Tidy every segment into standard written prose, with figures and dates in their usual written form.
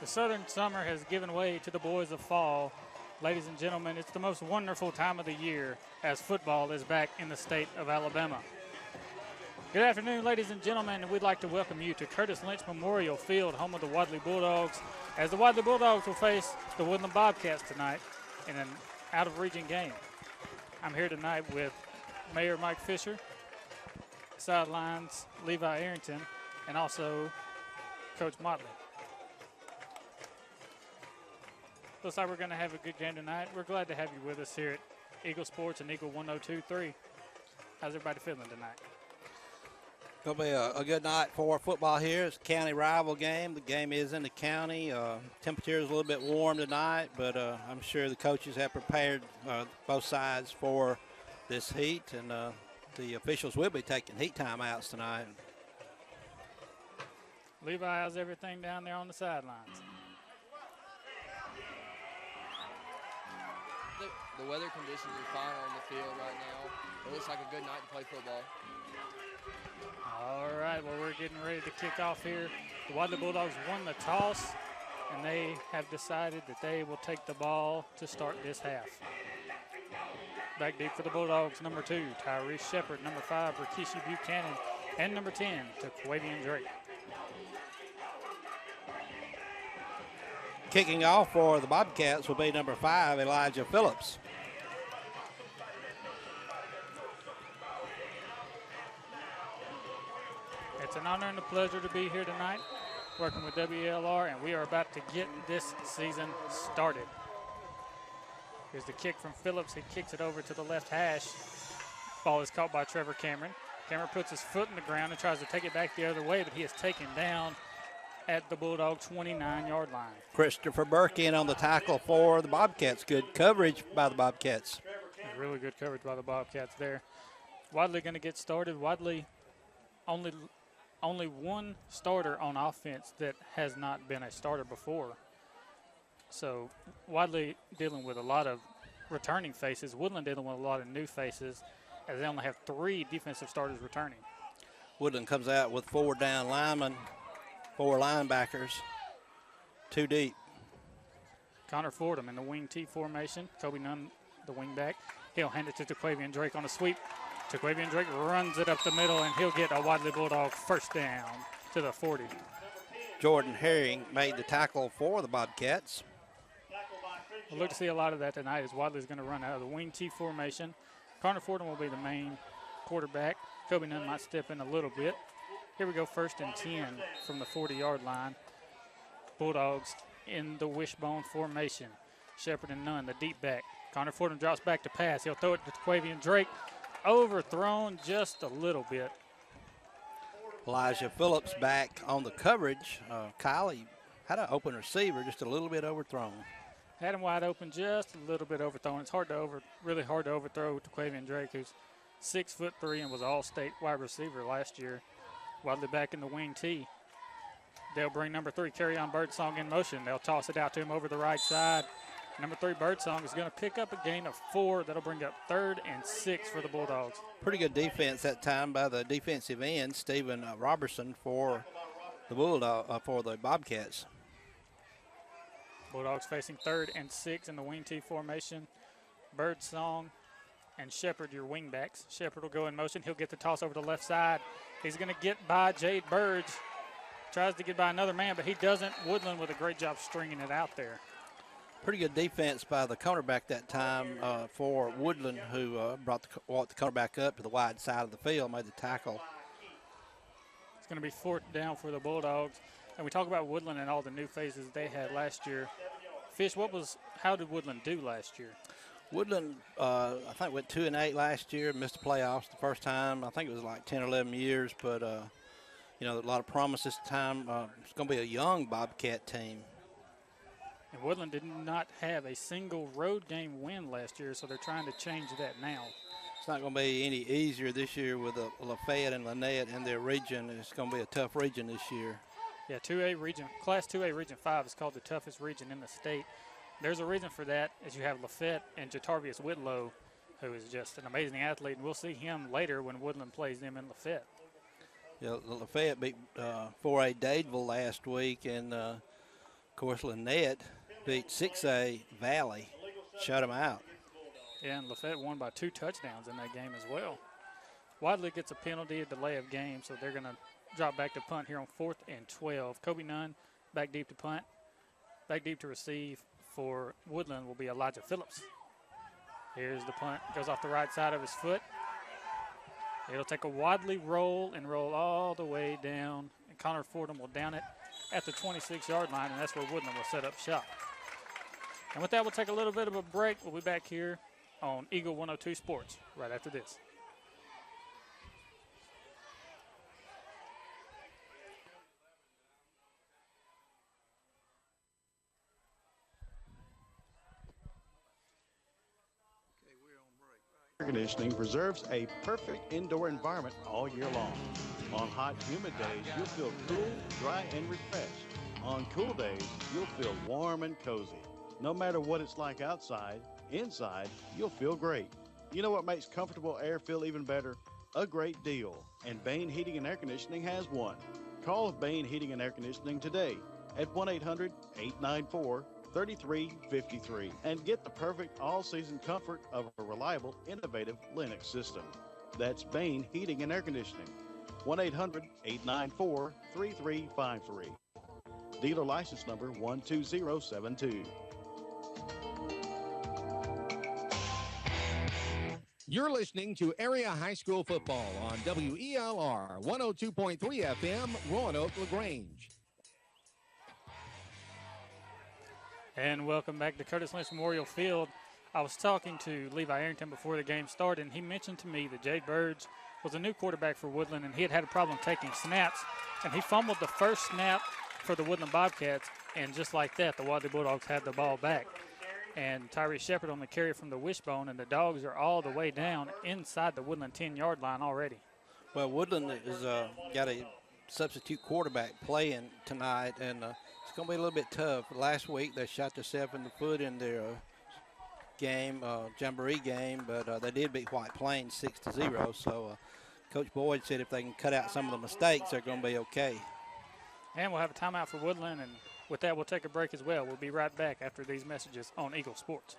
The southern summer has given way to the boys of fall. Ladies and gentlemen, it's the most wonderful time of the year as football is back in the state of Alabama. Good afternoon, ladies and gentlemen, and we'd like to welcome you to Curtis Lynch Memorial Field, home of the Wadley Bulldogs, as the Wadley Bulldogs will face the Woodland Bobcats tonight in an out-of-region game. I'm here tonight with Mayor Mike Fisher, sidelines Levi Arrington, and also Coach Motley. Looks like we're going to have a good game tonight. We're glad to have you with us here at Eagle Sports and Eagle 102.3. How's everybody feeling tonight? Going to be a good night for football here. It's a county rival game. The game is in the county. Temperature is a little bit warm tonight, but I'm sure the coaches have prepared both sides for this heat, and the officials will be taking heat timeouts tonight. Levi, how's everything down there on the sidelines? The weather conditions are fine on the field right now. It looks like a good night to play football. All right, well, we're getting ready to kick off here. The Wadley Bulldogs won the toss, and they have decided that they will take the ball to start this half. Back deep for the Bulldogs, number 2, Tyrese Shepard, number 5, Rikishi Buchanan, and number 10, Taquavian Drake. Kicking off for the Bobcats will be number 5, Elijah Phillips. It's an honor and a pleasure to be here tonight working with WLR, and we are about to get this season started. Here's the kick from Phillips. He kicks it over to the left hash. Ball is caught by Trevor Cameron. Cameron puts his foot in the ground and tries to take it back the other way, but he is taken down at the Bulldog 29-yard line. Christopher Burke in on the tackle for the Bobcats. Good coverage by the Bobcats. Really good coverage by the Bobcats there. Wadley going to get started. Wadley only one starter on offense that has not been a starter before. So Wadley dealing with a lot of returning faces. Woodland dealing with a lot of new faces, as they only have 3 defensive starters returning. Woodland comes out with 4 down linemen, 4 linebackers, 2 deep. Connor Fordham in the wing T formation. Kobe Nunn, the wing back. He'll hand it to Taquavian Drake on a sweep. Taquavian Drake runs it up the middle, and he'll get a Wadley Bulldog first down to the 40. Jordan Herring made the tackle for the Bobcats. We'll look to see a lot of that tonight as Wadley's going to run out of the wing T formation. Connor Fordham will be the main quarterback. Kobe Nunn might step in a little bit. Here we go, 1st and 10 from the 40-yard line. Bulldogs in the wishbone formation. Shepard and Nunn, the deep back. Connor Fordham drops back to pass. He'll throw it to Taquavian Drake. Overthrown just a little bit. Elijah Phillips back on the coverage. Kylie had an open receiver, just a little bit overthrown. Had him wide open, just a little bit overthrown. It's really hard to overthrow Taquavian Drake, who's 6'3" and was all-state wide receiver last year. Wadley back in the wing T. They'll bring number 3, Carry-On Birdsong, in motion. They'll toss it out to him over the right side. Number 3, Birdsong, is going to pick up a gain of 4. That'll bring up 3rd and 6 for the Bulldogs. Pretty good defense that time by the defensive end, Stephen Robertson, for the for the Bobcats. Bulldogs facing 3rd and 6 in the wing T formation. Birdsong and Shepard, your wing backs. Shepard will go in motion. He'll get the toss over the left side. He's going to get by Jade Burge. Tries to get by another man, but he doesn't. Woodland with a great job stringing it out there. Pretty good defense by the cornerback that time for Woodland, who walked the cornerback up to the wide side of the field, made the tackle. It's going to be 4th down for the Bulldogs. And we talk about Woodland and all the new phases they had last year. Fish, how did Woodland do last year? Woodland, I think, went 2-8 last year, missed the playoffs the first time. I think it was like 10 or 11 years, but, a lot of promise this time. It's going to be a young Bobcat team. And Woodland did not have a single road game win last year, so they're trying to change that now. It's not going to be any easier this year with Lafayette and Lynette in their region. It's going to be a tough region this year. Yeah, 2A region, Class 2A Region 5 is called the toughest region in the state. There's a reason for that, as you have Lafayette and Jatarvius Whitlow, who is just an amazing athlete, and we'll see him later when Woodland plays them in Lafayette. Yeah, Lafayette beat 4A Dadeville last week, and course, Lynette beat 6A Valley, shut them out. Yeah, and Lafayette won by 2 touchdowns in that game as well. Wadley gets a penalty, a delay of game, so they're going to drop back to punt here on 4th and 12. Kobe Nunn back deep to punt. Back deep to receive for Woodland will be Elijah Phillips. Here's the punt. Goes off the right side of his foot. It'll take a Wadley roll and roll all the way down. And Connor Fordham will down it at the 26-yard line, and that's where Woodland will set up shop. And with that, we'll take a little bit of a break. We'll be back here on Eagle 102 Sports right after this. Air conditioning preserves a perfect indoor environment all year long. On hot, humid days, you'll feel cool, dry, and refreshed. On cool days, you'll feel warm and cozy. No matter what it's like outside, inside, you'll feel great. You know what makes comfortable air feel even better? A great deal. And Bain Heating and Air Conditioning has one. Call Bain Heating and Air Conditioning today at 1-800-894-3353 and get the perfect all-season comfort of a reliable, innovative Lennox system. That's Bain Heating and Air Conditioning. 1-800-894-3353. Dealer license number 12072. You're listening to Area High School Football on WELR 102.3 FM, Roanoke, LaGrange. And welcome back to Curtis Lynch Memorial Field. I was talking to Levi Arrington before the game started, and he mentioned to me that Jay Burge was a new quarterback for Woodland, and he had a problem taking snaps, and he fumbled the first snap for the Woodland Bobcats, and just like that, the Wadley Bulldogs had the ball back. And Tyree Shepard on the carry from the wishbone, and the Dogs are all the way down inside the Woodland 10-yard line already. Well, Woodland has got a substitute quarterback playing tonight, and it's going to be a little bit tough. Last week they shot themselves in the foot in their game, Jamboree game, but they did beat White Plains 6-0. So Coach Boyd said if they can cut out some of the mistakes, they're going to be okay. And we'll have a timeout for Woodland, and with that, we'll take a break as well. We'll be right back after these messages on Eagle Sports.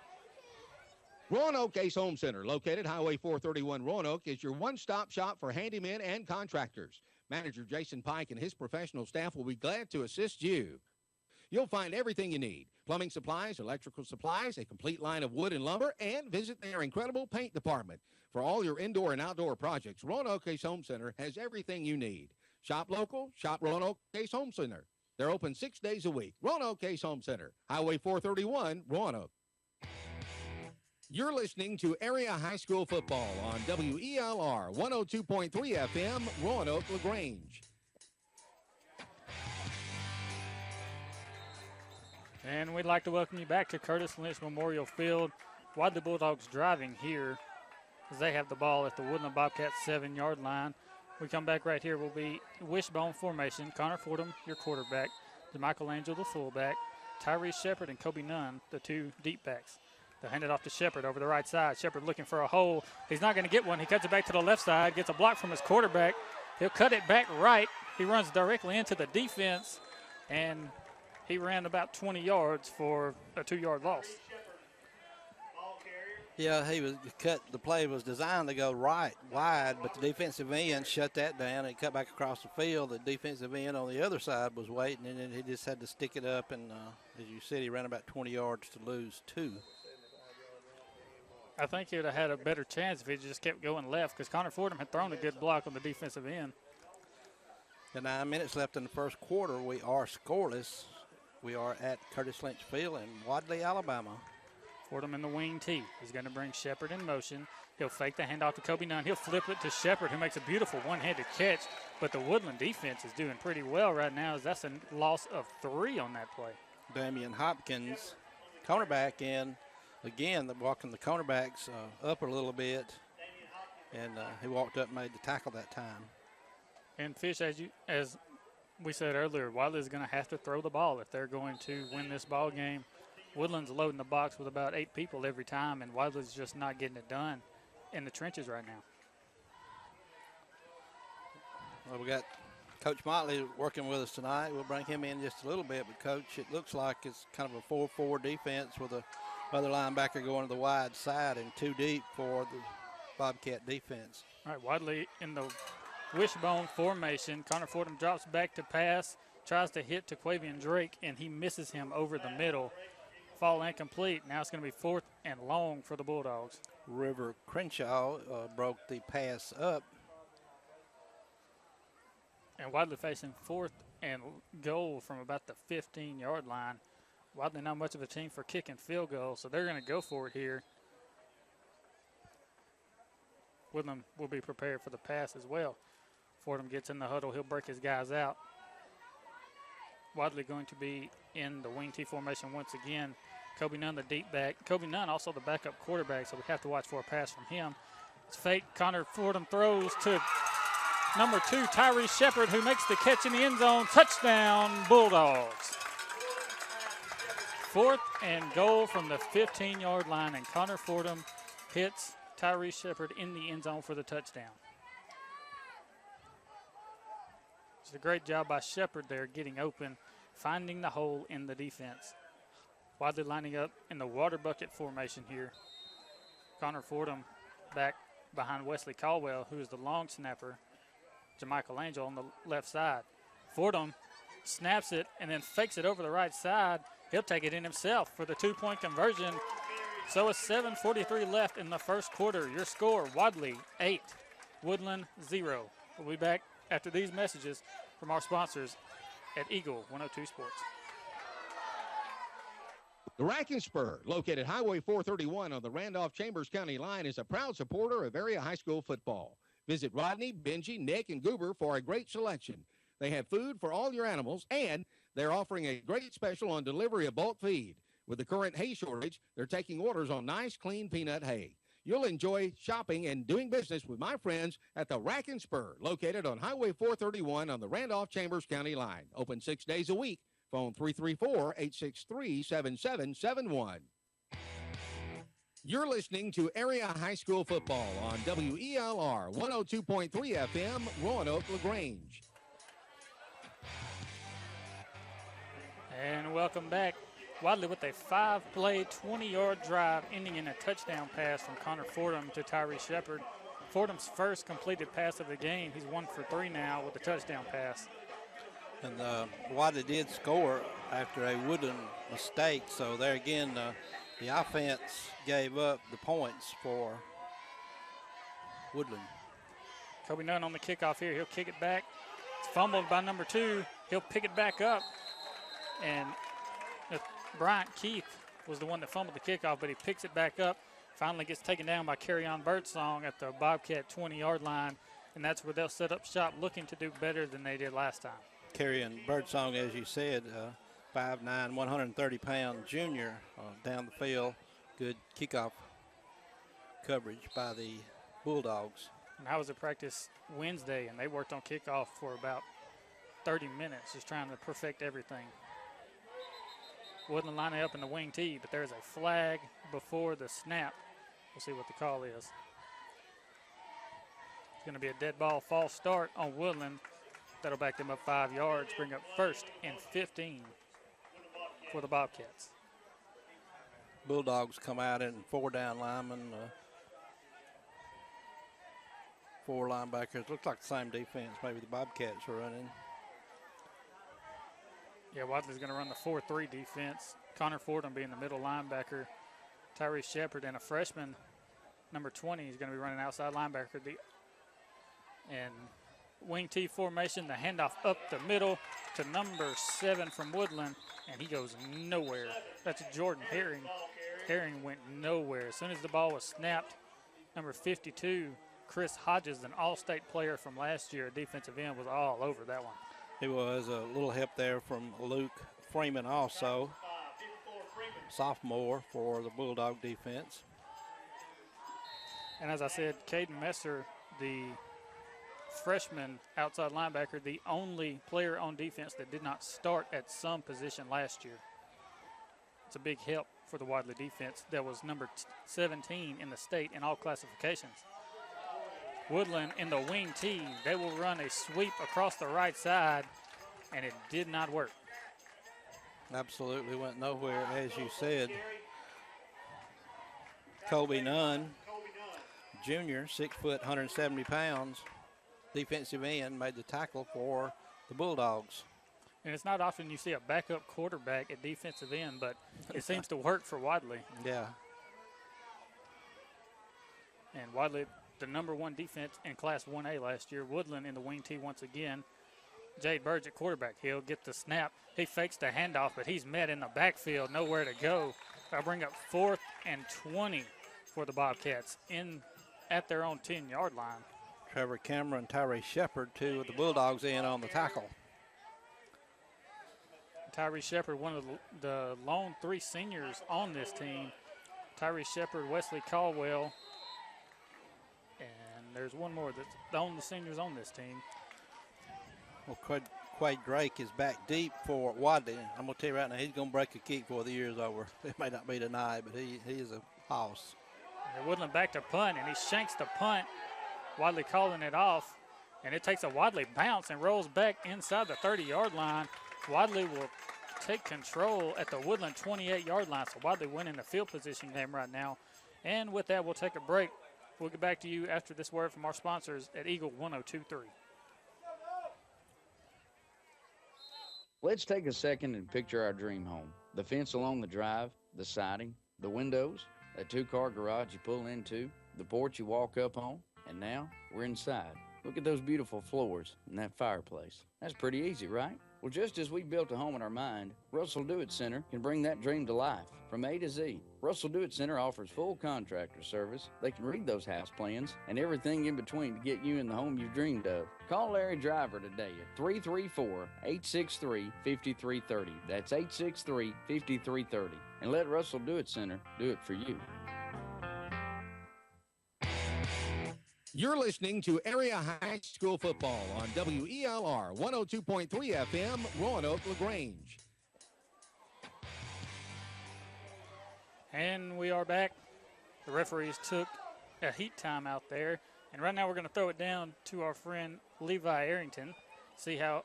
Roanoke Ace Home Center, located Highway 431 Roanoke, is your one-stop shop for handymen and contractors. Manager Jason Pike and his professional staff will be glad to assist you. You'll find everything you need: plumbing supplies, electrical supplies, a complete line of wood and lumber, and visit their incredible paint department. For all your indoor and outdoor projects, Roanoke Ace Home Center has everything you need. Shop local, shop Roanoke Ace Home Center. They're open 6 days a week. Roanoke Ace Home Center, Highway 431, Roanoke. You're listening to Area High School Football on WELR 102.3 FM, Roanoke, LaGrange. And we'd like to welcome you back to Curtis Lynch Memorial Field. Wadley Bulldogs driving here as they have the ball at the Woodland Bobcats 7-yard line. We come back right here. We'll be wishbone formation. Connor Fordham, your quarterback. DeMichael Angel, the fullback. Tyree Shepard and Kobe Nunn, the 2 deep backs. They'll hand it off to Shepard over the right side. Shepard looking for a hole. He's not going to get one. He cuts it back to the left side, gets a block from his quarterback. He'll cut it back right. He runs directly into the defense, and he ran about 20 yards for a 2-yard loss. Yeah, he was cut. The play was designed to go right, wide, but the defensive end shut that down and cut back across the field. The defensive end on the other side was waiting, and then he just had to stick it up. And as you said, he ran about 20 yards to lose 2. I think he would have had a better chance if he just kept going left, because Connor Fordham had thrown a good block on the defensive end. The 9 minutes left in the first quarter. We are scoreless. We are at Curtis Lynch Field in Wadley, Alabama. Fordham in the wing tee. He's going to bring Shepard in motion. He'll fake the handoff to Kobe Nunn. He'll flip it to Shepard, who makes a beautiful one-handed catch. But the Woodland defense is doing pretty well right now, as that's a loss of 3 on that play. Damian Hopkins, cornerback in. Again, they're walking the cornerbacks up a little bit. And he walked up and made the tackle that time. And Fish, as we said earlier, Wadley is going to have to throw the ball if they're going to win this ball game. Woodland's loading the box with about 8 people every time, and Wadley's just not getting it done in the trenches right now. Well, we got Coach Motley working with us tonight. We'll bring him in just a little bit, but Coach, it looks like it's kind of a 4-4 defense with a other linebacker going to the wide side and 2 deep for the Bobcat defense. All right, Wadley in the wishbone formation. Connor Fordham drops back to pass, tries to hit to Quavian Drake, and he misses him over the middle. Fall incomplete. Now it's going to be 4th and long for the Bulldogs. River Crenshaw broke the pass up. And Wadley facing 4th and goal from about the 15-yard line. Wadley not much of a team for kicking field goals, so they're going to go for it here. Woodland will be prepared for the pass as well. Fordham gets in the huddle. He'll break his guys out. Wadley going to be in the wing T formation once again. Kobe Nunn, the deep back. Kobe Nunn also the backup quarterback, so we have to watch for a pass from him. It's fake. Connor Fordham throws to number 2, Tyree Shepard, who makes the catch in the end zone. Touchdown, Bulldogs. 4th and goal from the 15-yard line, and Connor Fordham hits Tyree Shepard in the end zone for the touchdown. It's a great job by Shepard there getting open, finding the hole in the defense. Wadley lining up in the water bucket formation here. Connor Fordham back behind Wesley Caldwell, who is the long snapper. Jermichael Angel on the left side. Fordham snaps it and then fakes it over the right side. He'll take it in himself for the 2-point conversion. So it's 7:43 left in the first quarter. Your score, Wadley 8, Woodland 0. We'll be back after these messages from our sponsors at Eagle 102 Sports. The Rack and Spur, located Highway 431 on the Randolph-Chambers County line, is a proud supporter of area high school football. Visit Rodney, Benji, Nick, and Goober for a great selection. They have food for all your animals, and they're offering a great special on delivery of bulk feed. With the current hay shortage, they're taking orders on nice, clean peanut hay. You'll enjoy shopping and doing business with my friends at the Rack and Spur, located on Highway 431 on the Randolph-Chambers County line. Open 6 days a week. Phone 334-863-7771. You're listening to Area High School Football on WELR 102.3 FM, Roanoke, LaGrange. And welcome back. Wadley with a 5-play, 20-yard drive ending in a touchdown pass from Connor Fordham to Tyree Shepard. Fordham's first completed pass of the game. He's 1 for 3 now with a touchdown pass. And Wadley did score after a Woodland mistake. So there again, the offense gave up the points for Woodland. Kobe Nunn on the kickoff here. He'll kick it back. It's fumbled by number 2. He'll pick it back up. And Bryant Keith was the one that fumbled the kickoff, but he picks it back up. Finally gets taken down by Carry-On Birdsong at the Bobcat 20-yard line. And that's where they'll set up shop, looking to do better than they did last time. Carry-On Birdsong, as you said, 5'9", 130-pound junior down the field. Good kickoff coverage by the Bulldogs. And I was at practice Wednesday, and they worked on kickoff for about 30 minutes, just trying to perfect everything. Woodland lining up in the wing tee, but there's a flag before the snap. We'll see what the call is. It's going to be a dead ball false start on Woodland. That'll back them up 5 yards, bring up 1st and 15 for the Bobcats. Bulldogs come out in 4 down linemen, 4 linebackers. Looks like the same defense maybe the Bobcats are running. Yeah, Wadley's going to run the 4-3 defense. Connor Fordham being the middle linebacker. Tyree Shepard and a freshman, number 20, is going to be running outside linebacker. And wing T formation, the handoff up the middle to number 7 from Woodland, and he goes nowhere. That's Jordan Herring. Herring went nowhere. As soon as the ball was snapped, number 52, Chris Hodges, an all-state player from last year, defensive end, was all over that one. It was a little help there from Luke Freeman also, sophomore for the Bulldog defense. And as I said, Caden Messer, the freshman outside linebacker, the only player on defense that did not start at some position last year. It's a big help for the Wadley defense that was number 17 in the state in all classifications. Woodland in the wing T. They will run a sweep across the right side, and it did not work. Absolutely went nowhere, as you said. Kobe Nunn, junior, 6 foot, 170 pounds, defensive end, made the tackle for the Bulldogs. And it's not often you see a backup quarterback at defensive end, but it seems to work for Wadley. Yeah. And Wadley, the #1 defense in Class 1A last year. Woodland in the wing T once again. Jade Burge at quarterback. He'll get the snap. He fakes the handoff, but he's met in the backfield, nowhere to go. That'll bring up 4th and 20 for the Bobcats at their own 10-yard line. Trevor Cameron, Tyree Shepard, 2 of the Bulldogs in on the tackle. Tyree Shepard, one of the lone 3 seniors on this team. Tyree Shepard, Wesley Caldwell, and there's one more that's the only seniors on this team. Well, Quade Drake is back deep for Wadley. I'm going to tell you right now, he's going to break a kick before the year's over. It may not be tonight, but he is a house. Woodland back to punt, and he shanks the punt. Wadley calling it off, and it takes a Wadley bounce and rolls back inside the 30-yard line. Wadley will take control at the Woodland 28-yard line, so Wadley winning the field position game right now. And with that, we'll take a break. We'll get back to you after this word from our sponsors at Eagle 102.3. Let's take a second and picture our dream home. The fence along the drive, the siding, the windows, that 2-car garage you pull into, the porch you walk up on, and now we're inside. Look at those beautiful floors and that fireplace. That's pretty easy, right? Well, just as we built a home in our mind, Russell Do It Center can bring that dream to life from A to Z. Russell Do It Center offers full contractor service. They can read those house plans and everything in between to get you in the home you've dreamed of. Call Larry Driver today at 334-863-5330. That's 863-5330. And let Russell Do It Center do it for you. You're listening to Area High School Football on WELR 102.3 FM, Roanoke, LaGrange. And we are back. The referees took a heat time out there. And right now we're going to throw it down to our friend Levi Arrington, see how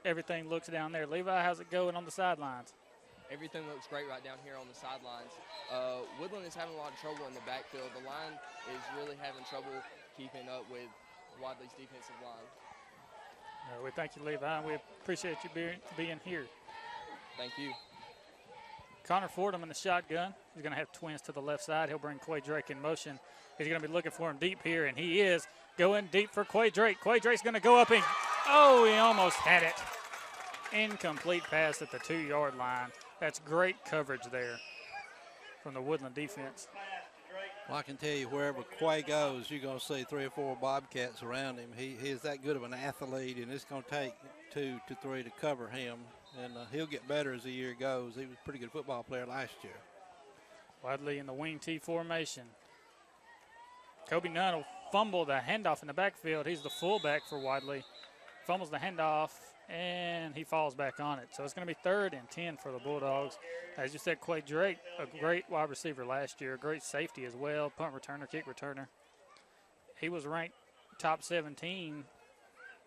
everything looks down there. Levi, how's it going on the sidelines? Everything looks great right down here on the sidelines. Woodland is having a lot of trouble in the backfield. The line is really having trouble keeping up with Wadley's defensive line. We thank you, Levi. We appreciate you being here. Thank you. Connor Fordham in the shotgun. He's going to have twins to the left side. He'll bring Quay Drake in motion. He's going to be looking for him deep here, and he is going deep for Quay Drake. Quay Drake's going to go up and, he almost had it. Incomplete pass at the 2-yard line. That's great coverage there from the Woodland defense. Well, I can tell you wherever Quay goes, you're going to see 3 or 4 Bobcats around him. He is that good of an athlete, and it's going to take 2 to 3 to cover him. And he'll get better as the year goes. He was a pretty good football player last year. Wadley in the wing T formation. Kobe Nunn will fumble the handoff in the backfield. He's the fullback for Wadley. Fumbles the handoff, and he falls back on it. So it's going to be 3rd and 10 for the Bulldogs. As you said, Quay Drake, a great wide receiver last year, a great safety as well, punt returner, kick returner. He was ranked top 17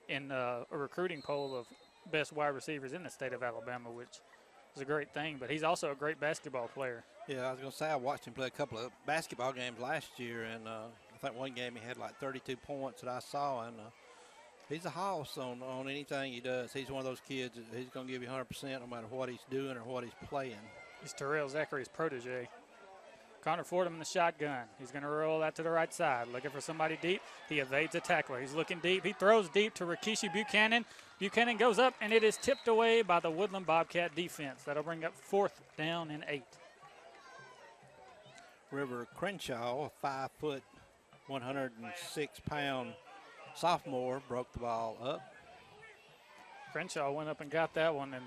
in a recruiting poll of best wide receivers in the state of Alabama, which is a great thing. But he's also a great basketball player. Yeah, I was going to say I watched him play a couple of basketball games last year, and I think one game he had like 32 points that I saw, and he's a house on anything he does. He's one of those kids that he's going to give you 100% no matter what he's doing or what he's playing. He's Terrell Zachary's protege. Connor Fordham in the shotgun. He's going to roll out to the right side, looking for somebody deep. He evades a tackler. He's looking deep. He throws deep to Rikishi Buchanan. Buchanan goes up, and it is tipped away by the Woodland Bobcat defense. That'll bring up 4th down and 8. River Crenshaw, a 5 foot, 106-pound sophomore, broke the ball up. Crenshaw went up and got that one and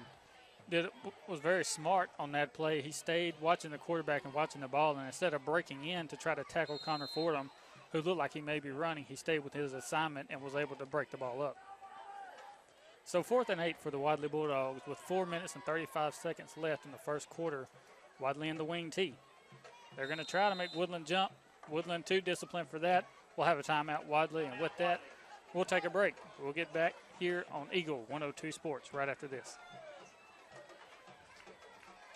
was very smart on that play. He stayed watching the quarterback and watching the ball, and instead of breaking in to try to tackle Connor Fordham, who looked like he may be running, he stayed with his assignment and was able to break the ball up. So 4th and 8 for the Wadley Bulldogs with 4 minutes and 35 seconds left in the first quarter. Wadley in the wing T. They're going to try to make Woodland jump. Woodland too disciplined for that. will have a timeout, Wadley, and with that, we'll take a break. We'll get back here on Eagle 102 Sports right after this.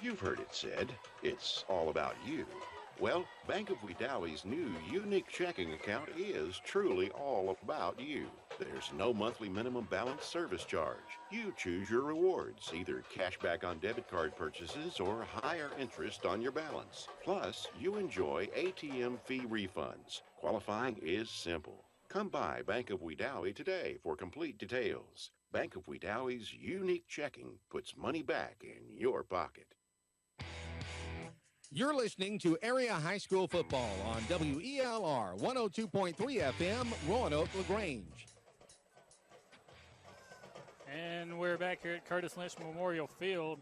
You've heard it said, it's all about you. Well, Bank of Wedowie's new unique checking account is truly all about you. There's no monthly minimum balance service charge. You choose your rewards, either cash back on debit card purchases or higher interest on your balance. Plus, you enjoy ATM fee refunds. Qualifying is simple. Come by Bank of Wedowie today for complete details. Bank of Wedowie's unique checking puts money back in your pocket. You're listening to Area High School Football on WELR 102.3 FM, Roanoke, LaGrange. And we're back here at Curtis Lynch Memorial Field.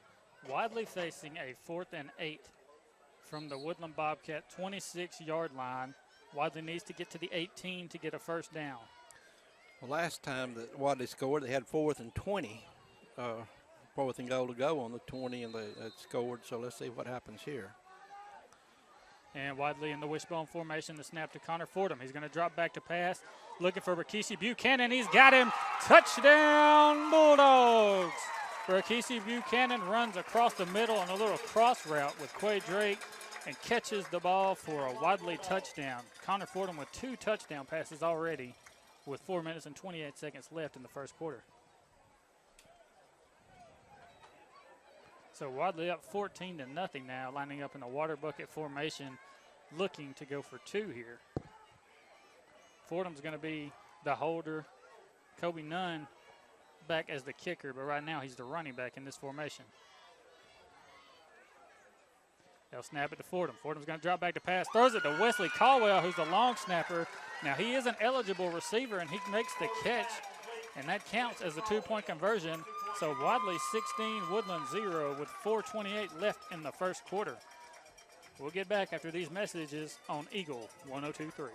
Wadley facing a 4th and 8 from the Woodland Bobcat 26-yard line. Wadley needs to get to the 18 to get a first down. Well, last time that Wadley scored, they had 4th and 20. 4th and goal to go on the 20, and they scored. So let's see what happens here. And Wadley in the wishbone formation, the snap to Connor Fordham. He's going to drop back to pass, looking for Rikishi Buchanan. He's got him. Touchdown, Bulldogs. Rikishi Buchanan runs across the middle on a little cross route with Quay Drake and catches the ball for a Wadley touchdown. Connor Fordham with 2 touchdown passes already with 4 minutes and 28 seconds left in the first quarter. So Wadley up 14-0 now, lining up in the water bucket formation, looking to go for 2 here. Fordham's going to be the holder. Kobe Nunn back as the kicker, but right now he's the running back in this formation. They'll snap it to Fordham. Fordham's going to drop back to pass, throws it to Wesley Caldwell, who's the long snapper. Now he is an eligible receiver, and he makes the catch, and that counts as a 2-point conversion. So Wadley 16, Woodland 0 with 4:28 left in the first quarter. We'll get back after these messages on Eagle 102.3.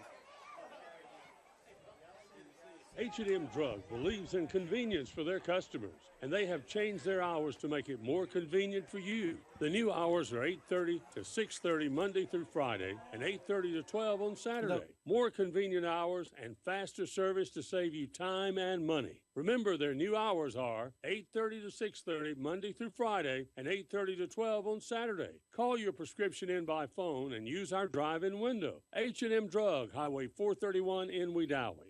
H&M Drug believes in convenience for their customers, and they have changed their hours to make it more convenient for you. The new hours are 8:30 to 6:30 Monday through Friday and 8:30 to 12 on Saturday. More convenient hours and faster service to save you time and money. Remember, their new hours are 8:30 to 6:30 Monday through Friday and 8:30 to 12 on Saturday. Call your prescription in by phone and use our drive-in window. H&M Drug, Highway 431 in Wedowee.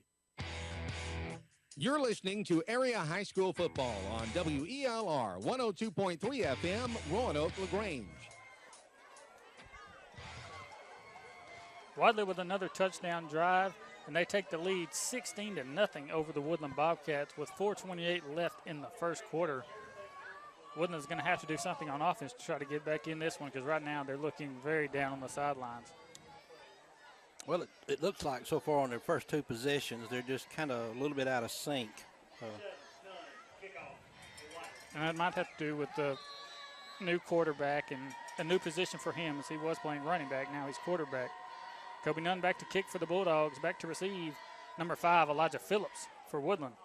You're listening to Area High School Football on WELR 102.3 FM, Roanoke, LaGrange. Wadley with another touchdown drive, and they take the lead 16-0 over the Woodland Bobcats with 4:28 left in the first quarter. Woodland's going to have to do something on offense to try to get back in this one, because right now they're looking very down on the sidelines. Well, it looks like so far on their first 2 possessions, they're just kind of a little bit out of sync. And that might have to do with the new quarterback and a new position for him, as he was playing running back. Now he's quarterback. Kobe Nunn back to kick for the Bulldogs, back to receive. Number 5, Elijah Phillips for Woodland.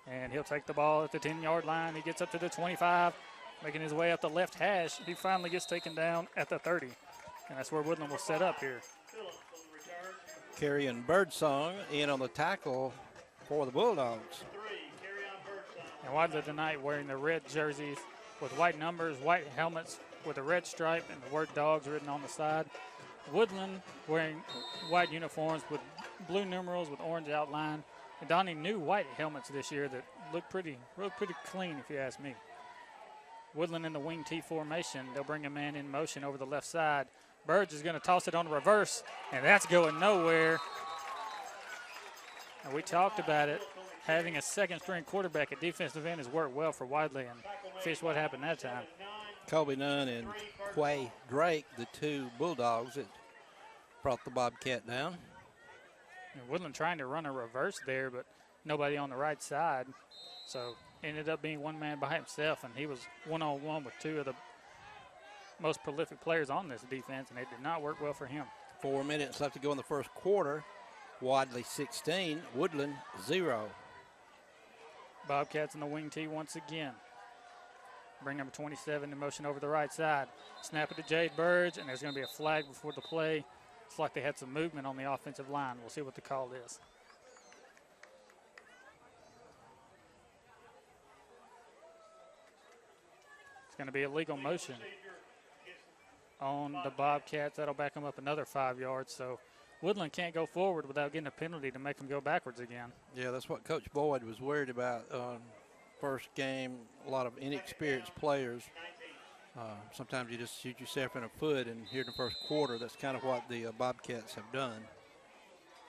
And he'll take the ball at the 10-yard line. He gets up to the 25, making his way up the left hash. He finally gets taken down at the 30. And that's where Woodland will set up here. Carrion Birdsong in on the tackle for the Bulldogs. And Wadley tonight wearing the red jerseys with white numbers, white helmets with a red stripe and the word Dogs written on the side. Woodland wearing white uniforms with blue numerals with orange outline, and donning new white helmets this year that look pretty clean, if you ask me. Woodland in the wing T formation. They'll bring a man in motion over the left side. Burge is going to toss it on the reverse, and that's going nowhere. And we talked about it. Having a second-string quarterback at defensive end has worked well for Wadley, and fish what happened that time. Colby Nunn and Quay Drake, the 2 Bulldogs that brought the Bobcat down. And Woodland trying to run a reverse there, but nobody on the right side. So ended up being one man by himself, and he was one-on-one with 2 of the most prolific players on this defense, and it did not work well for him. 4 minutes left to go in the first quarter. Wadley 16, Woodland 0. Bobcats in the wing T once again. Bring number 27 in motion over the right side. Snap it to Jade Burge, and there's going to be a flag before the play It's like they had some movement on the offensive line. We'll see what the call is. It's going to be a legal motion on the Bobcats. That'll back them up another 5 yards. So Woodland can't go forward without getting a penalty to make them go backwards again. Yeah, that's what Coach Boyd was worried about. First game, a lot of inexperienced players. Sometimes you just shoot yourself in the foot, and here in the first quarter, that's kind of what the Bobcats have done.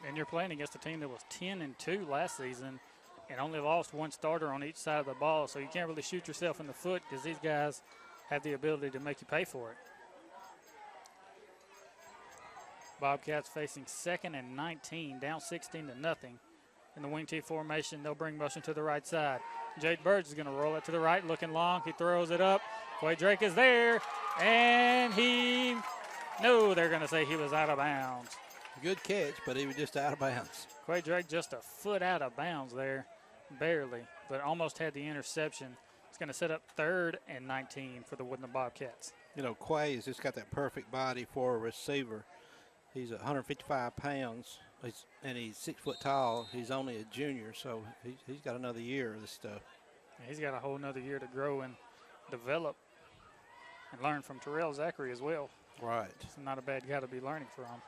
And you're playing against a team that was 10-2 last season and only lost one starter on each side of the ball, so you can't really shoot yourself in the foot because these guys have the ability to make you pay for it. Bobcats facing 2nd and 19, down 16-0 in the wing T formation. They'll bring motion to the right side. Jade Burge is going to roll it to the right, looking long. He throws it up. Quay Drake is there, and they're going to say he was out of bounds. Good catch, but he was just out of bounds. Quay Drake just a foot out of bounds there, barely, but almost had the interception. It's going to set up 3rd and 19 for the Woodland Bobcats. You know, Quay has just got that perfect body for a receiver. He's 155 pounds, and he's 6 foot tall. He's only a junior, so he's got another year of this stuff. He's got a whole nother year to grow and develop and learn from Terrell Zachary as well. Right. He's not a bad guy to be learning from.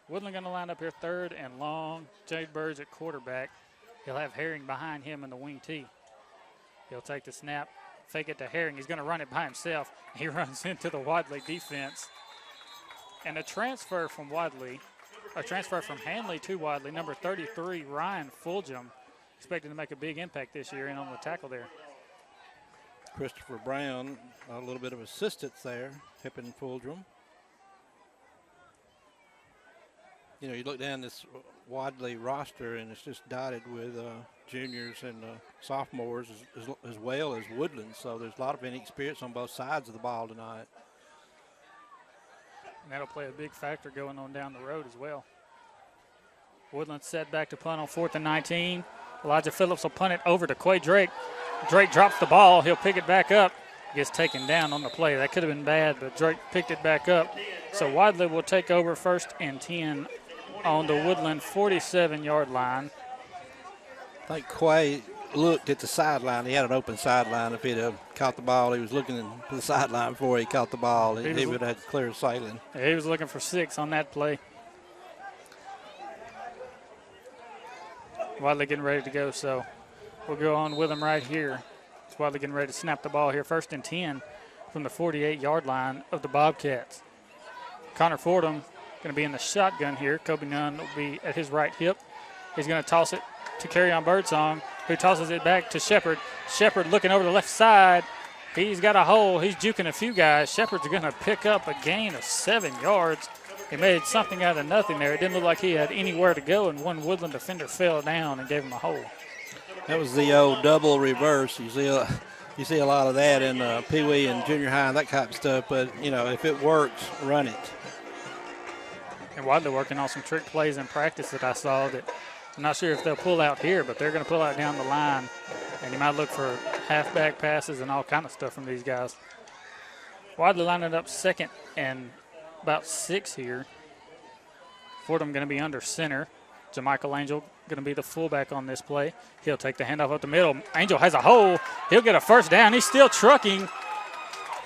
Woodland going to line up here 3rd and long. Jade Burge at quarterback. He'll have Herring behind him in the wing T. He'll take the snap, fake it to Herring. He's going to run it by himself. He runs into the Wadley defense. And a transfer from Hanley to Wadley, number 33, Ryan Fulgham, expected to make a big impact this year in on the tackle there. Christopher Brown, a little bit of assistance there, helping Fulgham. You know, you look down this Wadley roster, and it's just dotted with juniors and sophomores as well as Woodland. So there's a lot of inexperience on both sides of the ball tonight. And that'll play a big factor going on down the road as well. Woodland set back to punt on 4th and 19. Elijah Phillips will punt it over to Quay Drake. Drake drops the ball. He'll pick it back up. Gets taken down on the play. That could have been bad, but Drake picked it back up. So Wadley will take over 1st and 10 on the Woodland 47-yard line. I think Quay looked at the sideline. He had an open sideline. If he'd have caught the ball, he was looking to the sideline before he caught the ball. He would have had clear sailing. He was looking for 6 on that play. Wadley getting ready to go, so we'll go on with him right here. It's Wadley getting ready to snap the ball here. 1st and 10 from the 48-yard line of the Bobcats. Connor Fordham going to be in the shotgun here. Kobe Nunn will be at his right hip. He's going to toss it to Kerryon Birdsong, who tosses it back to Shepard. Shepard looking over the left side. He's got a hole. He's juking a few guys. Shepard's going to pick up a gain of 7 yards. He made something out of nothing there. It didn't look like he had anywhere to go, and one Woodland defender fell down and gave him a hole. That was the old double reverse. You see a lot of that in Pee Wee and junior high and that type of stuff. But, you know, if it works, run it. And Wadley working on some trick plays in practice that I saw that I'm not sure if they'll pull out here, but they're going to pull out down the line. And you might look for halfback passes and all kind of stuff from these guys. Wadley lining up 2nd and about 6 here. Fordham going to be under center. JaMichael Angel going to be the fullback on this play. He'll take the handoff up the middle. Angel has a hole. He'll get a 1st down. He's still trucking.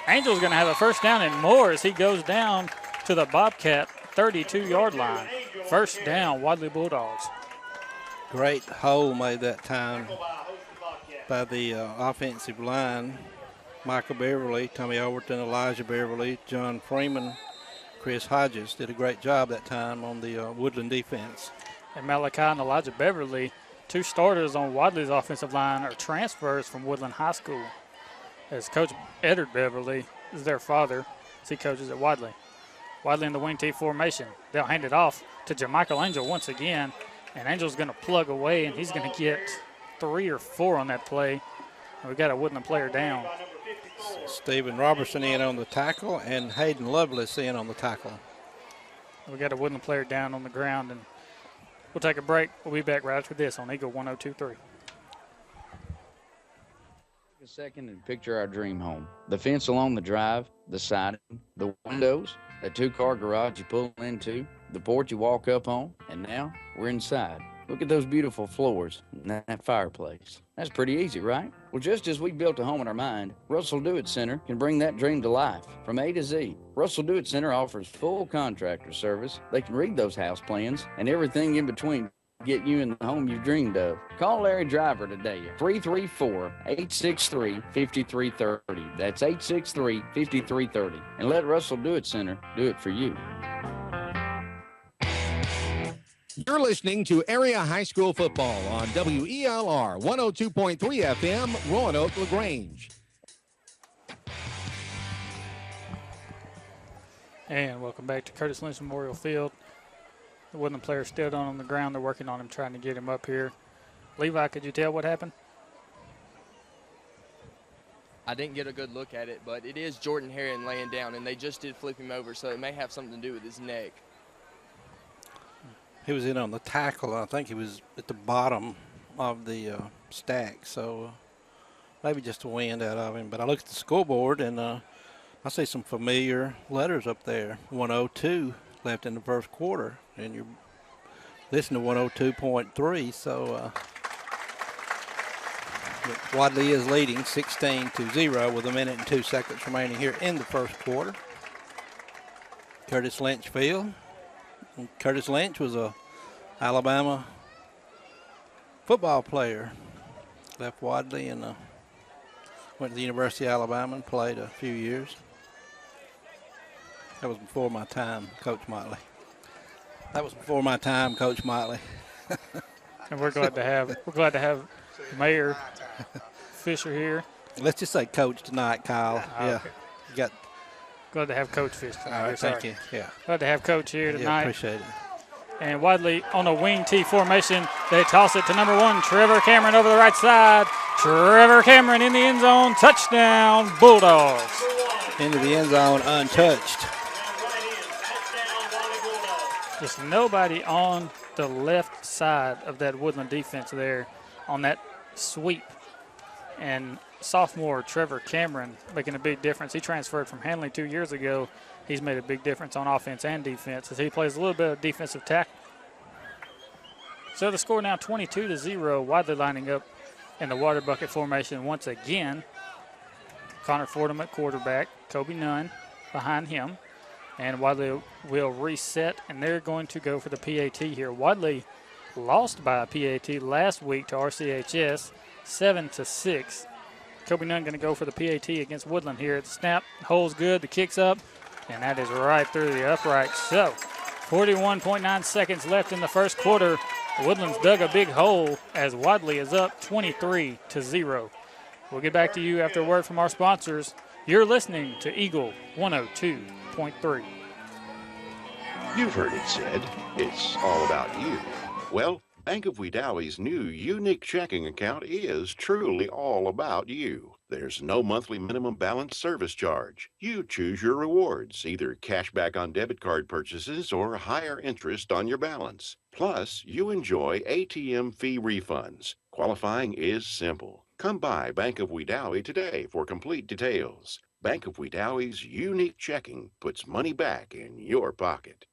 Angel's going to have a 1st down and more as he goes down to the Bobcat 32-yard line. 1st down, Wadley Bulldogs. Great hole made that time by the offensive line. Michael Beverly, Tommy Overton, Elijah Beverly, John Freeman, Chris Hodges did a great job that time on the Woodland defense. And Malachi and Elijah Beverly, 2 starters on Wadley's offensive line, are transfers from Woodland High School. As Coach Eddard Beverly is their father, as he coaches at Wadley. Wadley in the wing T formation. They'll hand it off to JaMichael Angel once again. And Angel's going to plug away, and he's going to get 3 or 4 on that play. And we've got a Woodland player down. Stephen Robertson in on the tackle, and Hayden Lovelace in on the tackle. We got a Woodland player down on the ground, and we'll take a break. We'll be back right after this on Eagle 102.3. Take a second and picture our dream home. The fence along the drive, the siding, the windows, a two-car garage you pull into, the porch you walk up on, and now we're inside. Look at those beautiful floors and that fireplace. That's pretty easy, right? Well, just as we built a home in our mind, Russell Do-It Center can bring that dream to life from A to Z. Russell Do-It Center offers full contractor service. They can read those house plans and everything in between to get you in the home you've dreamed of. Call Larry Driver today at 334-863-5330. That's 863-5330. And let Russell Do-It Center do it for you. You're listening to Area High School Football on WELR 102.3 FM, Roanoke, LaGrange. And welcome back to Curtis Lynch Memorial Field. The Woodland player's still down on the ground. They're working on him, trying to get him up here. Levi, could you tell what happened? I didn't get a good look at it, but it is Jordan Herron laying down, and they just did flip him over, so it may have something to do with his neck. He was in on the tackle. I think he was at the bottom of the stack, so maybe just a wind out of him. But I look at the scoreboard, and I see some familiar letters up there. 102 left in the first quarter, and you're listening to 102.3. So Wadley is leading 16-0 with 1 minute and 2 seconds remaining here in the first quarter. Curtis Lynch Field. Curtis Lynch was a Alabama football player. Left Wadley and went to the University of Alabama and played a few years. That was before my time, Coach Motley. And we're glad to have Mayor Fisher here. Let's just say Coach tonight, Kyle. Yeah, Okay. you got. Glad to have Coach Fisher tonight. All right, thank you. Yeah. Glad to have Coach here tonight. Yeah, appreciate it. And Wadley on a wing T formation. They toss it to number 1, Trevor Cameron over the right side. Trevor Cameron in the end zone. Touchdown, Bulldogs. Into the end zone untouched. Just nobody on the left side of that Woodland defense there on that sweep. And sophomore Trevor Cameron making a big difference. He transferred from Handley 2 years ago. He's made a big difference on offense and defense as he plays a little bit of defensive tackle. So the score now 22-0. Wadley lining up in the water bucket formation once again. Connor Fordham at quarterback. Kobe Nunn behind him. And Wadley will reset, and they're going to go for the PAT here. Wadley lost by a PAT last week to RCHS, 7-6. Kobe Nunn going to go for the PAT against Woodland here. At the snap, holds good, the kick's up, and that is right through the upright. So, 41.9 seconds left in the first quarter. Woodland's dug a big hole as Wadley is up 23-0. We'll get back to you after a word from our sponsors. You're listening to Eagle 102.3. You've heard it said, it's all about you. Well, Bank of Wedowie's new unique checking account is truly all about you. There's no monthly minimum balance service charge. You choose your rewards, either cash back on debit card purchases or higher interest on your balance. Plus, you enjoy ATM fee refunds. Qualifying is simple. Come by Bank of Wedowie today for complete details. Bank of Wedowie's unique checking puts money back in your pocket.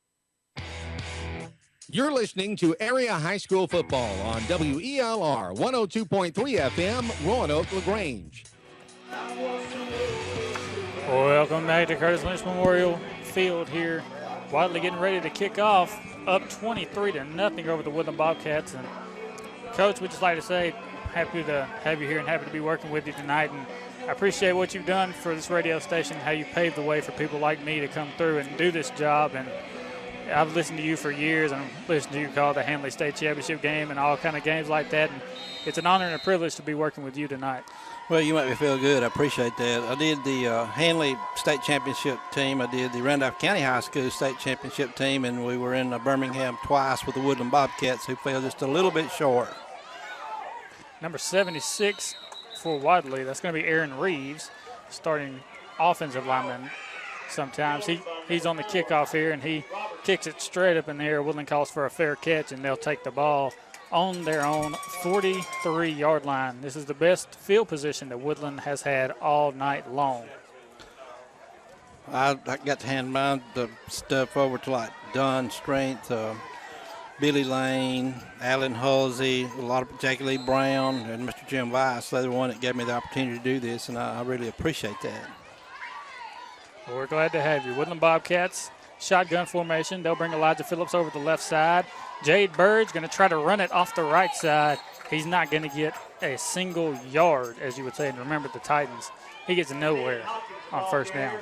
You're listening to Area High School Football on WELR 102.3 FM, Roanoke, LaGrange. Welcome back to Curtis Lynch Memorial Field here. Wadley getting ready to kick off, up 23-0 over the Woodland Bobcats. And Coach, we'd just like to say happy to have you here and happy to be working with you tonight. And I appreciate what you've done for this radio station, how you paved the way for people like me to come through and do this job. And I've listened to you for years, and I've listened to you call the Handley State Championship game and all kind of games like that. And it's an honor and a privilege to be working with you tonight. Well, you make me feel good. I appreciate that. I did the Handley State Championship team. I did the Randolph County High School State Championship team, and we were in Birmingham twice with the Woodland Bobcats, who fell just a little bit short. Number 76 for Wadley, that's going to be Aaron Reeves, starting offensive lineman. Sometimes he's on the kickoff here, and he kicks it straight up in the air. Woodland calls for a fair catch, and they'll take the ball on their own 43-yard line. This is the best field position that Woodland has had all night long. I got to hand the stuff over to like Dunn Strength, Billy Lane, Alan Halsey, a lot of Jackie Lee Brown, and Mr. Jim Weiss. They're the one that gave me the opportunity to do this, and I really appreciate that. Well, we're glad to have you. Woodland Bobcats, shotgun formation. They'll bring Elijah Phillips over to the left side. Jade Bird's going to try to run it off the right side. He's not going to get a single yard, as you would say. And remember the Titans. He gets nowhere on first down.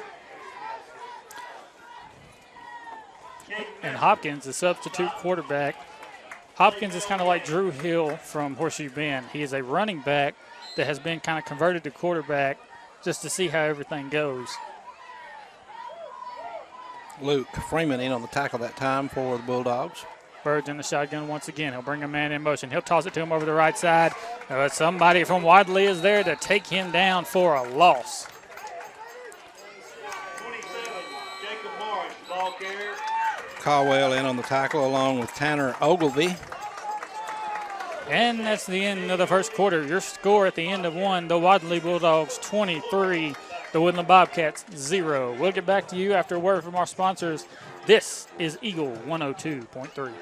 And Hopkins, the substitute quarterback. Hopkins is kind of like Drew Hill from Horseshoe Bend. He is a running back that has been kind of converted to quarterback just to see how everything goes. Luke Freeman in on the tackle that time for the Bulldogs. Bird's in the shotgun once again. He'll bring a man in motion. He'll toss it to him over the right side. Somebody from Wadley is there to take him down for a loss. 27, Jacob Morris, ball carrier. Caldwell in on the tackle along with Tanner Ogilvy. And that's the end of the first quarter. Your score at the end of one, the Wadley Bulldogs 23, the Woodland Bobcats 0. We'll get back to you after a word from our sponsors. This is Eagle 102.3.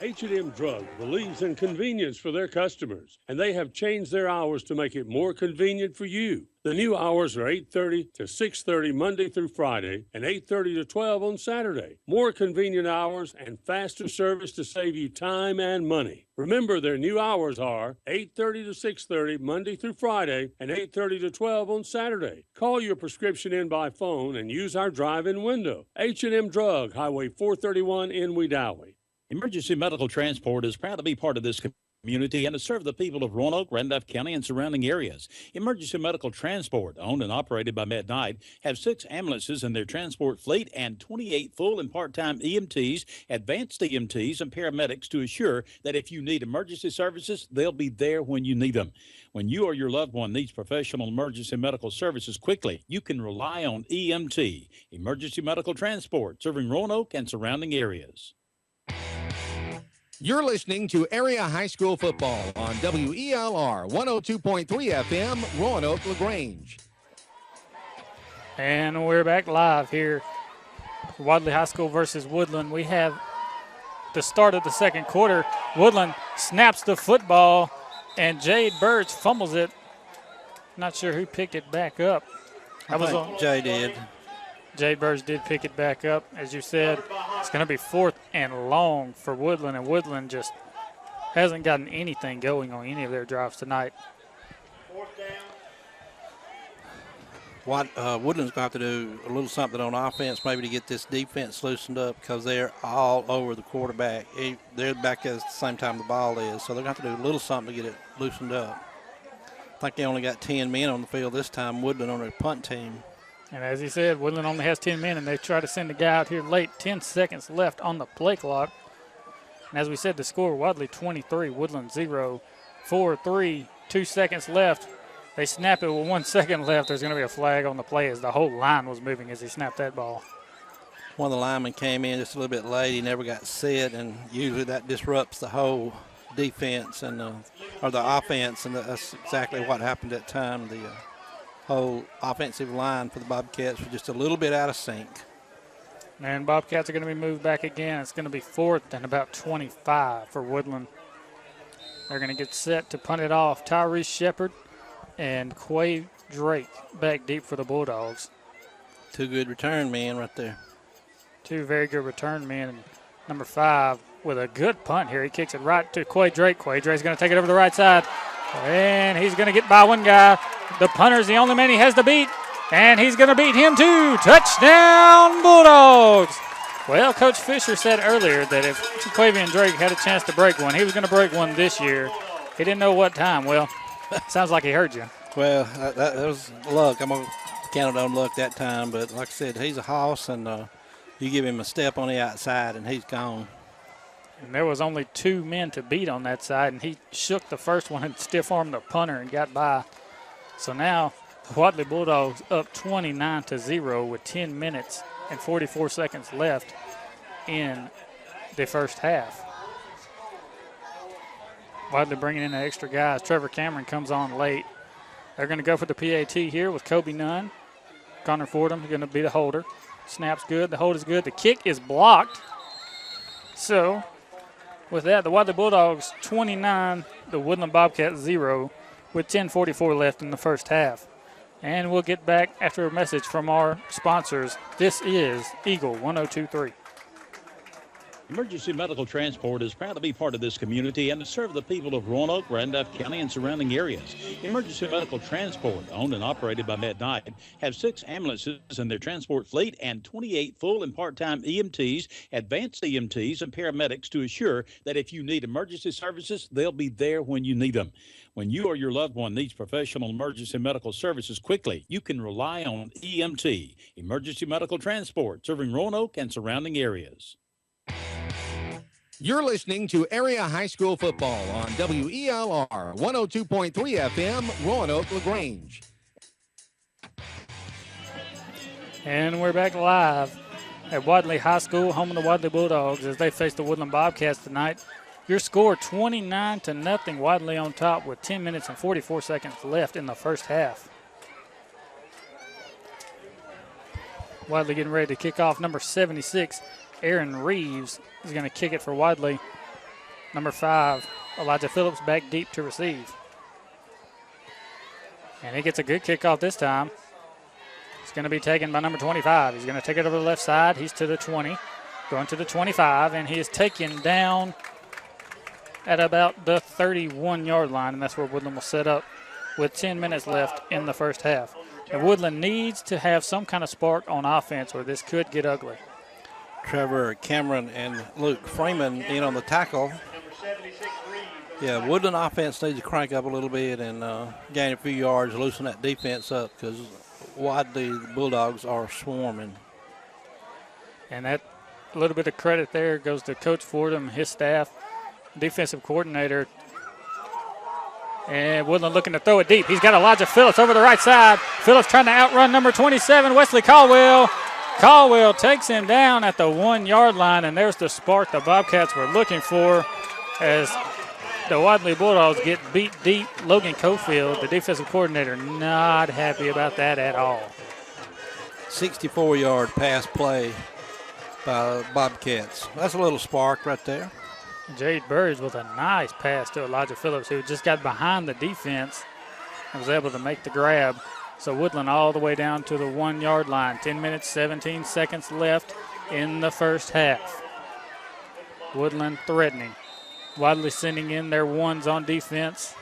H&M Drug believes in convenience for their customers, and they have changed their hours to make it more convenient for you. The new hours are 8:30 to 6:30 Monday through Friday and 8:30 to 12 on Saturday. More convenient hours and faster service to save you time and money. Remember, their new hours are 8:30 to 6:30 Monday through Friday and 8:30 to 12 on Saturday. Call your prescription in by phone and use our drive-in window. H&M Drug, Highway 431 in Wedowee. Emergency Medical Transport is proud to be part of this community and to serve the people of Roanoke, Randolph County, and surrounding areas. Emergency Medical Transport, owned and operated by Matt Knight, have 6 ambulances in their transport fleet and 28 full and part-time EMTs, advanced EMTs, and paramedics to assure that if you need emergency services, they'll be there when you need them. When you or your loved one needs professional emergency medical services quickly, you can rely on EMT, Emergency Medical Transport, serving Roanoke and surrounding areas. You're listening to Area High School Football on WELR 102.3 FM, Roanoke, LaGrange. And we're back live here. Wadley High School versus Woodland. We have the start of the second quarter. Woodland snaps the football, and Jade Birds fumbles it. Not sure who picked it back up. I think Jay did. Jade Birds did pick it back up. As you said, it's going to be 4th and long for Woodland, and Woodland just hasn't gotten anything going on any of their drives tonight. Woodland's going to have to do a little something on offense maybe to get this defense loosened up because they're all over the quarterback. They're back at the same time the ball is, so they're going to have to do a little something to get it loosened up. I think they only got 10 men on the field this time, Woodland on their punt team. And as he said, Woodland only has 10 men, and they try to send the guy out here late. 10 seconds left on the play clock. And as we said, the score, Wadley 23, Woodland 0. 4-3, 2 seconds left. They snap it with 1 second left. There's going to be a flag on the play as the whole line was moving as he snapped that ball. One of the linemen came in just a little bit late. He never got set, and usually that disrupts the whole defense and or the offense, and that's exactly what happened at that time. The whole offensive line for the Bobcats was just a little bit out of sync. And Bobcats are going to be moved back again. It's going to be 4th and about 25 for Woodland. They're going to get set to punt it off. Tyrese Shepard and Quay Drake back deep for the Bulldogs. 2 good return men right there. 2 very good return men. And number 5 with a good punt here. He kicks it right to Quay Drake. Quay Drake's going to take it over the right side. And he's going to get by one guy. The punter's the only man he has to beat. And he's going to beat him too. Touchdown, Bulldogs. Well, Coach Fisher said earlier that if Quavian Drake had a chance to break one, he was going to break one this year. He didn't know what time. Well, sounds like he heard you. Well, that was luck. I'm going to count it on luck that time. But like I said, he's a hoss, and you give him a step on the outside, and he's gone. And there was only 2 men to beat on that side, and he shook the first one and stiff-armed the punter and got by. So now the Wadley Bulldogs up 29-0 with 10 minutes and 44 seconds left in the first half. Wadley bringing in the extra guys. Trevor Cameron comes on late. They're going to go for the PAT here with Kobe Nunn. Connor Fordham is going to be the holder. Snap's good. The hold is good. The kick is blocked. So, with that, the Wadley Bulldogs 29, the Woodland Bobcats 0, with 10:44 left in the first half. And we'll get back after a message from our sponsors. This is Eagle 102.3. Emergency Medical Transport is proud to be part of this community and to serve the people of Roanoke, Randolph County, and surrounding areas. Emergency Medical Transport, owned and operated by Matt Knight, have 6 ambulances in their transport fleet and 28 full and part-time EMTs, advanced EMTs, and paramedics to assure that if you need emergency services, they'll be there when you need them. When you or your loved one needs professional emergency medical services quickly, you can rely on EMT, Emergency Medical Transport, serving Roanoke and surrounding areas. You're listening to Area High School Football on WELR 102.3 FM, Roanoke, LaGrange. And we're back live at Wadley High School, home of the Wadley Bulldogs, as they face the Woodland Bobcats tonight. Your score 29-0, Wadley on top with 10 minutes and 44 seconds left in the first half. Wadley getting ready to kick off. Number 76, Aaron Reeves, is going to kick it for Wadley. Number 5, Elijah Phillips back deep to receive. And he gets a good kickoff this time. It's going to be taken by number 25. He's going to take it over the left side. He's to the 20, going to the 25, and he is taken down at about the 31-yard line, and that's where Woodland will set up with 10 minutes left in the first half. And Woodland needs to have some kind of spark on offense or this could get ugly. Trevor Cameron and Luke Freeman in on the tackle. Yeah, Woodland offense needs to crank up a little bit and gain a few yards, loosen that defense up because Wadley Bulldogs are swarming. And that a little bit of credit there goes to Coach Fordham and his staff, defensive coordinator. And Woodland looking to throw it deep. He's got Elijah Phillips over the right side. Phillips trying to outrun number 27, Wesley Caldwell. Caldwell takes him down at the 1-yard line, and there's the spark the Bobcats were looking for as the Wadley Bulldogs get beat deep. Logan Cofield, the defensive coordinator, not happy about that at all. 64-yard pass play by Bobcats. That's a little spark right there. Jade Burge with a nice pass to Elijah Phillips, who just got behind the defense and was able to make the grab. So Woodland all the way down to the 1-yard line. 10 minutes, 17 seconds left in the first half. Woodland threatening. Wadley sending in their ones on defense.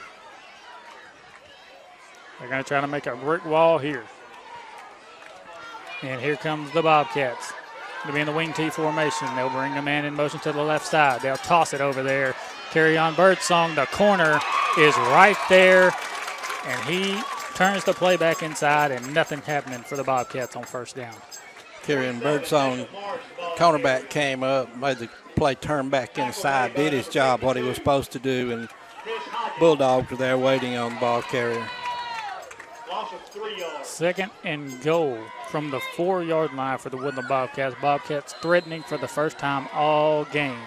They're going to try to make a brick wall here. And here comes the Bobcats. Going to be in the wing T formation. They'll bring the man in motion to the left side. They'll toss it over there. Carry on Birdsong. The corner is right there. And he turns the play back inside, and nothing happening for the Bobcats on first down. Carrying Birdsong, cornerback came up, made the play turn back inside, did his job, what he was supposed to do, and Bulldogs were there waiting on the ball carrier. Second and goal from the 4-yard line for the Woodland Bobcats. Bobcats threatening for the first time all game.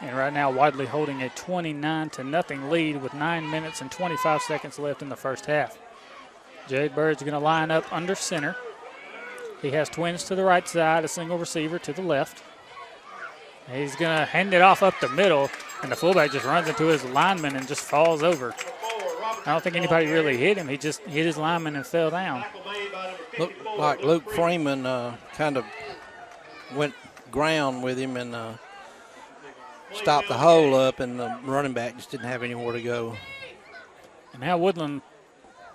And right now, Wadley holding a 29-0 lead with 9 minutes and 25 seconds left in the first half. Jade Bird's going to line up under center. He has twins to the right side, a single receiver to the left. He's going to hand it off up the middle, and the fullback just runs into his lineman and just falls over. I don't think anybody really hit him. He just hit his lineman and fell down. Looked like Luke Freeman kind of went ground with him and stopped the hole up, and the running back just didn't have anywhere to go. And now Woodland,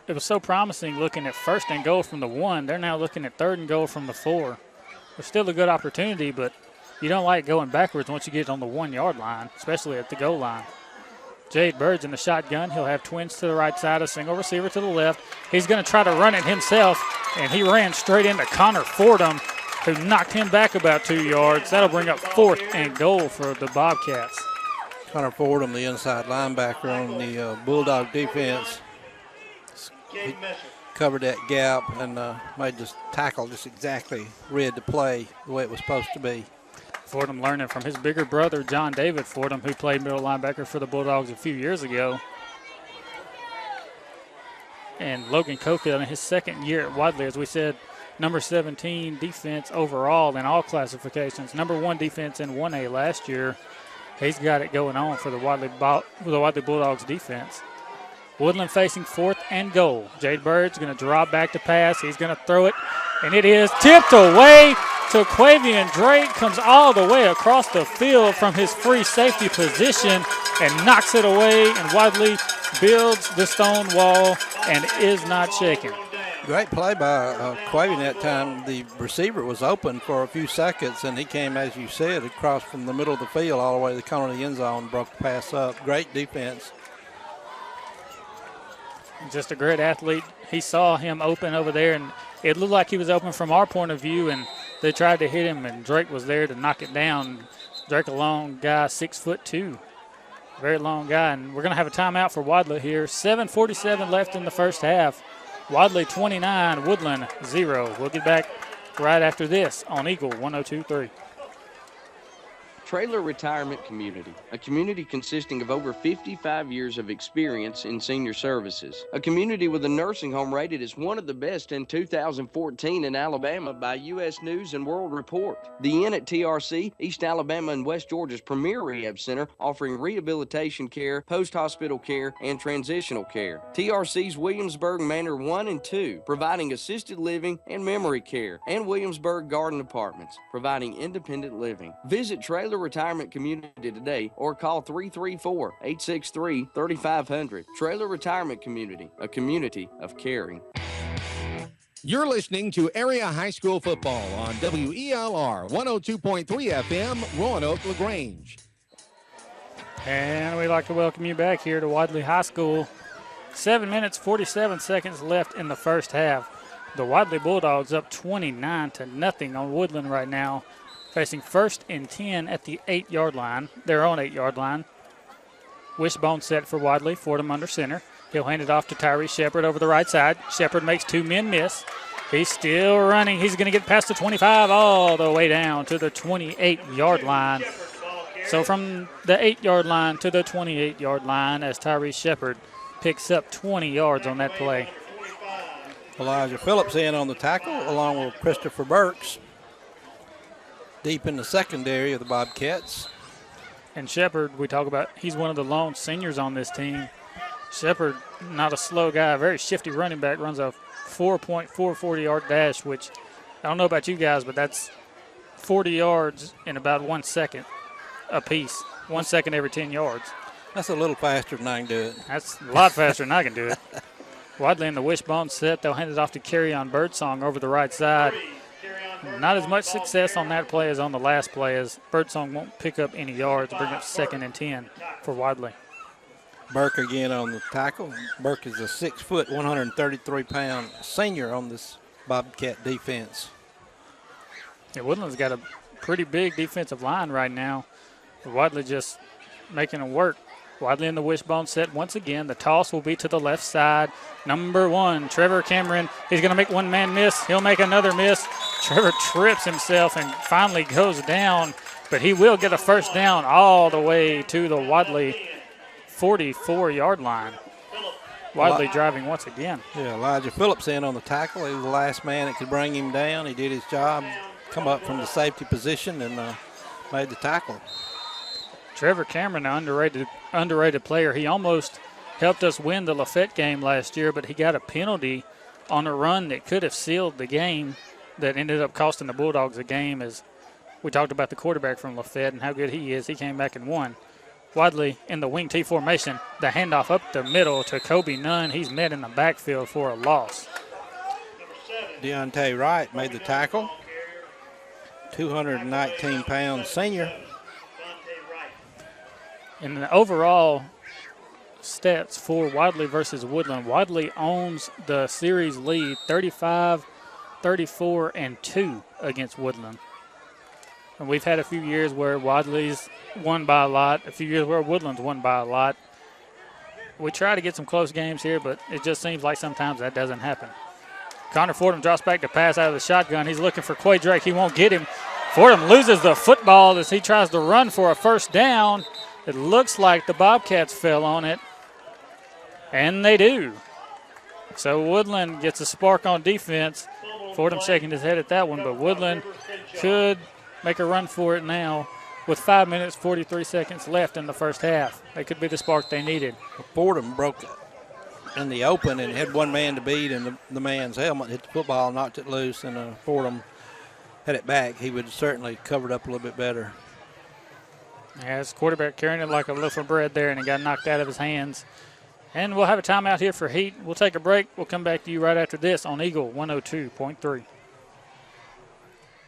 it was so promising looking at first and goal from the 1. They're now looking at third and goal from the 4. It's still a good opportunity, but you don't like going backwards once you get on the 1-yard line, especially at the goal line. Jade Bird's in the shotgun. He'll have twins to the right side, a single receiver to the left. He's going to try to run it himself, and he ran straight into Connor Fordham, who knocked him back about 2 yards. That'll bring up 4th and goal for the Bobcats. Connor Fordham, the inside linebacker on the Bulldog defense, he covered that gap and made this tackle just exactly read the play the way it was supposed to be. Fordham learning from his bigger brother, John David Fordham, who played middle linebacker for the Bulldogs a few years ago. and Logan Cofield in his second year at Wadley, as we said, number 17 defense overall in all classifications, number 1 defense in 1A last year. He's got it going on for the Wadley Bulldogs defense. Woodland facing 4th and goal. Jade Bird's going to drop back to pass. He's going to throw it, and it is tipped away to Quavian Drake. Comes all the way across the field from his free safety position and knocks it away, and Wadley builds the stone wall and is not shaken. Great play by Quavian that time. The receiver was open for a few seconds, and he came, as you said, across from the middle of the field all the way to the corner of the end zone, broke the pass up. Great defense. Just a great athlete. He saw him open over there, and it looked like he was open from our point of view, and they tried to hit him, and Drake was there to knock it down. Drake, a long guy, 6'2", very long guy, and we're going to have a timeout for Wadley here. 7:47 left in the first half. Wadley 29, Woodland 0. We'll get back right after this on Eagle 102.3. Trailer Retirement Community, a community consisting of over 55 years of experience in senior services. A community with a nursing home rated as one of the best in 2014 in Alabama by U.S. News and World Report. The Inn at TRC, East Alabama and West Georgia's premier rehab center, offering rehabilitation care, post-hospital care, and transitional care. TRC's Williamsburg Manor 1 and 2, providing assisted living and memory care. And Williamsburg Garden Apartments, providing independent living. Visit Trailer Retirement Community today or call 334-863-3500. Trailer Retirement Community, a community of caring. You're listening to Area High School Football on WELR 102.3 FM, Roanoke, LaGrange. And we'd like to welcome you back here to Wadley High School. 7 minutes, 47 seconds left in the first half. The Wadley Bulldogs up 29-0 on Woodland right now, facing 1st and 10 at the 8-yard line, their own 8-yard line. Wishbone set for Wadley, Fordham under center. He'll hand it off to Tyree Shepard over the right side. Shepard makes 2 men miss. He's still running. He's going to get past the 25 all the way down to the 28-yard line. So from the 8-yard line to the 28-yard line as Tyree Shepard picks up 20 yards on that play. Elijah Phillips in on the tackle along with Christopher Burks. Deep in the secondary of the Bobcats. And Shepard, we talk about, he's one of the lone seniors on this team. Shepard, not a slow guy, very shifty running back, runs a 4.440-yard dash, which I don't know about you guys, but that's 40 yards in about 1 second apiece. 1 second every 10 yards. That's a little faster than I can do it. That's a lot faster than I can do it. Wadley in the wishbone set. They'll hand it off to Carryon Birdsong over the right side. Not as much success on that play as on the last play, as Birdsong won't pick up any yards, bring up 2nd and 10 for Wadley. Burke again on the tackle. Burke is a 6-foot, 133-pound senior on this Bobcat defense. Yeah, Woodland's got a pretty big defensive line right now. Wadley just making it work. Wadley in the wishbone set once again. The toss will be to the left side. Number 1, Trevor Cameron. He's going to make one man miss. He'll make another miss. Trevor trips himself and finally goes down, but he will get a first down all the way to the Wadley 44-yard line. Wadley driving once again. Yeah, Elijah Phillips in on the tackle. He was the last man that could bring him down. He did his job, come up from the safety position and made the tackle. Trevor Cameron, an underrated player. He almost helped us win the Lafayette game last year, but he got a penalty on a run that could have sealed the game that ended up costing the Bulldogs a game. As we talked about the quarterback from Lafayette and how good he is, he came back and won. Wadley in the wing T formation, the handoff up the middle to Kobe Nunn. He's met in the backfield for a loss. Deontay Wright made the tackle. 219-pound senior. In the overall stats for Wadley versus Woodland, Wadley owns the series lead 35, 34, and 2 against Woodland. And we've had a few years where Wadley's won by a lot, a few years where Woodland's won by a lot. We try to get some close games here, but it just seems like sometimes that doesn't happen. Connor Fordham drops back to pass out of the shotgun. He's looking for Quay Drake. He won't get him. Fordham loses the football as he tries to run for a first down. It looks like the Bobcats fell on it, and they do. So Woodland gets a spark on defense. Fordham shaking his head at that one, but Woodland could make a run for it now with 5 minutes, 43 seconds left in the first half. That could be the spark they needed. Fordham broke in the open and had one man to beat, and the man's helmet hit the football, knocked it loose, and Fordham had it back. He would have certainly covered up a little bit better. Yeah, his quarterback carrying it like a loaf of bread there, and it got knocked out of his hands. And we'll have a timeout here for heat. We'll take a break. We'll come back to you right after this on Eagle 102.3.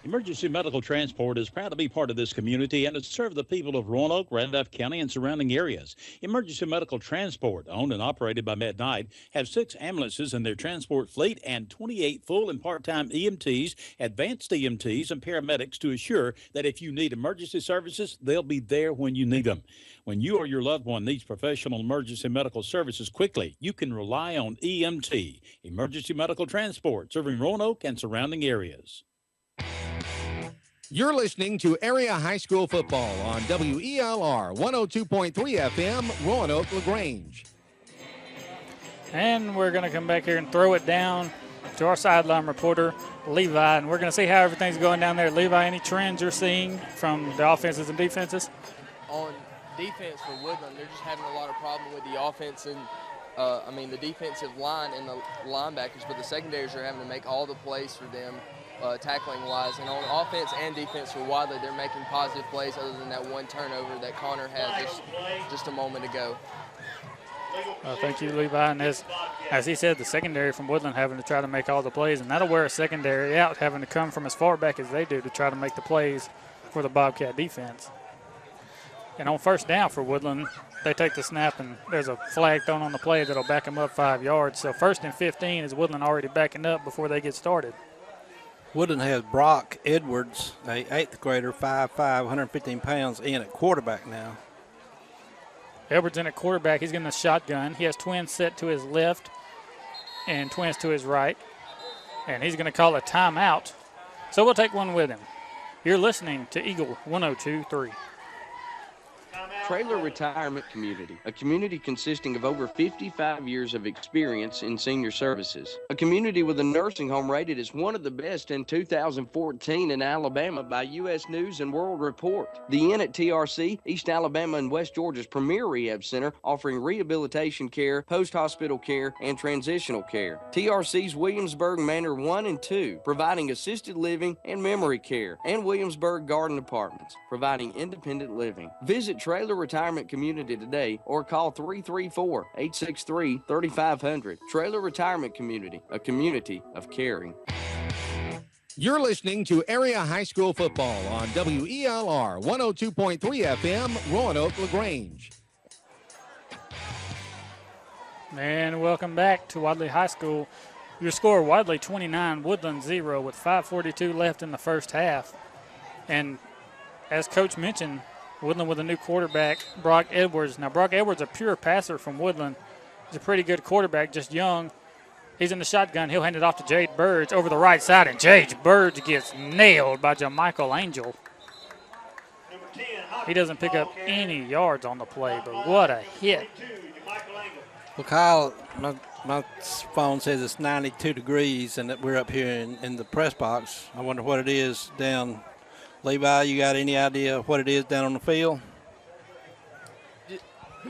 Emergency Medical Transport is proud to be part of this community and to serve the people of Roanoke, Randolph County, and surrounding areas. Emergency Medical Transport, owned and operated by Matt Knight, have 6 ambulances in their transport fleet and 28 full and part-time EMTs, advanced EMTs, and paramedics to assure that if you need emergency services, they'll be there when you need them. When you or your loved one needs professional emergency medical services quickly, you can rely on EMT, Emergency Medical Transport, serving Roanoke and surrounding areas. You're listening to Area High School Football on WELR 102.3 FM, Roanoke, LaGrange. And we're going to come back here and throw it down to our sideline reporter, Levi, and we're going to see how everything's going down there. Levi, any trends you're seeing from the offenses and defenses? On defense for Woodland, they're just having a lot of problem with the offense and the defensive line and the linebackers, but the secondaries are having to make all the plays for them. Tackling-wise, and on offense and defense for Wadley, they're making positive plays other than that one turnover that Connor had just a moment ago. Thank you, Levi. And as he said, the secondary from Woodland having to try to make all the plays, and that'll wear a secondary out, having to come from as far back as they do to try to make the plays for the Bobcat defense. And on first down for Woodland, they take the snap, and there's a flag thrown on the play that'll back them up 5 yards. So 1st and 15 is Woodland already backing up before they get started. Woodland has Brock Edwards, a 8th grader, 5'5", 115 pounds, in at quarterback now. Edwards in at quarterback. He's getting the shotgun. He has twins set to his left and twins to his right. And he's going to call a timeout. So we'll take one with him. You're listening to Eagle 102.3. Trailer Retirement Community, a community consisting of over 55 years of experience in senior services. A community with a nursing home rated as one of the best in 2014 in Alabama by U.S. News and World Report. The Inn at TRC, East Alabama and West Georgia's premier rehab center, offering rehabilitation care, post-hospital care, and transitional care. TRC's Williamsburg Manor 1 and 2, providing assisted living and memory care. And Williamsburg Garden Apartments, providing independent living. Visit Trailer Retirement Community today or call 334-863-3500. Trailer Retirement Community, a community of caring. You're listening to Area High School Football on WELR 102.3 FM, Roanoke, LaGrange. And welcome back to Wadley High School. Your score, Wadley 29, Woodland 0 with 5:42 left in the first half. And as Coach mentioned, Woodland with a new quarterback, Brock Edwards. Now, Brock Edwards, a pure passer from Woodland. He's a pretty good quarterback, just young. He's in the shotgun. He'll hand it off to Jade Burge over the right side, and Jade Burge gets nailed by Jamichael Angel. He doesn't pick up any yards on the play, but what a hit. Well, Kyle, my phone says it's 92 degrees and that we're up here in the press box. I wonder what it is down. Levi, you got any idea what it is down on the field? He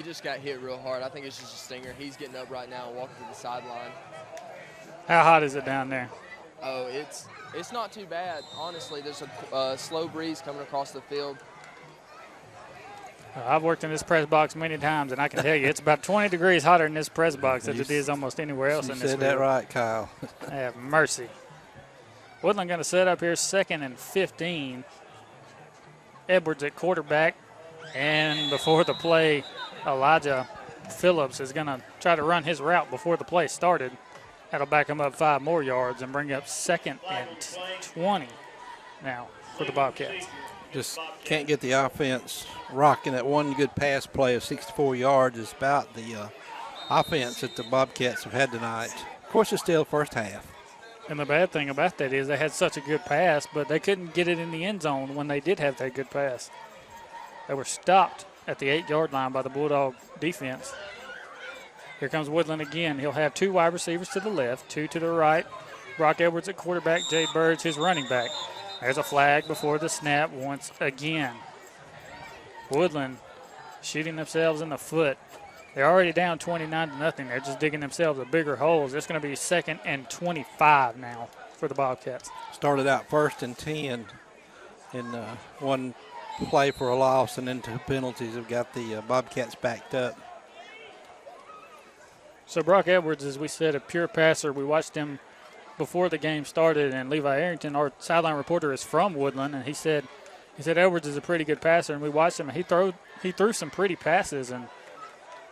just got hit real hard. I think it's just a stinger. He's getting up right now and walking to the sideline. How hot is it down there? Oh, it's not too bad. Honestly, there's a slow breeze coming across the field. I've worked in this press box many times, and I can tell you it's about 20 degrees hotter in this press box than it is almost anywhere else in this field. You said that right, Kyle. Have mercy. Woodland going to set up here 2nd and 15. Edwards at quarterback, and before the play, Elijah Phillips is going to try to run his route before the play started. That'll back him up 5 more yards and bring up 2nd and 20 now for the Bobcats. Just can't get the offense rocking. That one good pass play of 64 yards is about the offense that the Bobcats have had tonight. Of course, it's still first half. And the bad thing about that is they had such a good pass, but they couldn't get it in the end zone when they did have that good pass. They were stopped at the 8-yard line by the Bulldog defense. Here comes Woodland again. He'll have 2 wide receivers to the left, 2 to the right. Brock Edwards at quarterback, Jay Birds his running back. There's a flag before the snap once again. Woodland shooting themselves in the foot. They're already down 29-0. They're just digging themselves a bigger hole. It's going to be 2nd and 25 now for the Bobcats. Started out 1st and 10 in one play for a loss, and then 2 penalties have got the Bobcats backed up. So Brock Edwards, as we said, a pure passer. We watched him before the game started, and Levi Arrington, our sideline reporter, is from Woodland, and he said Edwards is a pretty good passer, and we watched him, and he threw some pretty passes, and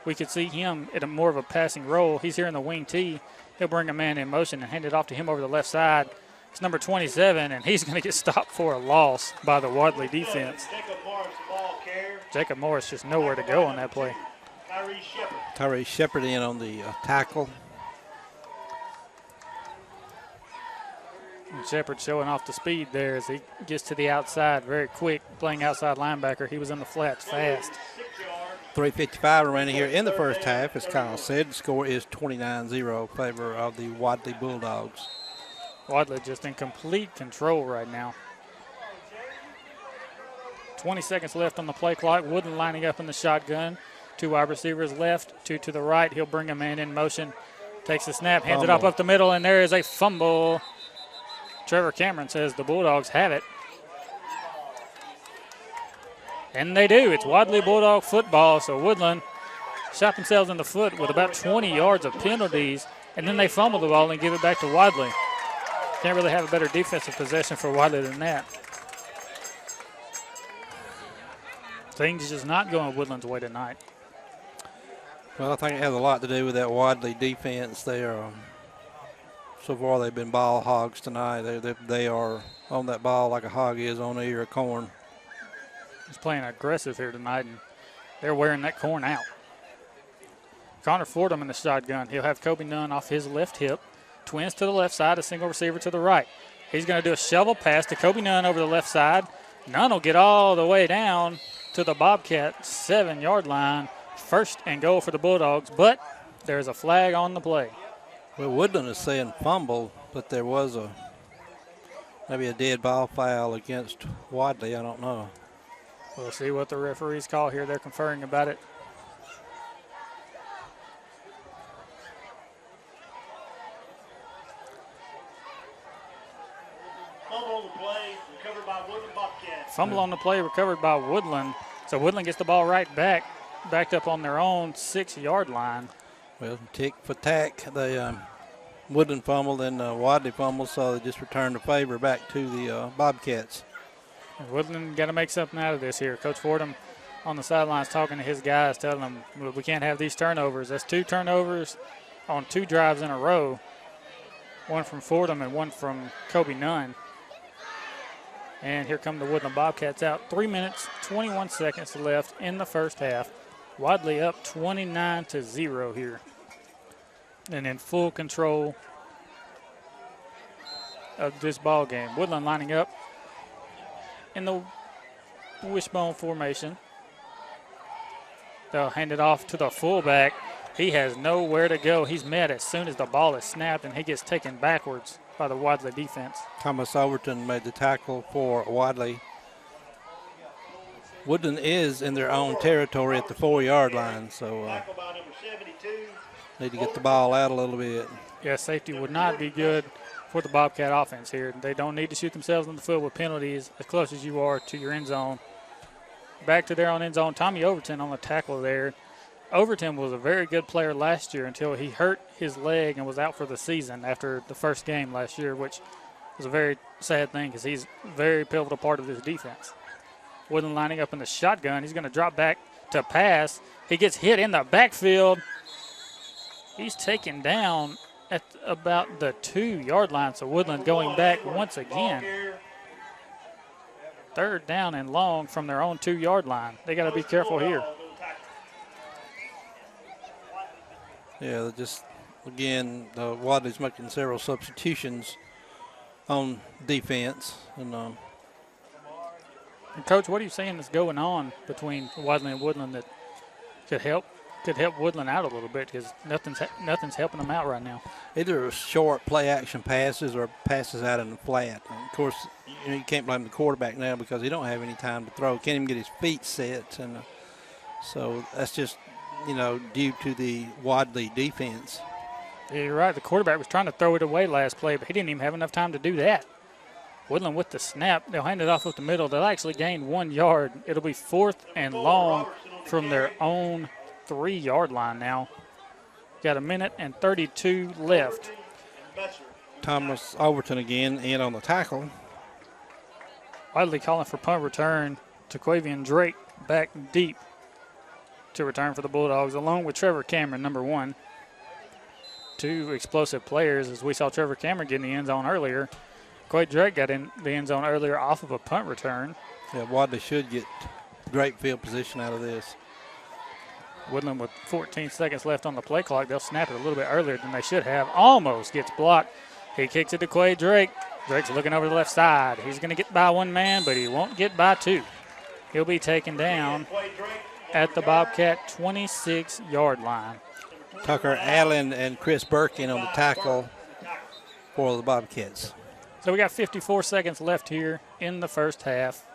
we could see him in more of a passing role. He's here in the wing tee. He'll bring a man in motion and hand it off to him over the left side. It's number 27, and he's going to get stopped for a loss by the Wadley defense. Jacob Morris just nowhere to go on that play. Tyrese Shepard in on the tackle. And Shepard showing off the speed there as he gets to the outside very quick, playing outside linebacker. He was in the flats fast. 3:55 remaining here in the first half. As Kyle said, the score is 29-0 in favor of the Wadley Bulldogs. Wadley just in complete control right now. 20 seconds left on the play clock. Woodland lining up in the shotgun. 2 wide receivers left, 2 to the right. He'll bring a man in motion. Takes the snap, hands it up the middle, and there is a fumble. Trevor Cameron says the Bulldogs have it. And they do. It's Wadley Bulldog football. So Woodland shot themselves in the foot with about 20 yards of penalties, and then they fumble the ball and give it back to Wadley. Can't really have a better defensive possession for Wadley than that. Things just not going Woodland's way tonight. Well, I think it has a lot to do with that Wadley defense. They are, so far they've been ball hogs tonight. They are on that ball like a hog is on an ear of corn. He's playing aggressive here tonight, and they're wearing that corn out. Connor Fordham in the shotgun. He'll have Kobe Nunn off his left hip. Twins to the left side, a single receiver to the right. He's going to do a shovel pass to Kobe Nunn over the left side. Nunn will get all the way down to the Bobcat 7-yard line. 1st and goal for the Bulldogs, but there's a flag on the play. Well, Woodland is saying fumble, but there was maybe a dead ball foul against Wadley. I don't know. We'll see what the referees call here. They're conferring about it. Fumble on the play, recovered by Woodland Bobcats. Fumble on the play, recovered by Woodland. So Woodland gets the ball right backed up on their own 6-yard line. Well, tick for tack. They Woodland fumbled and Wadley fumbled, so they just returned the favor back to the Bobcats. Woodland got to make something out of this here. Coach Fordham on the sidelines talking to his guys, telling them we can't have these turnovers. That's 2 turnovers on 2 drives in a row, one from Fordham and one from Kobe Nunn. And here come the Woodland Bobcats out. 3 minutes, 21 seconds left in the first half. Wadley up 29-0 here. And in full control of this ball game. Woodland lining up in the wishbone formation. They'll hand it off to the fullback. He has nowhere to go. He's met as soon as the ball is snapped, and he gets taken backwards by the Wadley defense. Thomas Overton made the tackle for Wadley. Woodland is in their own territory at the 4-yard line, so need to get the ball out a little bit. Yeah, safety would not be good for the Bobcat offense here. They don't need to shoot themselves in the foot with penalties as close as you are to your end zone. Back to their own end zone. Tommy Overton on the tackle there. Overton was a very good player last year until he hurt his leg and was out for the season after the first game last year, which was a very sad thing because he's a very pivotal part of this defense. Woodland lining up in the shotgun. He's going to drop back to pass. He gets hit in the backfield. He's taken down at about the 2-yard line, so Woodland going back once again. 3rd down and long from their own 2-yard line. They got to be careful here. Yeah, just, again, Wadley's making several substitutions on defense. And Coach, what are you saying is going on between Wadley and Woodland that could help could help Woodland out a little bit because nothing's helping them out right now. Either short play action passes or passes out in the flat. And of course, you can't blame the quarterback now because he don't have any time to throw. Can't even get his feet set, and so that's just due to the Wadley defense. Yeah, you're right. The quarterback was trying to throw it away last play, but he didn't even have enough time to do that. Woodland with the snap. They'll hand it off up the middle. They'll actually gain 1 yard. It'll be 4th and long from their own 3-yard line now. Got 1:32 left. Thomas Overton again in on the tackle. Wadley calling for punt return. Taquavian Drake back deep to return for the Bulldogs, along with Trevor Cameron, number 1. 2 explosive players, as we saw Trevor Cameron get in the end zone earlier. Quade Drake got in the end zone earlier off of a punt return. Yeah, Wadley should get great field position out of this. Woodland with 14 seconds left on the play clock. They'll snap it a little bit earlier than they should have. Almost gets blocked. He kicks it to Quade Drake. Drake's looking over the left side. He's going to get by 1 man, but he won't get by 2. He'll be taken down at the Bobcat 26-yard line. Tucker Allen and Chris Birkin on the tackle for the Bobcats. So we got 54 seconds left here in the first half.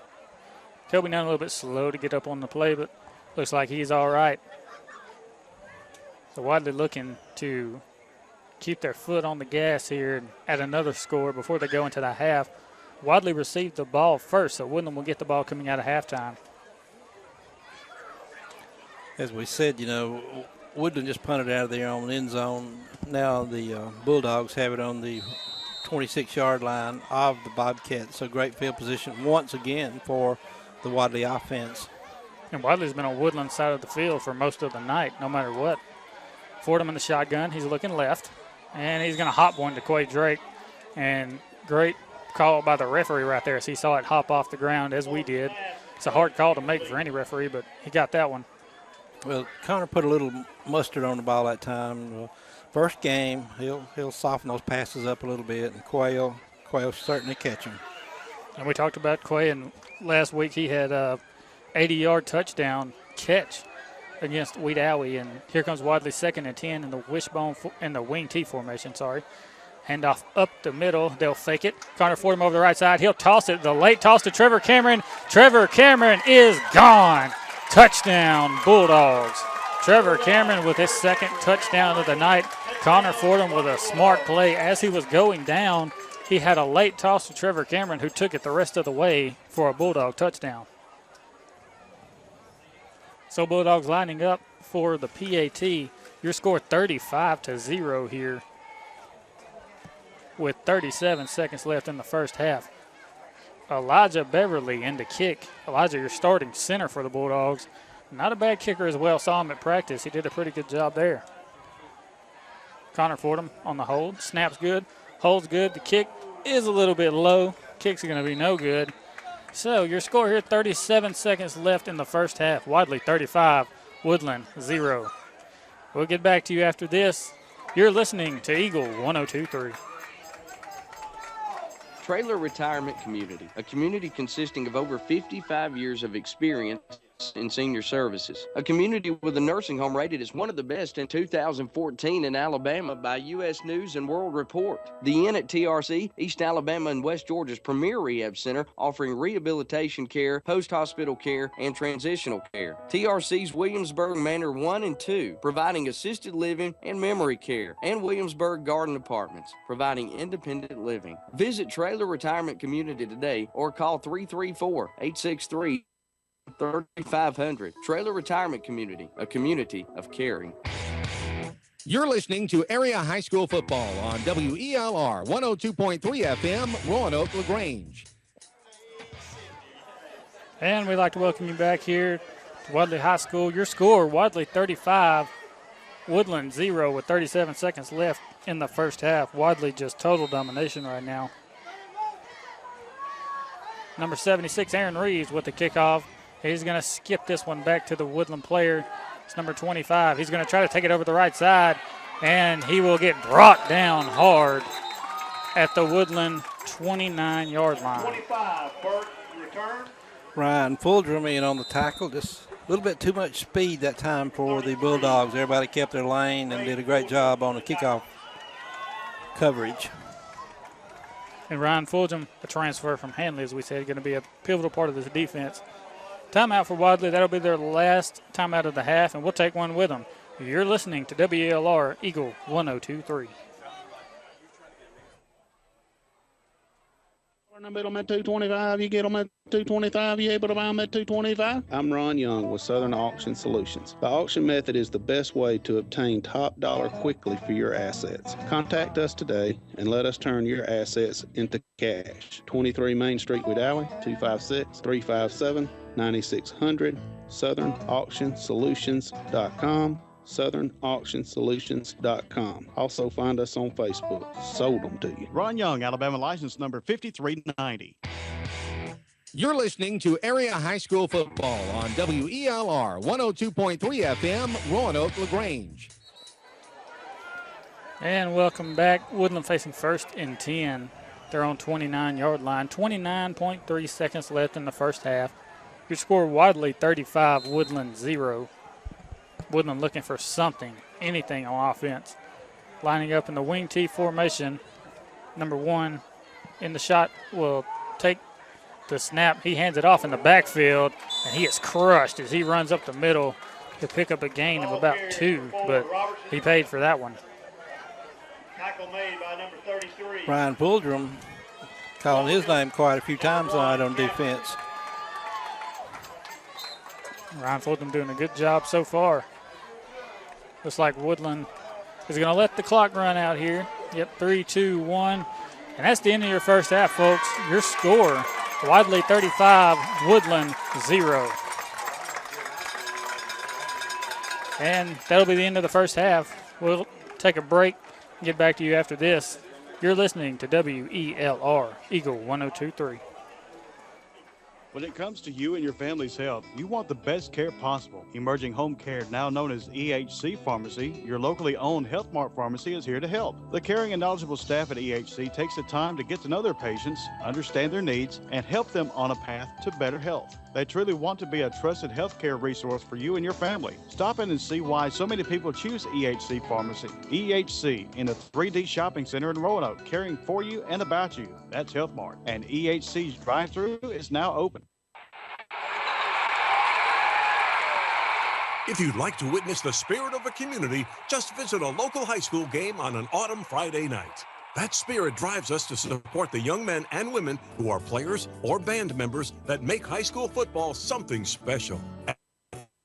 Kobe Nunn a little bit slow to get up on the play, but looks like he's all right. So Wadley looking to keep their foot on the gas here and add another score before they go into the half. Wadley received the ball first, so Woodland will get the ball coming out of halftime. As we said, Woodland just punted out of their own end zone. Now the Bulldogs have it on the 26-yard line of the Bobcats. So great field position once again for the Wadley offense. And Wadley's been on Woodland's side of the field for most of the night, no matter what. Fordham in the shotgun. He's looking left. And he's going to hop one to Quade Drake. And great call by the referee right there as he saw it hop off the ground as we did. It's a hard call to make for any referee, but he got that one. Well, Connor put a little mustard on the ball that time. First game, he'll soften those passes up a little bit, and Quayle certainly catch him. And we talked about Quay, and last week he had a 80-yard touchdown catch against Wadley, and here comes Wadley 2nd and 10 in the wishbone in the wing T formation. Handoff up the middle. They'll fake it. Connor Fordham over the right side. He'll toss it. The late toss to Trevor Cameron. Trevor Cameron is gone. Touchdown, Bulldogs. Trevor Cameron with his 2nd touchdown of the night. Connor Fordham with a smart play. As he was going down, he had a late toss to Trevor Cameron, who took it the rest of the way for a Bulldog touchdown. So Bulldogs lining up for the PAT. Your score 35-0 here with 37 seconds left in the first half. Elijah Beverly in the kick. Elijah, your starting center for the Bulldogs. Not a bad kicker as well. Saw him at practice. He did a pretty good job there. Connor Fordham on the hold. Snaps good. Holds good. The kick is a little bit low. Kick's going to be no good. So your score here, 37 seconds left in the first half. Wadley 35, Woodland 0. We'll get back to you after this. You're listening to Eagle 102.3. Trailer Retirement Community, a community consisting of over 55 years of experience in senior services. A community with a nursing home rated as one of the best in 2014 in Alabama by U.S. News and World Report. The Inn at TRC, East Alabama and West Georgia's premier rehab center, offering rehabilitation care, post-hospital care, and transitional care. TRC's Williamsburg Manor 1 and 2, providing assisted living and memory care. And Williamsburg Garden Apartments, providing independent living. Visit Trailer Retirement Community today or call 334-863 3500. Trailer Retirement Community, a community of caring. You're listening to Area High School Football on WELR 102.3 FM, Roanoke LaGrange. And we'd like to welcome you back here to Wadley High School. Your score, Wadley 35, Woodland 0 with 37 seconds left in the first half. Wadley just total domination right now. Number 76, Aaron Reeves with the kickoff. He's going to skip this one back to the Woodland player. It's number 25. He's going to try to take it over the right side, and he will get brought down hard at the Woodland 29-yard line. 25, Burt, return. Ryan Fuldrum in on the tackle, just little bit too much speed that time for the Bulldogs. Everybody kept their lane and did a great job on the kickoff coverage. And Ryan Fulgham, a transfer from Hanley, as we said, going to be a pivotal part of this defense. Timeout for Wadley. That'll be their last timeout of the half, and we'll take one with them. You're listening to WELR Eagle 102.3. I bid them at $225. You get them at $225. You able to buy them at $225? I'm Ron Young with Southern Auction Solutions. The auction method is the best way to obtain top dollar quickly for your assets. Contact us today and let us turn your assets into cash. 23 Main Street, Wadley, 256-357-9600. SouthernAuctionSolutions.com. SouthernAuctionSolutions.com. Also find us on Facebook. Sold them to you. Ron Young, Alabama license number 5390. You're listening to Area High School Football on WELR 102.3 FM, Roanoke, LaGrange. And welcome back. Woodland facing first and 10. They're on 29-yard line. 29.3 seconds left in the first half. Your score, Wadley 35, Woodland 0. Woodland looking for something, anything on offense. Lining up in the wing T formation. Number 1 in the shot will take the snap. He hands it off in the backfield, and he is crushed as he runs up the middle to pick up a gain of about 2, but he paid for that one. Tackle made by number 33. Ryan Fulgham calling his name quite a few times tonight on defense. Ryan Fulgham doing a good job so far. Looks like Woodland is going to let the clock run out here. Yep, 3, 2, 1. And that's the end of your first half, folks. Your score, Wadley 35, Woodland 0. And that'll be the end of the first half. We'll take a break and get back to you after this. You're listening to WELR Eagle 102.3. When it comes to you and your family's health, you want the best care possible. Emerging Home Care, now known as EHC Pharmacy, your locally owned Health Mart pharmacy, is here to help. The caring and knowledgeable staff at EHC takes the time to get to know their patients, understand their needs, and help them on a path to better health. They truly want to be a trusted healthcare resource for you and your family. Stop in and see why so many people choose EHC Pharmacy. EHC in the 3D Shopping Center in Roanoke, caring for you and about you. That's Health Mart. And EHC's drive-thru is now open. If you'd like to witness the spirit of a community, just visit a local high school game on an autumn Friday night. That spirit drives us to support the young men and women who are players or band members that make high school football something special. At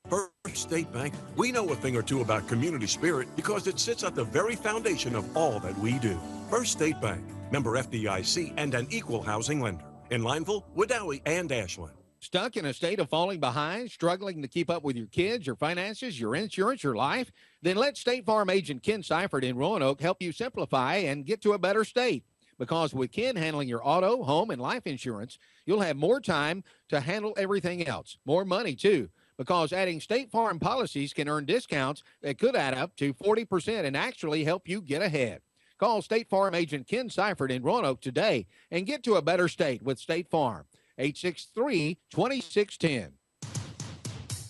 First State Bank, we know a thing or two about community spirit because it sits at the very foundation of all that we do. First State Bank, member FDIC and an equal housing lender. In Lineville, Wadley, and Ashland. Stuck in a state of falling behind, struggling to keep up with your kids, your finances, your insurance, your life? Then let State Farm agent Ken Seifert in Roanoke help you simplify and get to a better state. Because with Ken handling your auto, home, and life insurance, you'll have more time to handle everything else. More money, too. Because adding State Farm policies can earn discounts that could add up to 40% and actually help you get ahead. Call State Farm agent Ken Seifert in Roanoke today and get to a better state with State Farm. 863-2610.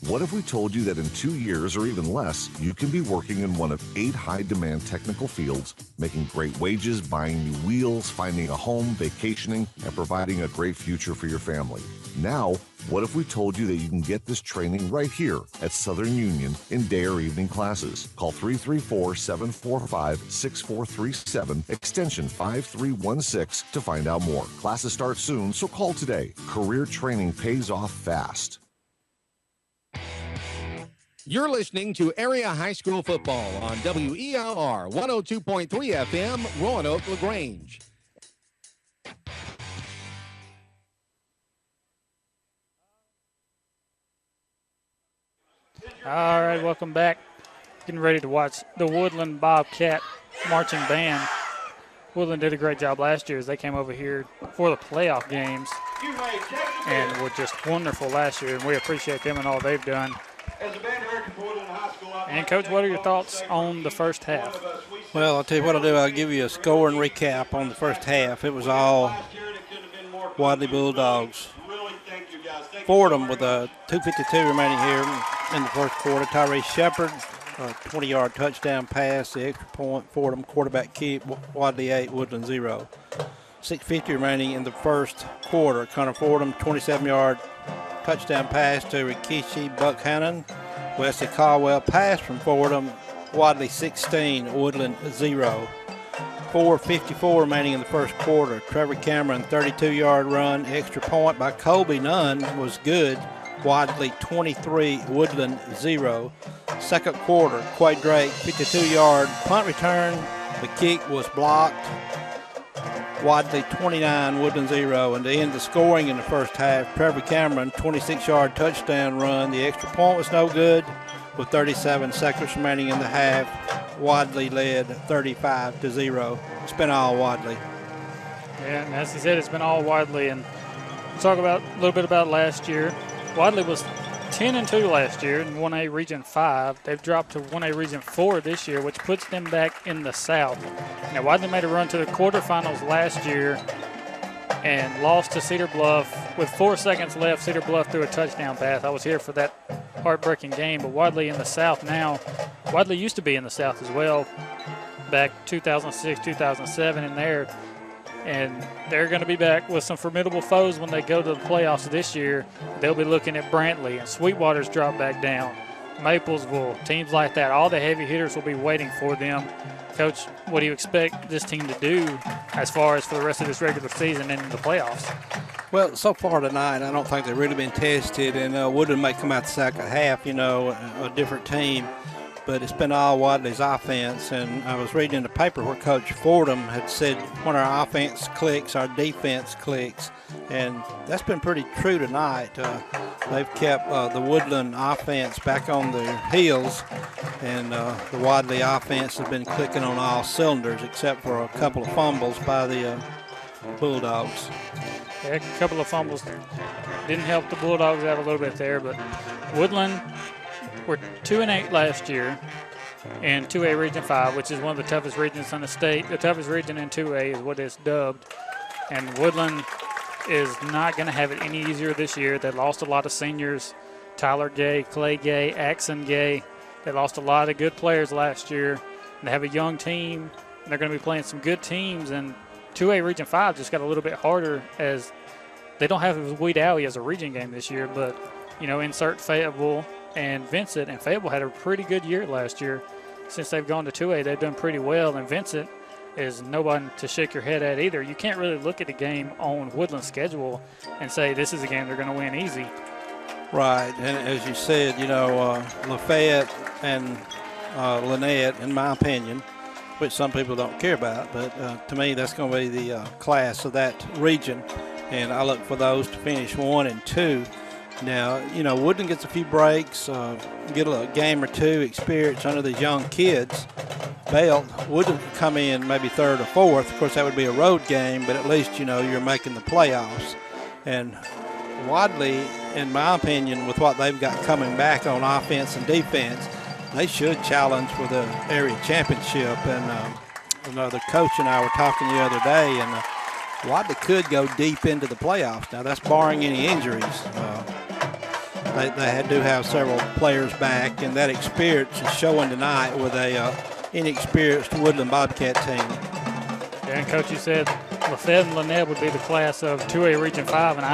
What if we told you that in 2 years or even less, you can be working in one of 8 high-demand technical fields, making great wages, buying new wheels, finding a home, vacationing, and providing a great future for your family? Now, what if we told you that you can get this training right here at Southern Union in day or evening classes? Call 334-745-6437, extension 5316 to find out more. Classes start soon, so call today. Career training pays off fast. You're listening to Area High School Football on WELR 102.3 FM, Roanoke, LaGrange. All right, welcome back. Getting ready to watch the Woodland Bobcat marching band. Woodland did a great job last year as they came over here for the playoff games and were just wonderful last year, and we appreciate them and all they've done. And, Coach, what are your thoughts on the first half? Well, I'll tell you what I'll do. I'll give you a score and recap on the first half. It was all Wadley Bulldogs. Fordham with 2:52 remaining here in the first quarter. Tyrese Shepard, 20-yard touchdown pass, the extra point. Fordham quarterback keep. Wadley 8, Woodland 0. 6:50 remaining in the first quarter. Connor Fordham, 27-yard touchdown pass to Rikishi Buckhannon. Wesley Caldwell pass from Fordham. Wadley 16, Woodland 0. 4:54 remaining in the first quarter. Trevor Cameron, 32-yard run, extra point by Colby Nunn was good. Wadley 23, Woodland 0. Second quarter, Quade Drake, 52-yard punt return. The kick was blocked. Wadley 29, Woodland 0. And to end the scoring in the first half, Trevor Cameron, 26-yard touchdown run. The extra point was no good. With 37 seconds remaining in the half, Wadley led 35-0. It's been all Wadley. Yeah, and as he said, it's been all Wadley. And we'll talk about a little bit about last year. Wadley was 10-2 last year in 1A Region 5. They've dropped to 1A Region 4 this year, which puts them back in the South. Now, Wadley made a run to the quarterfinals last year and lost to Cedar Bluff. With 4 seconds left, Cedar Bluff threw a touchdown pass. I was here for that heartbreaking game, but Wadley in the South now. Wadley used to be in the South as well back 2006, 2007 in there. And they're going to be back with some formidable foes when they go to the playoffs this year. They'll be looking at Brantley, and Sweetwater's dropped back down. Maplesville, teams like that. All the heavy hitters will be waiting for them. Coach, what do you expect this team to do as far as for the rest of this regular season and in the playoffs? Well, so far tonight, I don't think they've really been tested, and Woodland may come out the second half, a different team. But it's been all Wadley's offense, and I was reading in the paper where Coach Fordham had said when our offense clicks, our defense clicks, and that's been pretty true tonight. They've kept the Woodland offense back on their heels, and the Wadley offense has been clicking on all cylinders except for a couple of fumbles by the Bulldogs. Yeah, a couple of fumbles didn't help the Bulldogs out a little bit there, but Woodland were 2-8 last year in 2A Region 5, which is one of the toughest regions in the state. The toughest region in 2A is what it's dubbed. And Woodland is not going to have it any easier this year. They lost a lot of seniors, Tyler Gay, Clay Gay, Axon Gay. They lost a lot of good players last year. And they have a young team, and they're going to be playing some good teams. And 2A Region 5 just got a little bit harder as they don't have Wee Dowie as a region game this year. But, insert Fayetteville and Vincent, and Fayetteville had a pretty good year last year. Since they've gone to 2A, they've done pretty well, and Vincent is no one to shake your head at either. You can't really look at a game on Woodland's schedule and say this is a game they're going to win easy. Right, and as you said, Lafayette and Lynette, in my opinion, which some people don't care about, but to me that's going to be the class of that region, and I look for those to finish 1 and 2. Now, Woodland gets a few breaks, get a game or two experience under these young kids. Belt, Woodland could come in maybe 3rd or 4th. Of course, that would be a road game, but at least, you're making the playoffs. And Wadley, in my opinion, with what they've got coming back on offense and defense, they should challenge for the area championship. And the coach and I were talking the other day, and Wadley could go deep into the playoffs. Now, that's barring any injuries. They do have several players back, and that experience is showing tonight with a inexperienced Woodland Bobcat team. Yeah, and Coach, you said Lafayette and Lynette would be the class of 2A Region 5, and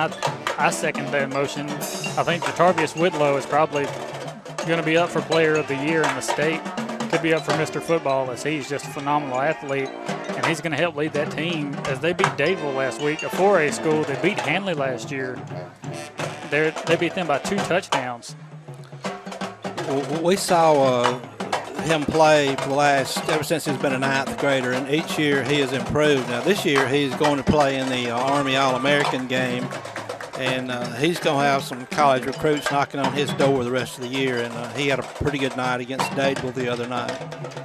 I second that motion. I think Jatarvius Whitlow is probably going to be up for Player of the Year in the state. Could be up for Mr. Football, as he's just a phenomenal athlete, and he's going to help lead that team as they beat Dadeville last week, a 4A school. They beat Hanley last year. They beat them by 2 touchdowns. We saw him play for ever since he's been a 9th grader, and each year he has improved. Now this year he's going to play in the Army All-American game, and he's going to have some college recruits knocking on his door the rest of the year, and he had a pretty good night against Dadeville the other night.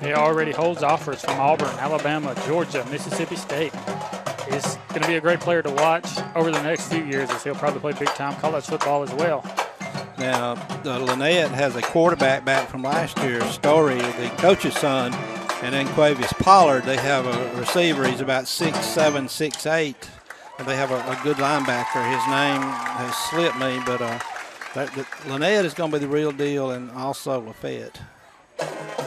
He already holds offers from Auburn, Alabama, Georgia, Mississippi State. He's going to be a great player to watch over the next few years, as he'll probably play big-time college football as well. Now, Lynette has a quarterback back from last year, Story, the coach's son, and then Quavius Pollard. They have a receiver. He's about 6'7", 6'8", and they have a good linebacker. His name has slipped me, but Lynette is going to be the real deal, and also Lafayette.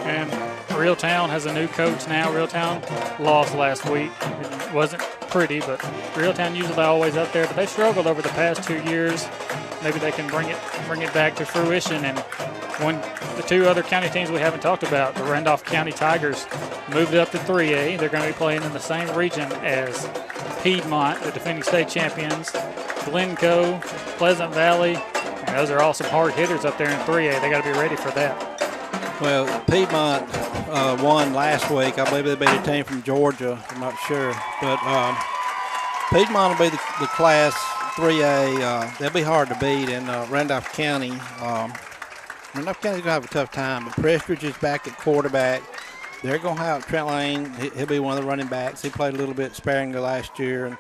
And Reeltown has a new coach now. Reeltown lost last week. It wasn't pretty, but Reeltown usually always up there, but they struggled over the past 2 years. Maybe they can bring it back to fruition. And the two other county teams we haven't talked about, the Randolph County Tigers, moved up to 3A. They're going to be playing in the same region as Piedmont, the defending state champions, Glencoe, Pleasant Valley, and those are all some hard hitters up there in 3A. They got to be ready for that. Well, Piedmont won last week. I believe they beat a team from Georgia. I'm not sure. But Piedmont will be the class 3A. They'll be hard to beat in Randolph County. Randolph County's going to have a tough time. But Prestridge is back at quarterback. They're going to have Trent Lane. He'll be one of the running backs. He played a little bit sparingly last year. And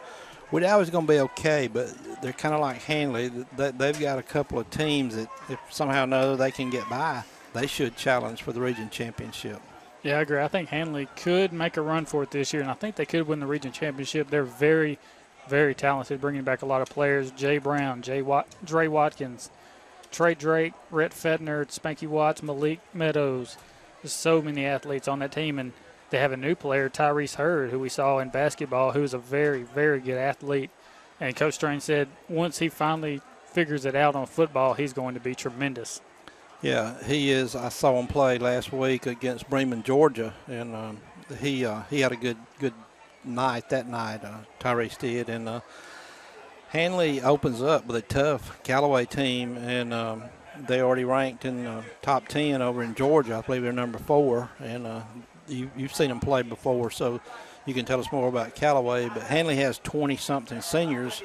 Woodley is going to be okay, but they're kind of like Hanley. They've got a couple of teams that if somehow or another they can get by, they should challenge for the region championship. Yeah, I agree. I think Hanley could make a run for it this year, and I think they could win the region championship. They're very, very talented, bringing back a lot of players. Jay Brown, Dre Watkins, Trey Drake, Rhett Fedner, Spanky Watts, Malik Meadows. There's so many athletes on that team, and they have a new player, Tyrese Hurd, who we saw in basketball, who is a very, very good athlete. And Coach Strain said once he finally figures it out on football, he's going to be tremendous. Yeah, he is. I saw him play last week against Bremen, Georgia, and he had a good night that night. Tyrese did, and Hanley opens up with a tough Callaway team, and they already ranked in the top 10 over in Georgia. I believe they're number 4, and you've seen them play before, so you can tell us more about Callaway. But Hanley has 20-something seniors.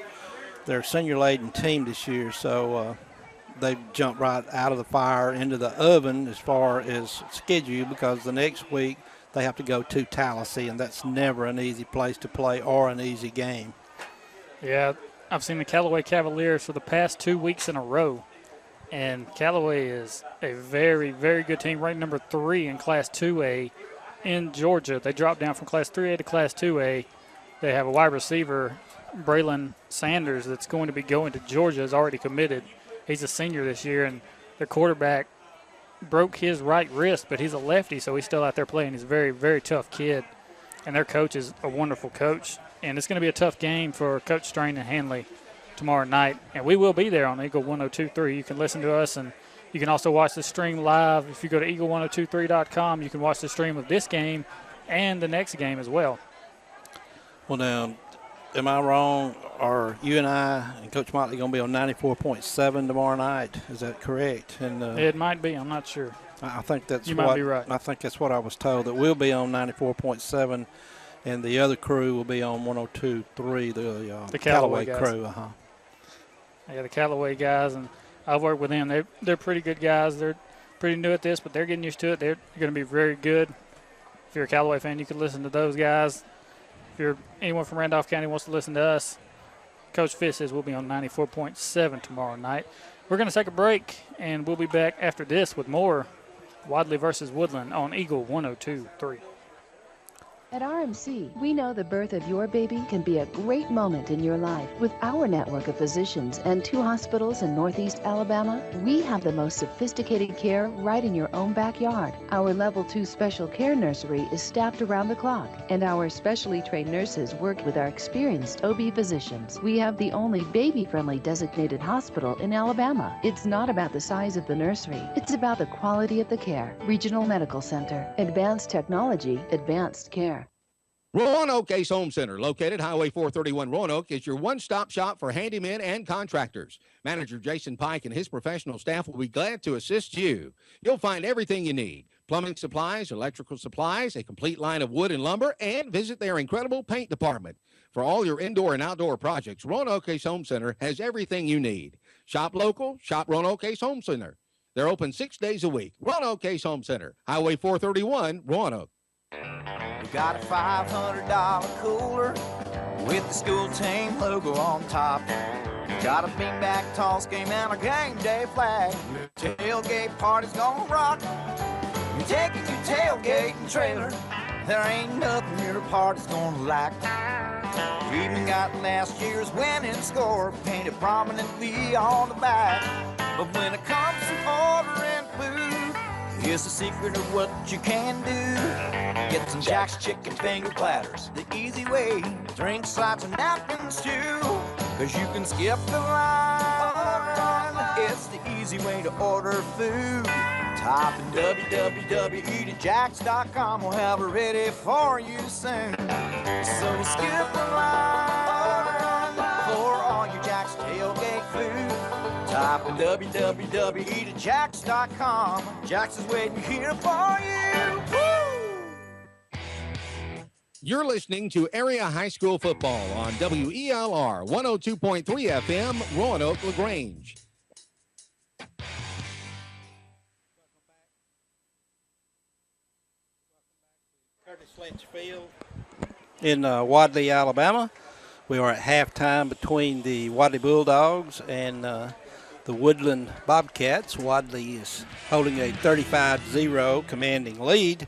They're a senior-laden team this year, so they've jumped right out of the fire into the oven as far as schedule, because the next week they have to go to Tallahassee, and that's never an easy place to play or an easy game. Yeah, I've seen the Callaway Cavaliers for the past 2 weeks in a row, and Callaway is a very, very good team, ranked number 3 in Class 2A in Georgia. They dropped down from Class 3A to Class 2A. They have a wide receiver, Braylon Sanders, that's going to be going to Georgia, is already committed. He's a senior this year, and their quarterback broke his right wrist, but he's a lefty, so he's still out there playing. He's a very, very tough kid, and their coach is a wonderful coach. And it's going to be a tough game for Coach Strain and Hanley tomorrow night, and we will be there on Eagle 102.3. You can listen to us, and you can also watch the stream live. If you go to eagle1023.com, you can watch the stream of this game and the next game as well. Well, now, am I wrong? Are you and I and Coach Motley going to be on 94.7 tomorrow night? Is that correct? And it might be. I'm not sure. I think that's you might be right. I think that's what I was told, that we'll be on 94.7, and the other crew will be on 102.3, the Callaway crew. Yeah, the Callaway guys, and I've worked with them. They're pretty good guys. They're pretty new at this, but they're getting used to it. They're going to be very good. If you're a Callaway fan, you can listen to those guys. If you're anyone from Randolph County wants to listen to us, Coach Fitz says we'll be on 94.7 tomorrow night. We're going to take a break, and we'll be back after this with more Wadley versus Woodland on Eagle 102.3. At RMC, we know the birth of your baby can be a great moment in your life. With our network of physicians and 2 hospitals in Northeast Alabama, we have the most sophisticated care right in your own backyard. Our Level 2 special care nursery is staffed around the clock, and our specially trained nurses work with our experienced OB physicians. We have the only baby-friendly designated hospital in Alabama. It's not about the size of the nursery. It's about the quality of the care. Regional Medical Center. Advanced technology, advanced care. Roanoke Ace Home Center, located Highway 431 Roanoke, is your one-stop shop for handymen and contractors. Manager Jason Pike and his professional staff will be glad to assist you. You'll find everything you need: plumbing supplies, electrical supplies, a complete line of wood and lumber, and visit their incredible paint department. For all your indoor and outdoor projects, Roanoke Ace Home Center has everything you need. Shop local, shop Roanoke Ace Home Center. They're open 6 days a week. Roanoke Ace Home Center, Highway 431 Roanoke. We got a $500 cooler with the school team logo on top. Got a beanbag toss game and a game day flag. Your tailgate party's gonna rock. You're taking your tailgating trailer There ain't nothing your party's gonna lack. We even got last year's winning score painted prominently on the back. But when it comes to ordering food, here's the secret of what you can do. Get some Jack's chicken finger platters, the easy way. Drink sides and napkins too, 'cause you can skip the line. It's the easy way to order food. Type in www.eatatjacks.com. We'll have it ready for you soon. So skip the line for all your Jack's tailgate food. Type in www.eatatjacks.com. Jack's is waiting here for you. Woo! You're listening to Area High School Football on WELR 102.3 FM, Roanoke, LaGrange. Curtis Lynch Field in Wadley, Alabama. We are at halftime between the Wadley Bulldogs and the Woodland Bobcats. Wadley is holding a 35-0 commanding lead.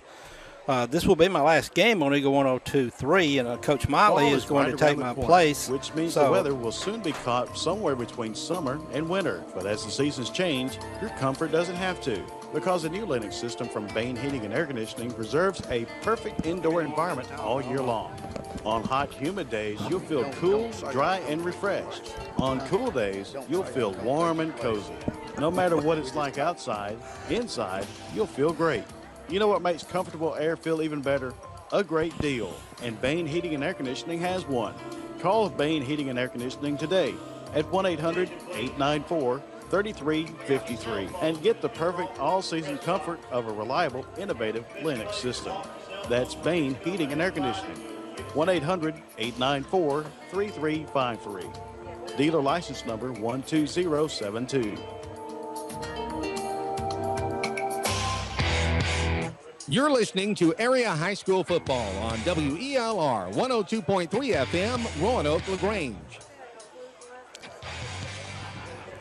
This will be my last game on Eagle 102.3, and Coach Motley is going to take my place. Which means the weather will soon be caught somewhere between summer and winter. But as the seasons change, your comfort doesn't have to, because the new Lennox system from Bain Heating and Air Conditioning preserves a perfect indoor environment all year long. On hot, humid days, you'll feel cool, dry, and refreshed. On cool days, you'll feel warm and cozy. No matter what it's like outside, inside, you'll feel great. You know what makes comfortable air feel even better? A great deal. And Bain Heating and Air Conditioning has one. Call Bain Heating and Air Conditioning today at 1-800-894-3353 and get the perfect all-season comfort of a reliable, innovative Lennox system. That's Bain Heating and Air Conditioning. 1-800-894-3353. Dealer license number 12072. You're listening to Area High School Football on WELR 102.3 FM, Roanoke, LaGrange.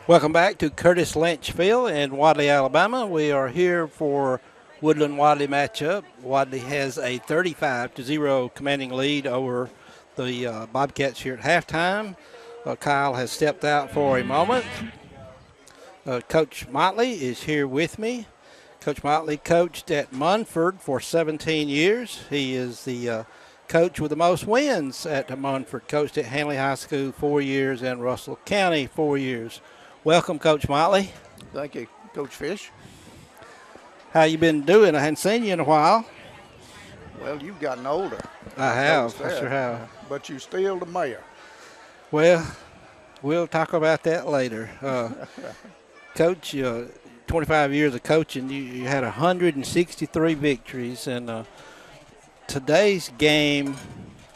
Welcome back to Curtis Lynch Field in Wadley, Alabama. We are here for Woodland-Wadley matchup. Wadley has a 35-0 commanding lead over the Bobcats here at halftime. Kyle has stepped out for a moment. Coach Motley is here with me. Coach Motley coached at Munford for 17 years. He is the coach with the most wins at Munford. Coached at Hanley High School 4 years and Russell County 4 years. Welcome, Coach Motley. Thank you, Coach Fish. How you been doing? I hadn't seen you in a while. Well, you've gotten older. I have. I sure have. But you're still the mayor. Well, we'll talk about that later. Coach, 25 years of coaching, you had 163 victories, and today's game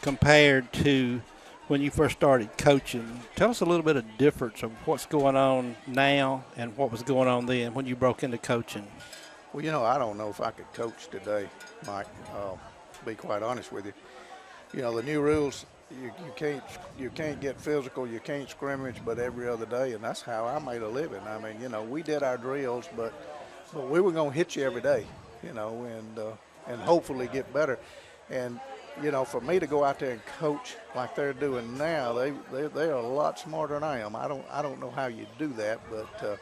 compared to when you first started coaching, tell us a little bit of difference of what's going on now and what was going on then when you broke into coaching. Well, you know, I don't know if I could coach today, Mike, to be quite honest with you. You know, the new rules, you can't get physical, you can't scrimmage but every other day, and that's how I made a living. I mean, you know, we did our drills, but we were going to hit you every day, you know, and hopefully get better. And, you know, for me to go out there and coach like they're doing now, they're a lot smarter than I am. I don't know how you do that, but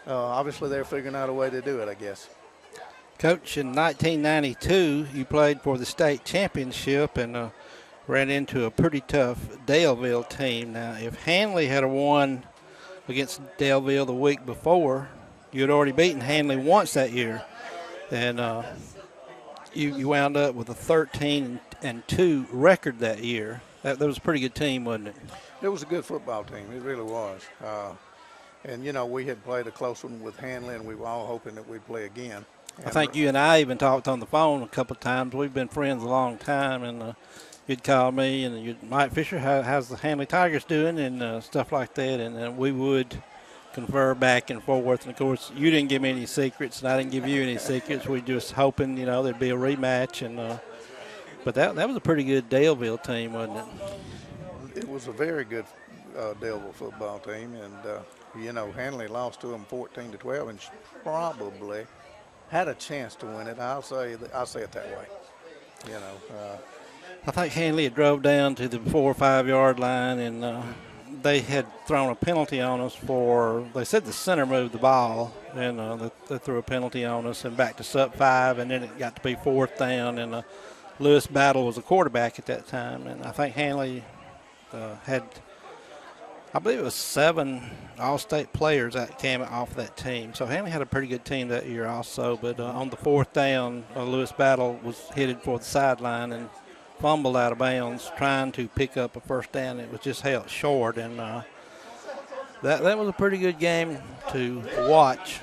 obviously they're figuring out a way to do it, I guess. Coach, in 1992, you played for the state championship and ran into a pretty tough Daleville team. Now, if Hanley had won against Daleville the week before, you had already beaten Hanley once that year, and you wound up with a 13-2 record that year. That was a pretty good team, wasn't it? It was a good football team. It really was. And, you know, we had played a close one with Hanley, and we were all hoping that we'd play again. I think you and I even talked on the phone a couple of times. We've been friends a long time, and you'd call me and you'd, Mike Fisher, how's the Hanley Tigers doing, and stuff like that, and we would confer back and forth. And, of course, you didn't give me any secrets, and I didn't give you any secrets. We just hoping, you know, there'd be a rematch. And but that was a pretty good Daleville team, wasn't it? It was a very good Daleville football team, and, you know, Hanley lost to them 14-12 and probably had a chance to win it. I'll say it that way. You know, I think Hanley had drove down to the 4 or 5 yard line, and they had thrown a penalty on us for, they said the center moved the ball, and they threw a penalty on us and backed us up 5, and then it got to be 4th down, and Lewis Battle was a quarterback at that time, and I think Hanley had, I believe it was 7 All-State players that came off that team. So Hanley had a pretty good team that year also, but on the 4th down, Lewis Battle was headed for the sideline and fumbled out of bounds trying to pick up a 1st down. It was just held short, and that was a pretty good game to watch.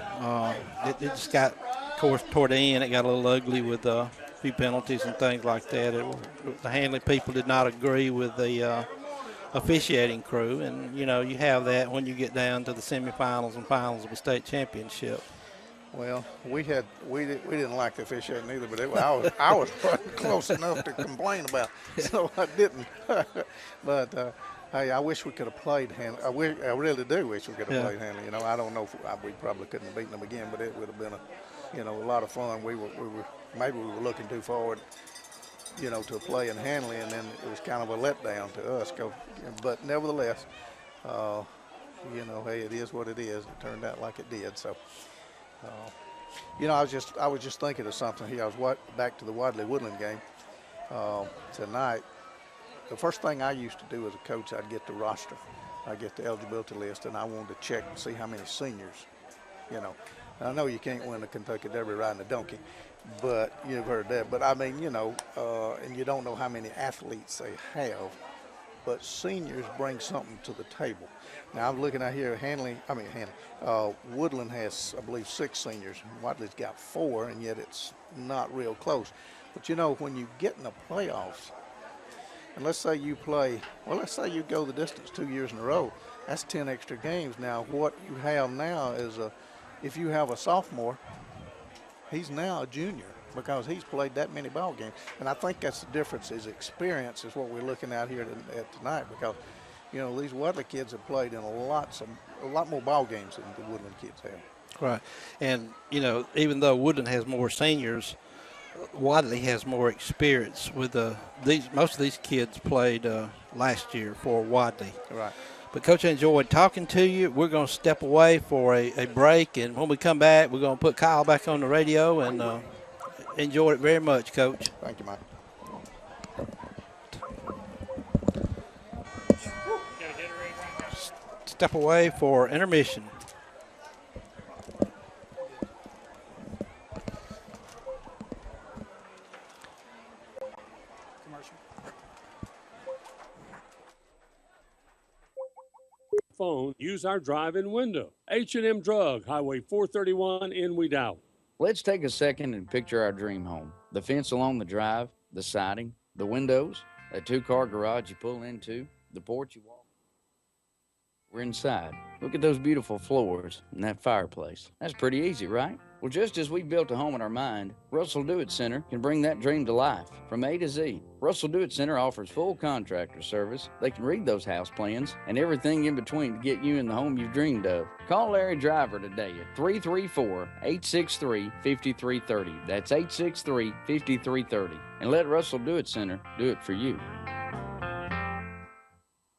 It just got, of course, toward the end, it got a little ugly with a few penalties and things like that. The Hanley people did not agree with the officiating crew, and you know, you have that when you get down to the semifinals and finals of a state championship. well, we didn't like the officiating either, but I was close enough to complain about, so I didn't. But hey, I wish we could have played Hanley. I really do wish we could have played Hanley. You know, I don't know if we probably couldn't have beaten them again, but it would have been a lot of fun. We were maybe we were looking too forward, you know, to play in Hanley, and then it was kind of a letdown to us. But nevertheless, you know, hey, it is what it is. It turned out like it did. So, you know, I was just thinking of something here. I was back to the Wadley Woodland game tonight. The first thing I used to do as a coach, I'd get the roster, I'd get the eligibility list, and I wanted to check and see how many seniors. You know, I know you can't win the Kentucky Derby riding a donkey, but you've heard that. But I mean, you know, and you don't know how many athletes they have, but seniors bring something to the table. Now I'm looking out here, Woodland has, I believe, 6 seniors. Wadley's got 4, and yet it's not real close. But you know, when you get in the playoffs, and let's say you go the distance 2 years in a row, that's 10 extra games. Now what you have now is if you have a sophomore, he's now a junior because he's played that many ball games. And I think that's the difference, is experience is what we're looking at here tonight, because, you know, these Wadley kids have played in a lot more ball games than the Woodland kids have. Right. And, you know, even though Woodland has more seniors, Wadley has more experience with most of these kids played last year for Wadley. Right. But, Coach, I enjoyed talking to you. We're going to step away for a break, and when we come back, we're going to put Kyle back on the radio, and enjoyed it very much, Coach. Thank you, Mike. Step away for intermission. Phone, use our drive-in window. H&M Drug, Highway 431 in Wedowee. Let's take a second and picture our dream home. The fence along the drive, the siding, the windows, that 2-car garage you pull into, the porch you walk. We're inside. Look at those beautiful floors and that fireplace. That's pretty easy, right? Well, just as we built a home in our mind, Russell Do-It Center can bring that dream to life from A to Z. Russell Do-It Center offers full contractor service. They can read those house plans and everything in between to get you in the home you've dreamed of. Call Larry Driver today at 334-863-5330. That's 863-5330. And let Russell Do-It Center do it for you.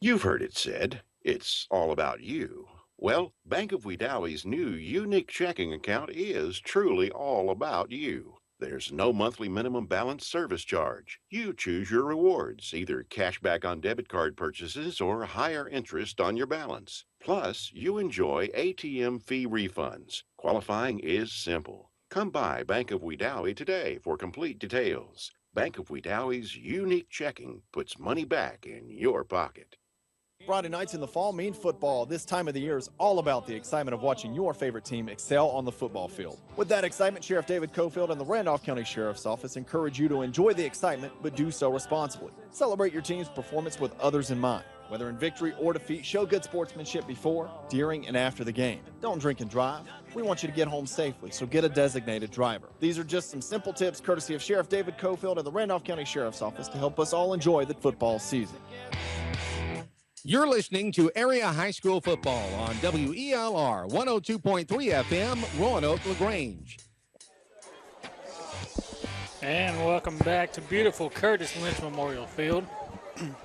You've heard it said, it's all about you. Well, Bank of Wedowee's new unique checking account is truly all about you. There's no monthly minimum balance service charge. You choose your rewards, either cash back on debit card purchases or higher interest on your balance. Plus, you enjoy ATM fee refunds. Qualifying is simple. Come by Bank of Wedowee today for complete details. Bank of Wedowee's unique checking puts money back in your pocket. Friday nights in the fall mean football. This time of the year is all about the excitement of watching your favorite team excel on the football field. With that excitement, Sheriff David Cofield and the Randolph County Sheriff's Office encourage you to enjoy the excitement, but do so responsibly. Celebrate your team's performance with others in mind. Whether in victory or defeat, show good sportsmanship before, during, and after the game. Don't drink and drive. We want you to get home safely, so get a designated driver. These are just some simple tips courtesy of Sheriff David Cofield and the Randolph County Sheriff's Office to help us all enjoy the football season. You're listening to Area High School Football on WELR 102.3 FM, Roanoke, LaGrange. And welcome back to beautiful Curtis Lynch Memorial Field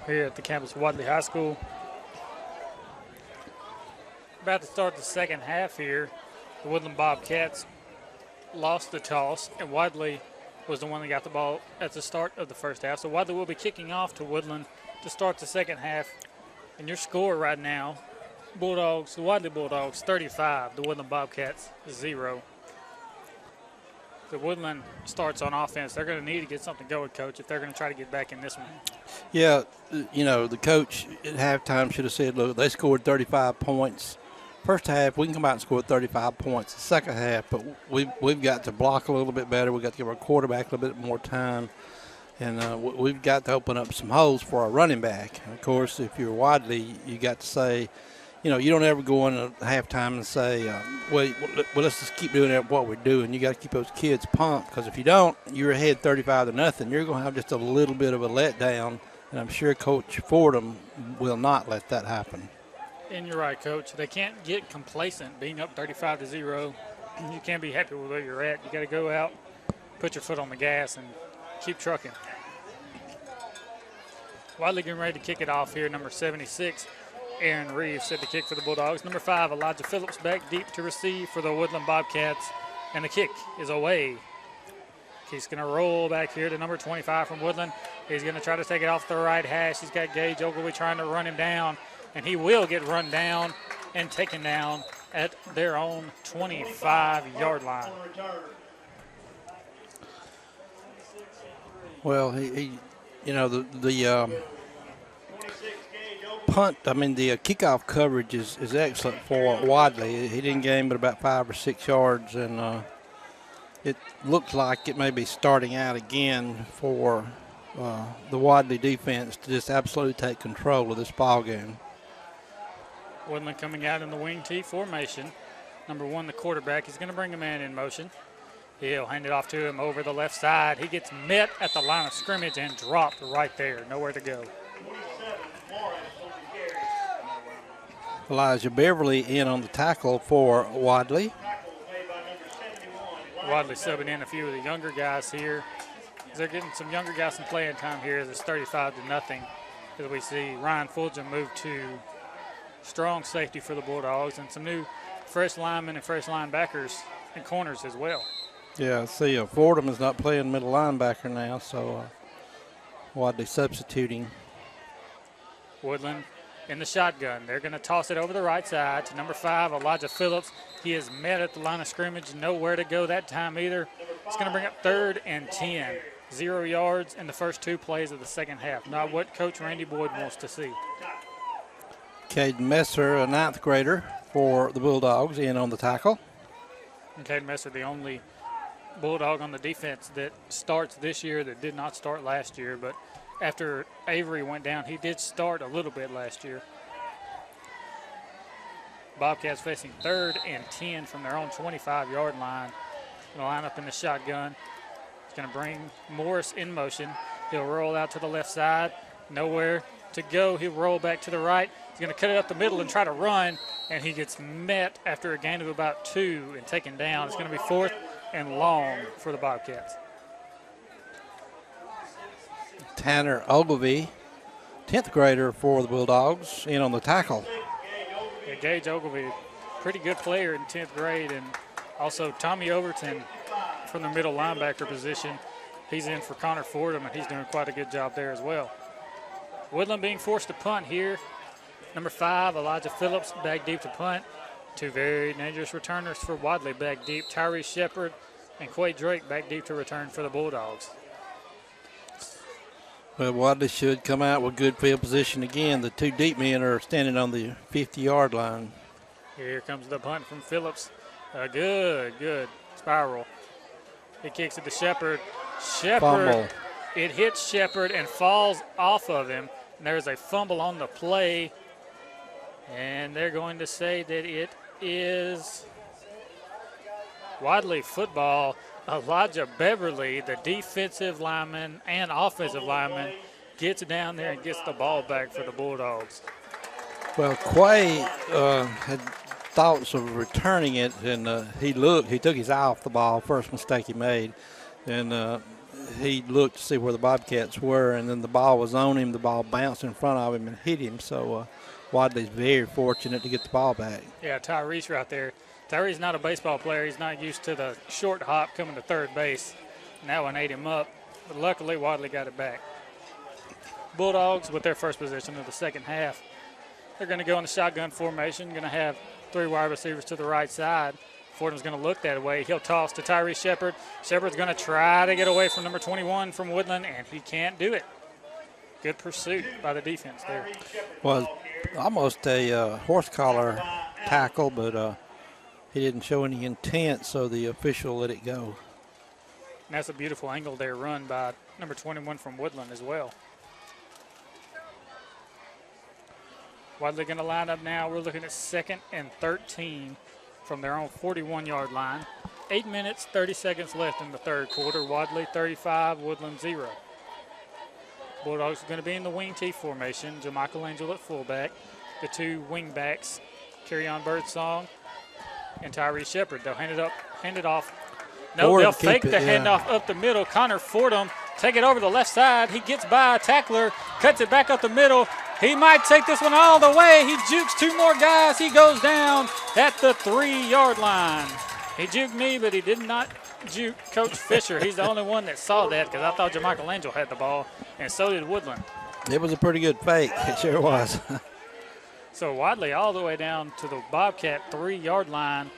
here at the campus of Wadley High School. About to start the second half here. The Woodland Bobcats lost the toss, and Wadley was the one that got the ball at the start of the first half. So Wadley will be kicking off to Woodland to start the second half. And your score right now, Bulldogs, the Wadley Bulldogs 35, the Woodland Bobcats 0. The Woodland starts on offense. They're going to need to get something going, Coach, if they're going to try to get back in this one. Yeah, you know, the coach at halftime should have said, look, they scored 35 points. First half, we can come out and score 35 points. The second half, but we've got to block a little bit better. We've got to give our quarterback a little bit more time. And we've got to open up some holes for our running back. And of course, if you're Wadley, you got to say, you know, you don't ever go in at halftime and say, well, let's just keep doing what we're doing. You got to keep those kids pumped, because if you don't, you're ahead 35-0. You're going to have just a little bit of a letdown, and I'm sure Coach Fordham will not let that happen. And you're right, Coach. They can't get complacent being up 35-0. You can't be happy with where you're at. You got to go out, put your foot on the gas, and keep trucking. Wadley getting ready to kick it off here, number 76. Aaron Reeves set the kick for the Bulldogs. Number 5, Elijah Phillips back deep to receive for the Woodland Bobcats. And the kick is away. He's going to roll back here to number 25 from Woodland. He's going to try to take it off the right hash. He's got Gage Ogilvie trying to run him down. And he will get run down and taken down at their own 25-yard line. Well, he you know, the punt, I mean, the kickoff coverage is excellent for Wadley. He didn't gain but about 5 or 6 yards, and it looks like it may be starting out again for the Wadley defense to just absolutely take control of this ball game. Woodland coming out in the wing T formation. Number 1, the quarterback. He's going to bring a man in motion. He'll hand it off to him over the left side. He gets met at the line of scrimmage and dropped right there. Nowhere to go. Elijah Beverly in on the tackle for Wadley. Wadley subbing in a few of the younger guys here. They're getting some younger guys some playing time here as it's 35-0. As we see Ryan Fulgham move to strong safety for the Bulldogs, and some new fresh linemen and fresh linebackers and corners as well. Yeah, see, Fordham is not playing middle linebacker now, so Wadley substituting. Woodland in the shotgun. They're going to toss it over the right side to number 5, Elijah Phillips. He is met at the line of scrimmage, nowhere to go that time either. It's going to bring up 3rd and 10. 0 yards in the first 2 plays of the second half. Not what Coach Randy Boyd wants to see. Caden Messer, a 9th grader for the Bulldogs, in on the tackle. And Caden Messer, the only Bulldog on the defense that starts this year that did not start last year, but after Avery went down, he did start a little bit last year. Bobcats facing 3rd and 10 from their own 25-yard line. Going to line up in the shotgun. He's going to bring Morris in motion. He'll roll out to the left side. Nowhere to go. He'll roll back to the right. He's going to cut it up the middle and try to run, and he gets met after a gain of about 2 and taken down. It's going to be 4th and long for the Bobcats. Tanner Ogilvie, 10th grader for the Bulldogs, in on the tackle. Yeah, Gage Ogilvie, pretty good player in 10th grade, and also Tommy Overton from the middle linebacker position. He's in for Connor Fordham, and he's doing quite a good job there as well. Woodland being forced to punt here. Number 5, Elijah Phillips, back deep to punt. 2 very dangerous returners for Wadley back deep. Tyrese Shepard and Quay Drake back deep to return for the Bulldogs. Well, Wadley should come out with good field position again. The 2 deep men are standing on the 50-yard line. Here comes the punt from Phillips. Good spiral. He kicks it to Shepard. Fumble. It hits Shepard and falls off of him. And there's a fumble on the play. And they're going to say that it is Wadley football. Elijah Beverly, the defensive lineman and offensive lineman, gets down there and gets the ball back for the Bulldogs. Well, Quay had thoughts of returning it, and he took his eye off the ball, first mistake he made, and he looked to see where the Bobcats were, and then the ball was on him. The ball bounced in front of him and hit him. So Wadley's very fortunate to get the ball back. Yeah, Tyrese right there. Tyrese's not a baseball player. He's not used to the short hop coming to third base. And that one ate him up. But luckily, Wadley got it back. Bulldogs with their first possession of the second half. They're going to go in the shotgun formation. Going to have 3 wide receivers to the right side. Fordham's going to look that way. He'll toss to Tyrese Shepard. Shepard's going to try to get away from number 21 from Woodland, and he can't do it. Good pursuit by the defense there. Was almost a horse collar tackle, but he didn't show any intent, so the official let it go. And that's a beautiful angle there run by number 21 from Woodland as well. Wadley going to line up now. We're looking at 2nd and 13 from their own 41-yard line. 8 minutes, 30 seconds left in the third quarter. Wadley 35, Woodland 0. Bulldogs are going to be in the wing T formation. JaMichael Angel at fullback. The 2 wing backs, Carry-On Birdsong and Tyrese Shepard. They'll hand it off. No, Fordham they'll fake the handoff up the middle. Connor Fordham take it over the left side. He gets by a tackler, cuts it back up the middle. He might take this one all the way. He jukes 2 more guys. He goes down at the 3-yard line. He juked me, but he did not juke Coach Fisher. He's the only one that saw that because I thought JaMichael Angel had the ball, and so did Woodland. It was a pretty good fake. It sure was. So Wadley all the way down to the Bobcat 3-yard line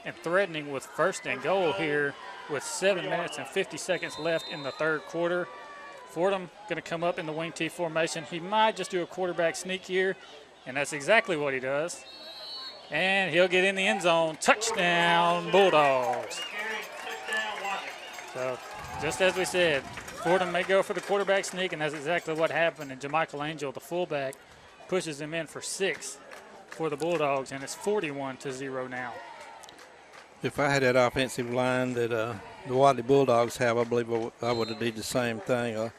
and threatening with 1st and goal here with 7 minutes and 50 seconds left in the third quarter. Fordham going to come up in the wing T formation. He might just do a quarterback sneak here, and that's exactly what he does. And he'll get in the end zone. Touchdown, Bulldogs. So just as we said, Fordham may go for the quarterback sneak, and that's exactly what happened. And JaMichael Angel, the fullback, pushes him in for 6 for the Bulldogs, and it's 41-0 now. If I had that offensive line that the Wadley Bulldogs have, I believe I would have did the same thing.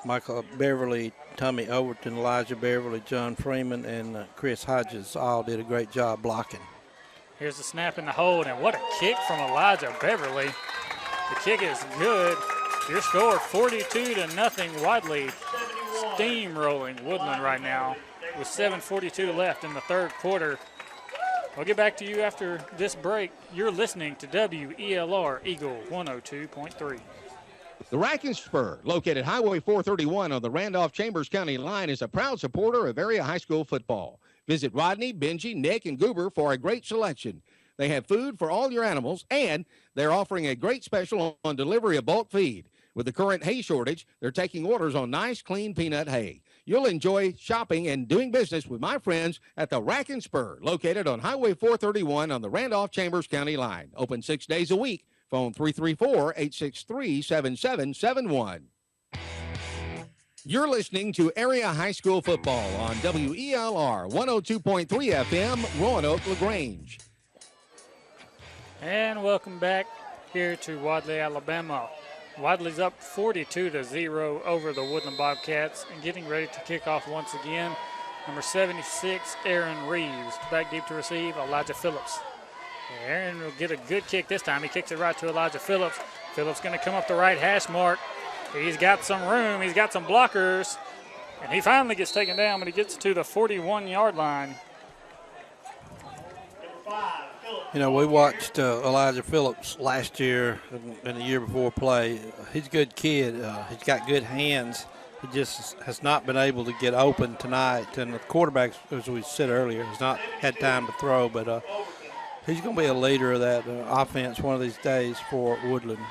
Michael Beverly, Tommy Overton, Elijah Beverly, John Freeman, and Chris Hodges all did a great job blocking. Here's the snap in the hold, and what a kick from Elijah Beverly. The kick is good. Your score 42-0. Wadley steamrolling Woodland right now with 7:42 left in the third quarter. I'll get back to you after this break. You're listening to WELR Eagle 102.3. The Rack and Spur, located Highway 431 on the Randolph-Chambers County line, is a proud supporter of area high school football. Visit Rodney, Benji, Nick, and Goober for a great selection. They have food for all your animals, and they're offering a great special on delivery of bulk feed. With the current hay shortage, they're taking orders on nice, clean peanut hay. You'll enjoy shopping and doing business with my friends at the Rack and Spur, located on Highway 431 on the Randolph-Chambers County line. Open 6 days a week. Phone 334-863-7771. You're listening to Area High School Football on WELR 102.3 FM, Roanoke, LaGrange. And welcome back here to Wadley, Alabama. Wadley's up 42-0 over the Woodland Bobcats and getting ready to kick off once again. Number 76, Aaron Reeves. Back deep to receive, Elijah Phillips. Aaron will get a good kick this time. He kicks it right to Elijah Phillips. Phillips going to come up the right hash mark. He's got some room. He's got some blockers. And he finally gets taken down, but he gets to the 41-yard line. You know, we watched Elijah Phillips last year and the year before play. He's a good kid. He's got good hands. He just has not been able to get open tonight. And the quarterback, as we said earlier, has not had time to throw. But he's going to be a leader of that offense one of these days for Woodland.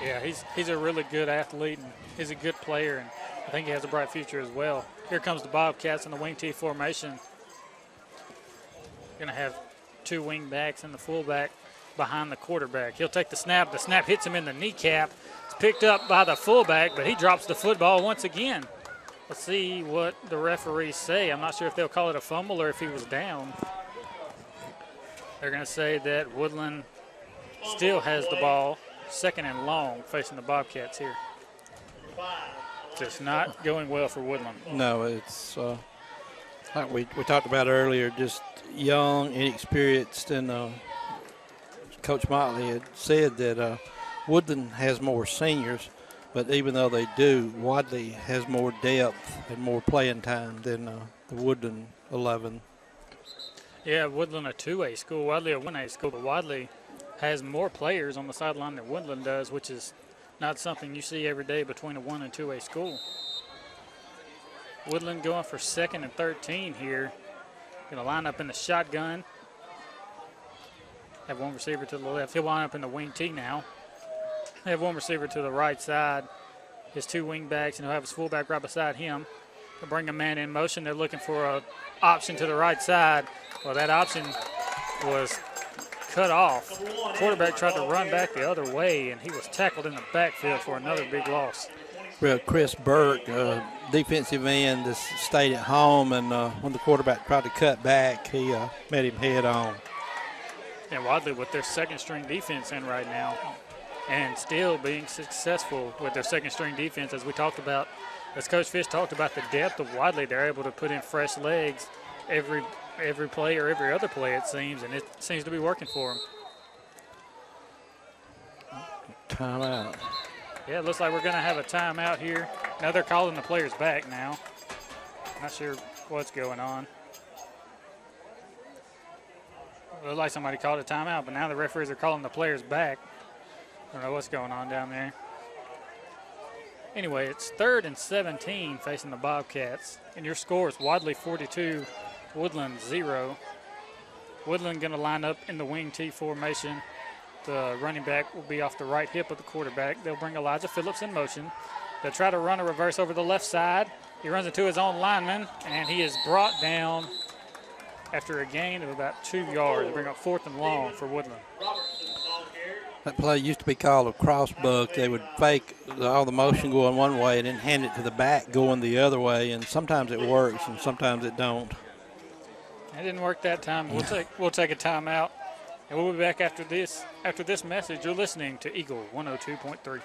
Yeah, he's a really good athlete, and he's a good player, and I think he has a bright future as well. Here comes the Bobcats in the wing T formation. Going to have 2 wing backs and the fullback behind the quarterback. He'll take the snap. The snap hits him in the kneecap. It's picked up by the fullback, but he drops the football once again. Let's see what the referees say. I'm not sure if they'll call it a fumble or if he was down. They're going to say that Woodland still has the ball, 2nd and long, facing the Bobcats here. Just not going well for Woodland. No, it's like we talked about earlier, just young, inexperienced, and Coach Motley had said that Woodland has more seniors, but even though they do, Wadley has more depth and more playing time than the Woodland 11. Yeah, Woodland a 2A school, Wadley a 1A school, but Wadley has more players on the sideline than Woodland does, which is not something you see every day between a 1 and 2A school. Woodland going for 2nd and 13 here. Going to line up in the shotgun. Have one receiver to the left. He'll line up in the wing T now. They have one receiver to the right side. His 2 wing backs, and he'll have his fullback right beside him. They'll bring a man in motion. They're looking for an option to the right side. Well, that option was cut off. Quarterback tried to run back the other way, and he was tackled in the backfield for another big loss. Well, Chris Burke, defensive end, just stayed at home, and when the quarterback tried to cut back, he met him head on. And Wadley with their 2nd-string defense in right now, and still being successful with their 2nd-string defense, as we talked about. As Coach Fish talked about the depth of Wadley, they're able to put in fresh legs every play or every other play, it seems, and it seems to be working for them. Timeout. Yeah, it looks like we're going to have a timeout here. Now they're calling the players back now. Not sure what's going on. It looked like somebody called a timeout, but now the referees are calling the players back. I don't know what's going on down there. Anyway, it's 3rd and 17 facing the Bobcats. And your score is Wadley 42, Woodland 0. Woodland going to line up in the wing T formation. The running back will be off the right hip of the quarterback. They'll bring Elijah Phillips in motion. They'll try to run a reverse over the left side. He runs into his own lineman, and he is brought down after a gain of about 2 yards. They bring up 4th and long for Woodland. That play used to be called a cross buck. They would fake all the motion going one way and then hand it to the back going the other way, and sometimes it works and sometimes it don't. It didn't work that time. We'll take a timeout, and we'll be back after this message. You're listening to Eagle 102.3.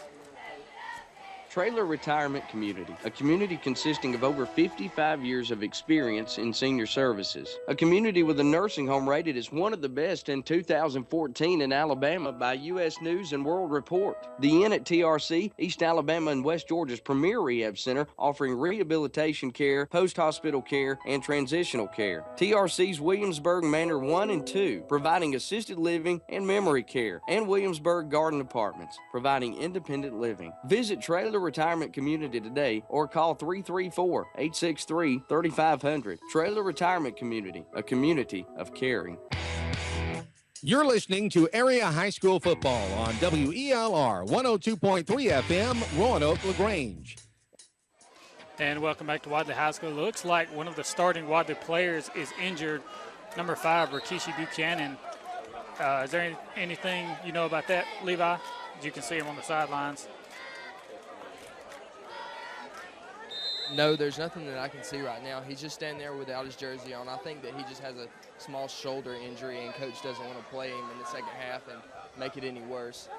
Trailer Retirement Community, a community consisting of over 55 years of experience in senior services. A community with a nursing home rated as one of the best in 2014 in Alabama by U.S. News and World Report. The Inn at TRC, East Alabama and West Georgia's premier rehab center, offering rehabilitation care, post-hospital care, and transitional care. TRC's Williamsburg Manor 1 and 2, providing assisted living and memory care. And Williamsburg Garden Apartments, providing independent living. Visit Trailer Retirement Community today or call 334-863-3500. Trailer Retirement Community, a community of caring. You're listening to Area High School Football on WELR 102.3 FM, Roanoke LaGrange. And welcome back to Wadley High School. It looks like one of the starting Wadley players is injured. Number 5, Rikishi Buchanan. Is there anything you know about that, Levi? You can see him on the sidelines. No, there's nothing that I can see right now. He's just standing there without his jersey on. I think that he just has a small shoulder injury, and Coach doesn't want to play him in the second half and make it any worse.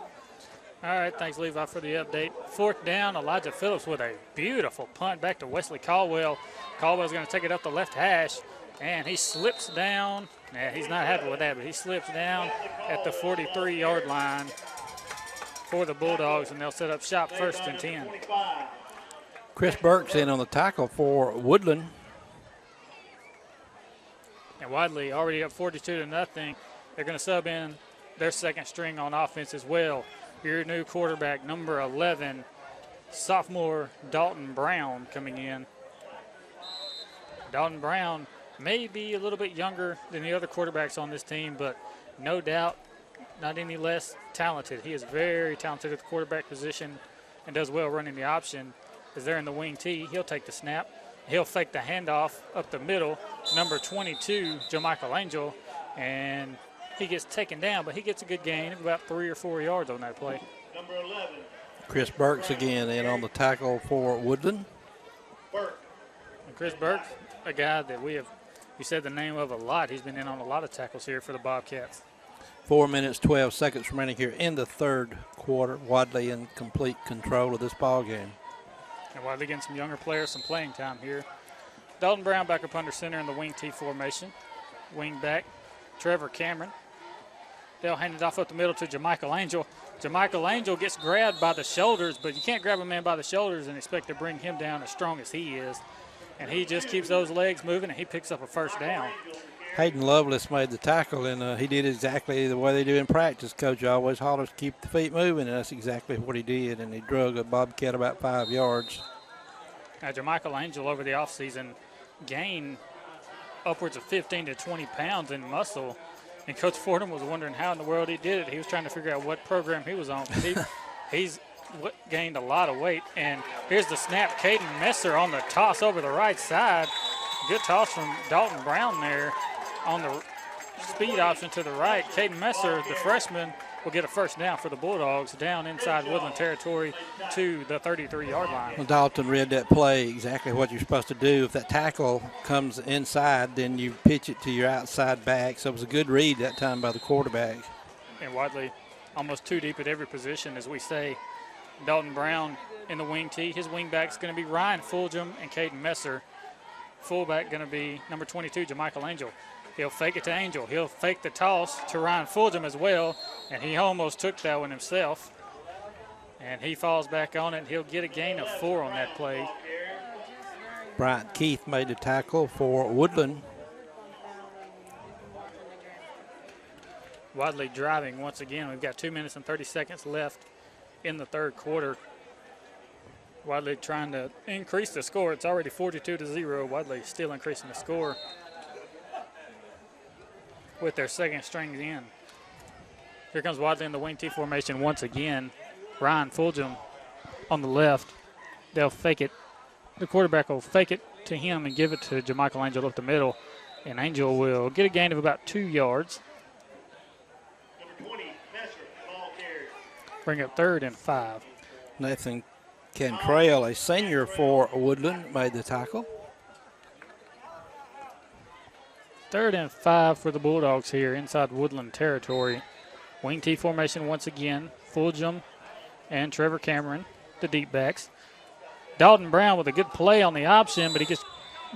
All right, thanks, Levi, for the update. 4th down, Elijah Phillips with a beautiful punt back to Wesley Caldwell. Caldwell's going to take it up the left hash, and he slips down. Yeah, he's not happy with that, but he slips down at the 43-yard line for the Bulldogs, and they'll set up shop 1st and 10. Chris Burke's in on the tackle for Woodland. And Wadley already up 42-0. They're going to sub in their 2nd string on offense as well. Your new quarterback, number 11, sophomore Dalton Brown coming in. Dalton Brown may be a little bit younger than the other quarterbacks on this team, but no doubt not any less talented. He is very talented at the quarterback position and does well running the option. As they're in the wing T, he'll take the snap. He'll fake the handoff up the middle. Number 22, JaMichael Angel, and he gets taken down, but he gets a good gain of about 3 or 4 yards on that play. Number 11. Chris Burke's again in on the tackle for Woodland. Burke. And Chris Burke, a guy that we said the name of a lot. He's been in on a lot of tackles here for the Bobcats. 4 minutes, 12 seconds remaining here in the 3rd quarter. Wadley in complete control of this ball game. And Wadley getting some younger players some playing time here. Dalton Brown back up under center in the wing T formation. Wing back, Trevor Cameron. They'll hand it off up the middle to JaMichael Angel. JaMichael Angel gets grabbed by the shoulders, but you can't grab a man by the shoulders and expect to bring him down as strong as he is. And he just keeps those legs moving, and he picks up a first down. Hayden Lovelace made the tackle, and he did exactly the way they do in practice. Coach always hollers, keep the feet moving, and that's exactly what he did, and he drug a Bobcat about 5 yards. Now, JaMichael Angel over the offseason gained upwards of 15 to 20 pounds in muscle, and Coach Fordham was wondering how in the world he did it. He was trying to figure out what program he was on. He's gained a lot of weight, and here's the snap. Caden Messer on the toss over the right side. Good toss from Dalton Brown there on the speed option to the right. Caden Messer, the freshman, will get a first down for the Bulldogs down inside Woodland territory to the 33-yard line. Well, Dalton read that play exactly what you're supposed to do. If that tackle comes inside, then you pitch it to your outside back. So it was a good read that time by the quarterback. And Wadley almost too deep at every position, as we say. Dalton Brown in the wing tee. His wing back's going to be Ryan Fulgham and Caden Messer. Fullback going to be number 22, JaMichael Angel. He'll fake it to Angel. He'll fake the toss to Ryan Fulgham as well, and he almost took that one himself. And he falls back on it, and he'll get a gain of 4 on that play. Bryant Keith made the tackle for Woodland. Wadley driving once again. We've got 2 minutes and 30 seconds left in the third quarter. Wadley trying to increase the score. It's already 42-0. Wadley still increasing the score with their second string in. Here comes Wadley in the wing T formation once again. Ryan Fulgham on the left. They'll fake it. The quarterback will fake it to him and give it to JaMichael Angel up the middle. And Angel will get a gain of about 2 yards. Bring up 3rd and 5. Nathan Cantrell, a senior for Woodland, made the tackle. 3rd and 5 for the Bulldogs here inside Woodland territory. Wing T formation once again. Fulgham and Trevor Cameron, the deep backs. Dalton Brown with a good play on the option, but he gets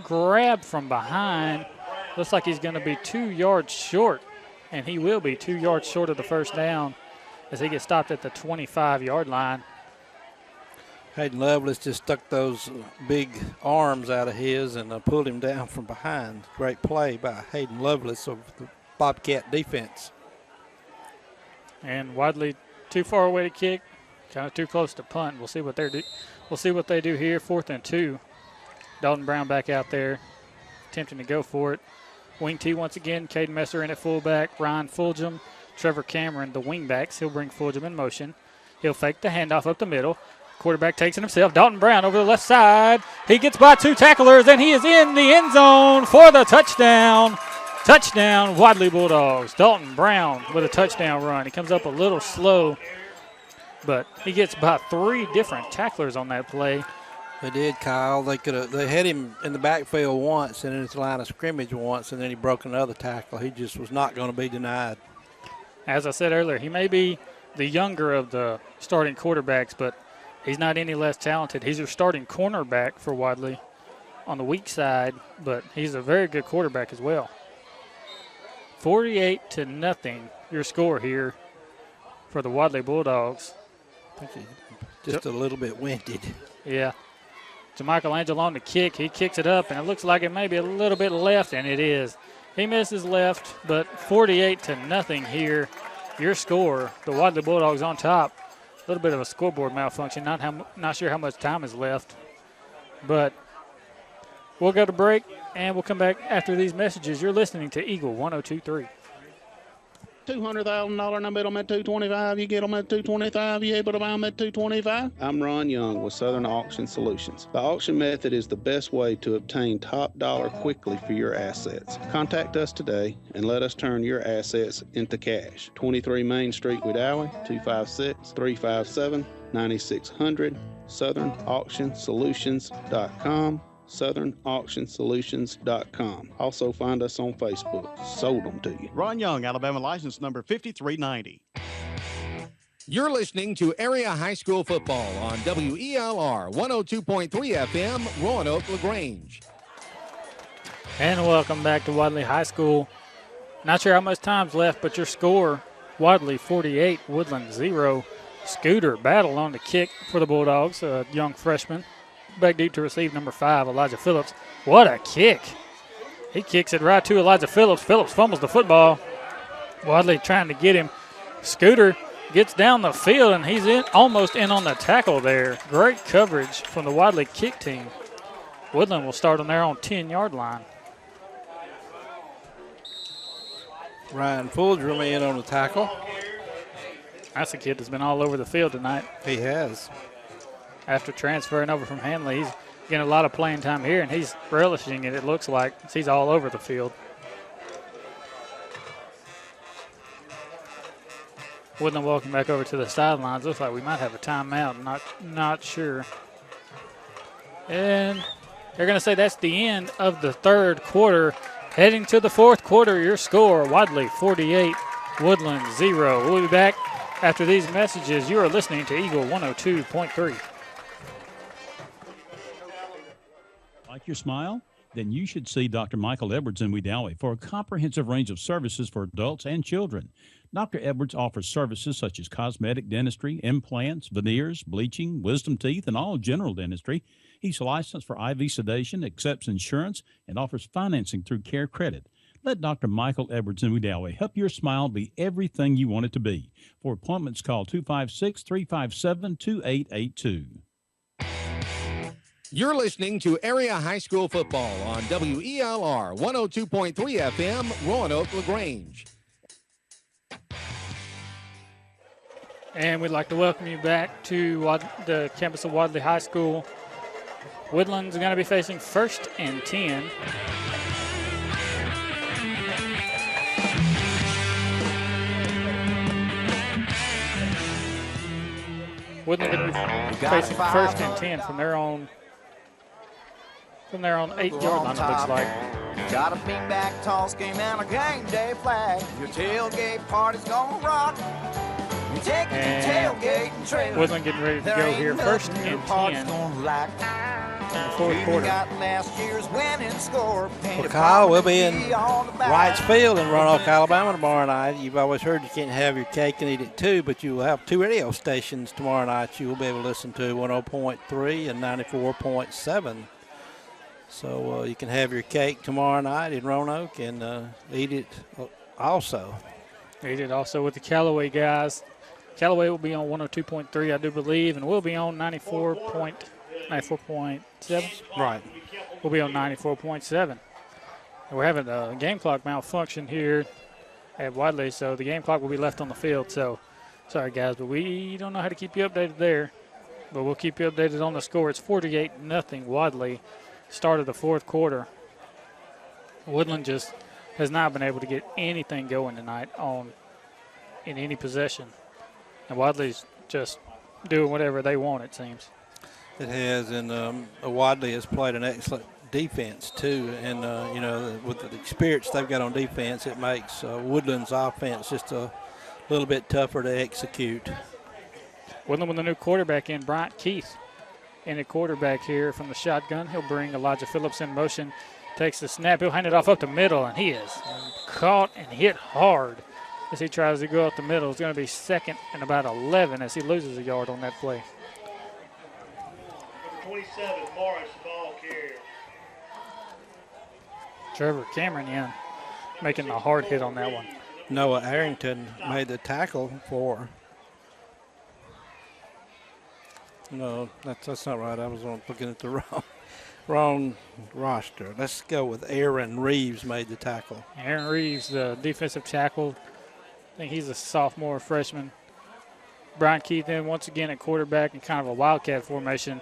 grabbed from behind. Looks like he's going to be 2 yards short, and he will be 2 yards short of the first down as he gets stopped at the 25-yard line. Hayden Lovelace just stuck those big arms out of his and pulled him down from behind. Great play by Hayden Lovelace of the Bobcat defense. And Wadley too far away to kick, kind of too close to punt. We'll see what they do. We'll see what they do here. 4th and 2. Dalton Brown back out there, attempting to go for it. Wing T once again. Caden Messer in at fullback. Ryan Fulgham, Trevor Cameron, the wing backs. He'll bring Fulgham in motion. He'll fake the handoff up the middle. Quarterback takes it himself. Dalton Brown over the left side. He gets by 2 tacklers, and he is in the end zone for the touchdown. Touchdown, Wadley Bulldogs. Dalton Brown with a touchdown run. He comes up a little slow, but he gets by 3 different tacklers on that play. They did, Kyle. They had him in the backfield once and in his line of scrimmage once, and then he broke another tackle. He just was not going to be denied. As I said earlier, he may be the younger of the starting quarterbacks, but he's not any less talented. He's your starting cornerback for Wadley on the weak side, but he's a very good quarterback as well. 48-0, your score here for the Wadley Bulldogs. I think he's just a little bit winded. Yeah. JaMichael Angel on the kick. He kicks it up, and it looks like it may be a little bit left, and it is. He misses left, but 48-0 here, your score. The Wadley Bulldogs on top. A little bit of a scoreboard malfunction. Not sure how much time is left, but we'll go to break, and we'll come back after these messages. You're listening to Eagle 102.3. $200,000 in the middle at $225. You get them at $225. You able to buy them at $225. I'm Ron Young with Southern Auction Solutions. The auction method is the best way to obtain top dollar quickly for your assets. Contact us today and let us turn your assets into cash. 23 Main Street, Wadley, 256-357-9600. SouthernAuctionSolutions.com. SouthernAuctionSolutions.com. Also find us on Facebook. Sold them to you. Ron Young, Alabama license number 5390. You're listening to Area High School Football on WELR 102.3 FM, Roanoke, LaGrange. And welcome back to Wadley High School. Not sure how much time's left, but your score, Wadley 48, Woodland 0. Scooter battle on the kick for the Bulldogs, a young freshman. Back deep to receive number 5, Elijah Phillips. What a kick. He kicks it right to Elijah Phillips. Phillips fumbles the football. Wadley trying to get him. Scooter gets down the field, and he's almost in on the tackle there. Great coverage from the Wadley kick team. Woodland will start on their own 10-yard line. Ryan Fuldrum in on the tackle. That's a kid that's been all over the field tonight. He has. After transferring over from Hanley, he's getting a lot of playing time here, and he's relishing it, it looks like. He's all over the field. Woodland walking back over to the sidelines. Looks like we might have a timeout. Not sure. And they're going to say that's the end of the third quarter. Heading to the fourth quarter, your score, Wadley 48, Woodland 0. We'll be back after these messages. You are listening to Eagle 102.3. Like your smile? Then you should see Dr. Michael Edwards in Wedowee for a comprehensive range of services for adults and children. Dr. Edwards offers services such as cosmetic dentistry, implants, veneers, bleaching, wisdom teeth, and all general dentistry. He's licensed for IV sedation, accepts insurance, and offers financing through Care Credit. Let Dr. Michael Edwards in Wedowee help your smile be everything you want it to be. For appointments, call 256-357-2882. You're listening to Area High School Football on WELR 102.3 FM, Roanoke, LaGrange. And we'd like to welcome you back to the campus of Wadley High School. Woodland's going to be facing 1st and 10. Woodland going to be facing 1st and 10 from their own 8-yard line, it looks like. Got a beanbag toss game and a game day flag. Your tailgate party's gonna rock. You take And the tailgate and trailer. Woodland getting ready to go here, 1st and 10 in the fourth quarter. Got last year's winning score. Well, Kyle, we'll be in Wrights Field in Roanoke, Alabama tomorrow night. You've always heard you can't have your cake and eat it too, but you will have 2 radio stations tomorrow night you will be able to listen to, 100.3 and 94.7. So you can have your cake tomorrow night in Roanoke and eat it also. Eat it also with the Callaway guys. Callaway will be on 102.3, I do believe, and we'll be on 94.7. Right. We'll be on 94.7. We're having a game clock malfunction here at Wadley, so the game clock will be left on the field. So, sorry, guys, but we don't know how to keep you updated there. But we'll keep you updated on the score. It's 48-0 Wadley. Start of the fourth quarter. Woodland just has not been able to get anything going tonight in any possession. And Wadley's just doing whatever they want, it seems. It has, and Wadley has played an excellent defense too. And, with the experience they've got on defense, it makes Woodland's offense just a little bit tougher to execute. Woodland with a new quarterback in, Bryant Keith. In a quarterback here from the shotgun. He'll bring Elijah Phillips in motion. Takes the snap. He'll hand it off up the middle, and he is caught and hit hard as he tries to go up the middle. It's going to be 2nd and about 11 as he loses a yard on that play. Number 27, Morris, ball carrier. Trevor Cameron in, making the hard hit on that one. Noah Arrington made the tackle for. No, that's not right. I was looking at the wrong roster. Let's go with Aaron Reeves made the tackle. Aaron Reeves, the defensive tackle. I think he's a sophomore freshman. Brian Keith in once again at quarterback in kind of a wildcat formation.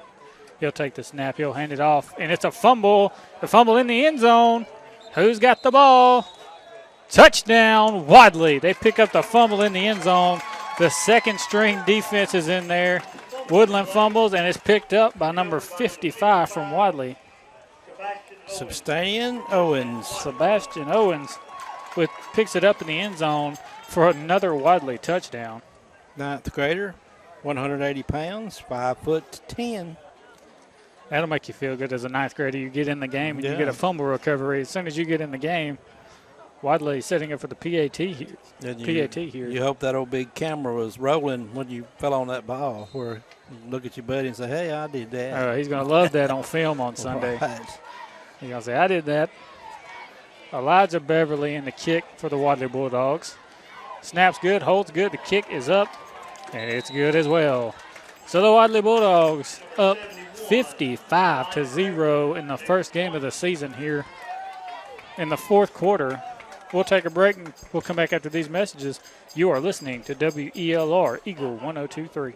He'll take the snap. He'll hand it off, and it's a fumble. The fumble in the end zone. Who's got the ball? Touchdown, Wadley. They pick up the fumble in the end zone. The second string defense is in there. Woodland fumbles, and it's picked up by number 55 from Wadley. Sebastian Owens. Sebastian Owens picks it up in the end zone for another Wadley touchdown. 9th grader, 180 pounds, 5'10". That'll make you feel good as a 9th grader. You get in the game and you get a fumble recovery. As soon as you get in the game, Wadley setting up for the PAT here. You hope that old big camera was rolling when you fell on that ball, where you look at your buddy and say, hey, I did that. He's going to love that on film on Sunday. Right. He's going to say, I did that. Elijah Beverly in the kick for the Wadley Bulldogs. Snap's good, holds good, the kick is up, and it's good as well. So the Wadley Bulldogs up 55-0 in the first game of the season here in the fourth quarter. We'll take a break, and we'll come back after these messages. You are listening to WELR Eagle 102.3.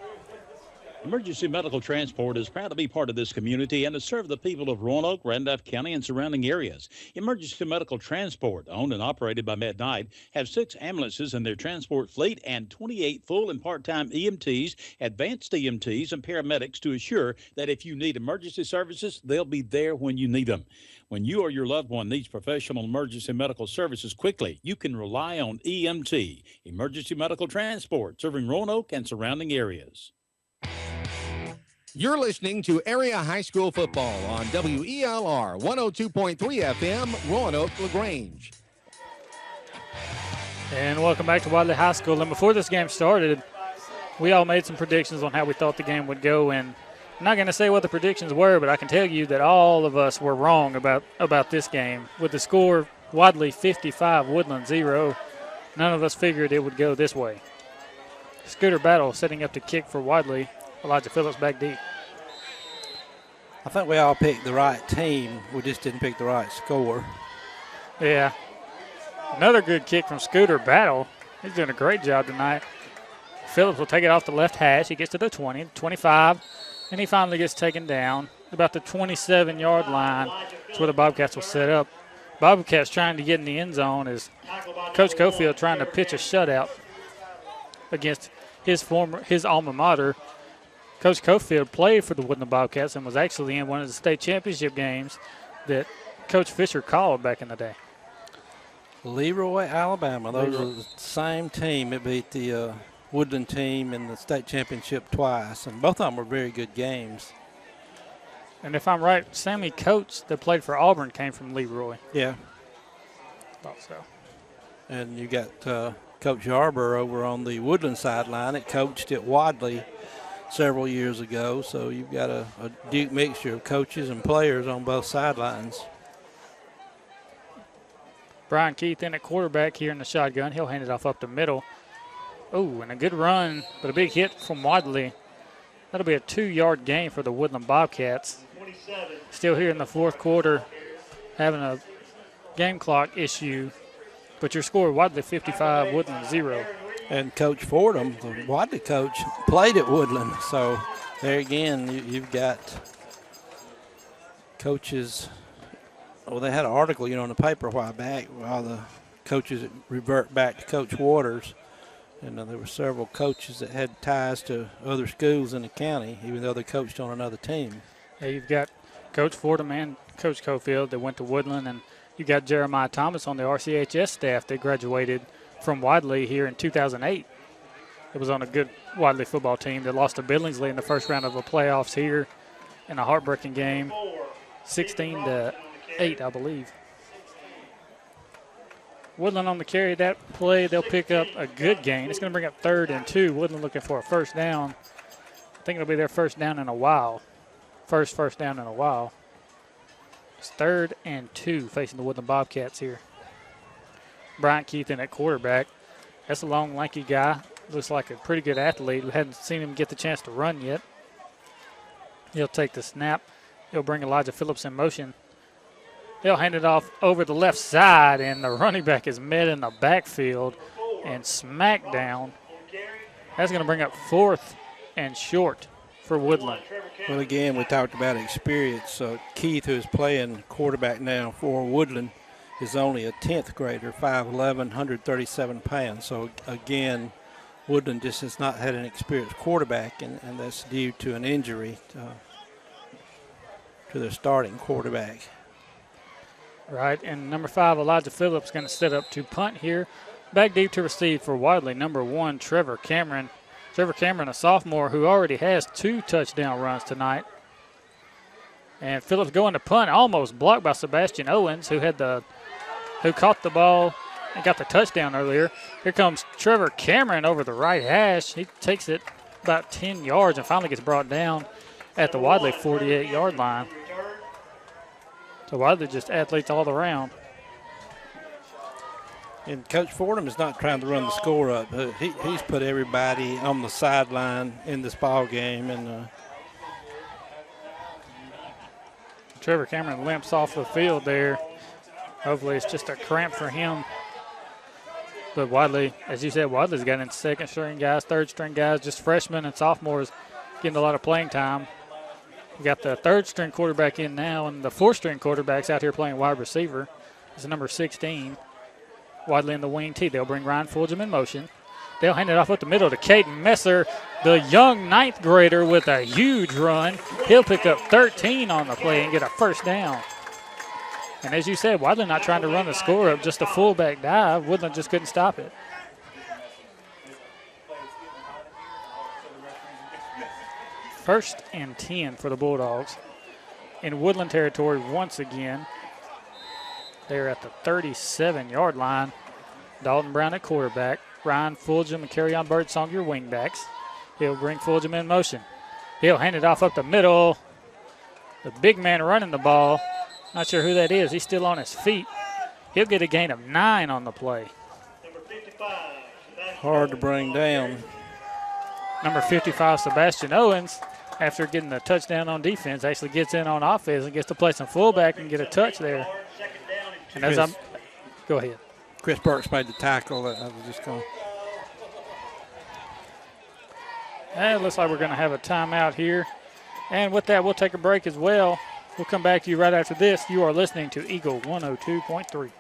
Emergency Medical Transport is proud to be part of this community and to serve the people of Roanoke, Randolph County, and surrounding areas. Emergency Medical Transport, owned and operated by Matt Knight, have 6 ambulances in their transport fleet and 28 full and part-time EMTs, advanced EMTs, and paramedics to assure that if you need emergency services, they'll be there when you need them. When you or your loved one needs professional emergency medical services quickly, you can rely on EMT, Emergency Medical Transport, serving Roanoke and surrounding areas. You're listening to Area High School Football on WELR 102.3 FM, Roanoke, LaGrange. And welcome back to Wadley High School. And before this game started, we all made some predictions on how we thought the game would go. And I'm not going to say what the predictions were, but I can tell you that all of us were wrong about this game. With the score, Wadley 55, Woodland 0, none of us figured it would go this way. Scooter Battle setting up to kick for Wadley. Elijah Phillips back deep. I think we all picked the right team. We just didn't pick the right score. Yeah. Another good kick from Scooter Battle. He's doing a great job tonight. Phillips will take it off the left hash. He gets to the 20, 25, and he finally gets taken down about the 27-yard line. That's where the Bobcats will set up. Bobcats trying to get in the end zone as Coach Cofield trying to pitch a shutout against his alma mater. Coach Cofield played for the Woodland Bobcats and was actually in one of the state championship games that Coach Fisher called back in the day. Leroy, Alabama. Those are the same team. It beat the Woodland team in the state championship twice, and both of them were very good games. And if I'm right, Sammy Coates that played for Auburn came from Leroy. Yeah. Thought so. And you got Coach Yarborough over on the Woodland sideline. It coached at Wadley several years ago, so you've got a Duke mixture of coaches and players on both sidelines. Brian Keith in at quarterback here in the shotgun. He'll hand it off up the middle. Oh, and a good run, but a big hit from Wadley. That'll be a 2-yard gain for the Woodland Bobcats. Still here in the fourth quarter, having a game clock issue, but your score, Wadley 55, Woodland 0. And Coach Fordham, the Wadley coach, played at Woodland. So there again, you've got coaches. Well, they had an article, in the paper a while back, while the coaches revert back to Coach Waters. And there were several coaches that had ties to other schools in the county, even though they coached on another team. Yeah, you've got Coach Fordham and Coach Cofield that went to Woodland, and you got Jeremiah Thomas on the RCHS staff that graduated from Wadley here in 2008. It was on a good Wadley football team that lost to Billingsley in the first round of the playoffs here in a heartbreaking game, 16-8, I believe. Woodland on the carry that play. They'll pick up a good gain. It's going to bring up 3rd and 2. Woodland looking for a first down. I think it'll be their first down in a while. First down in a while. It's 3rd and 2 facing the Woodland Bobcats here. Bryant Keith in at quarterback. That's a long, lanky guy. Looks like a pretty good athlete. We hadn't seen him get the chance to run yet. He'll take the snap. He'll bring Elijah Phillips in motion. He'll hand it off over the left side, and the running back is met in the backfield and smacked down. That's going to bring up 4th and short for Woodland. Well, again, we talked about experience. Keith, who's playing quarterback now for Woodland, is only a 10th grader, 5'11", 137 pounds. So, again, Woodland just has not had an experienced quarterback, and that's due to an injury to their starting quarterback. Right, and number 5, Elijah Phillips, going to set up to punt here. Back deep to receive for Wadley, number 1, Trevor Cameron. Trevor Cameron, a sophomore who already has 2 touchdown runs tonight. And Phillips going to punt, almost blocked by Sebastian Owens, who caught the ball and got the touchdown earlier. Here comes Trevor Cameron over the right hash. He takes it about 10 yards and finally gets brought down at the Wadley 48-yard line. So Wadley just athletes all around. And Coach Fordham is not trying to run the score up. He's put everybody on the sideline in this ball game. And Trevor Cameron limps off the field there. Hopefully it's just a cramp for him. But Wadley, as you said, Wadley's got in second-string guys, third-string guys, just freshmen and sophomores getting a lot of playing time. We got the third-string quarterback in now, and the fourth-string quarterback's out here playing wide receiver. It's number 16. Wadley in the wing T. They'll bring Ryan Fulgham in motion. They'll hand it off up the middle to Caden Messer, the young ninth grader with a huge run. He'll pick up 13 on the play and get a first down. And as you said, Wadley not trying to run the score up, just a fullback dive. Woodland just couldn't stop it. First and 10 for the Bulldogs. In Woodland territory once again. They're at the 37-yard line. Dalton Brown at quarterback. Ryan Fulgham and Kerryon Birdsong, your wingbacks. He'll bring Fulgham in motion. He'll hand it off up the middle. The big man running the ball. Not sure who that is. He's still on his feet. He'll get a gain of 9 on the play. Hard to bring down. Number 55, Sebastian Owens, after getting the touchdown on defense, actually gets in on offense and gets to play some fullback and get a touch there. And as I'm, go ahead. Chris Burks made the tackle. I was just going. And it looks like we're going to have a timeout here. And with that, we'll take a break as well. We'll come back to you right after this. You are listening to Eagle 102.3.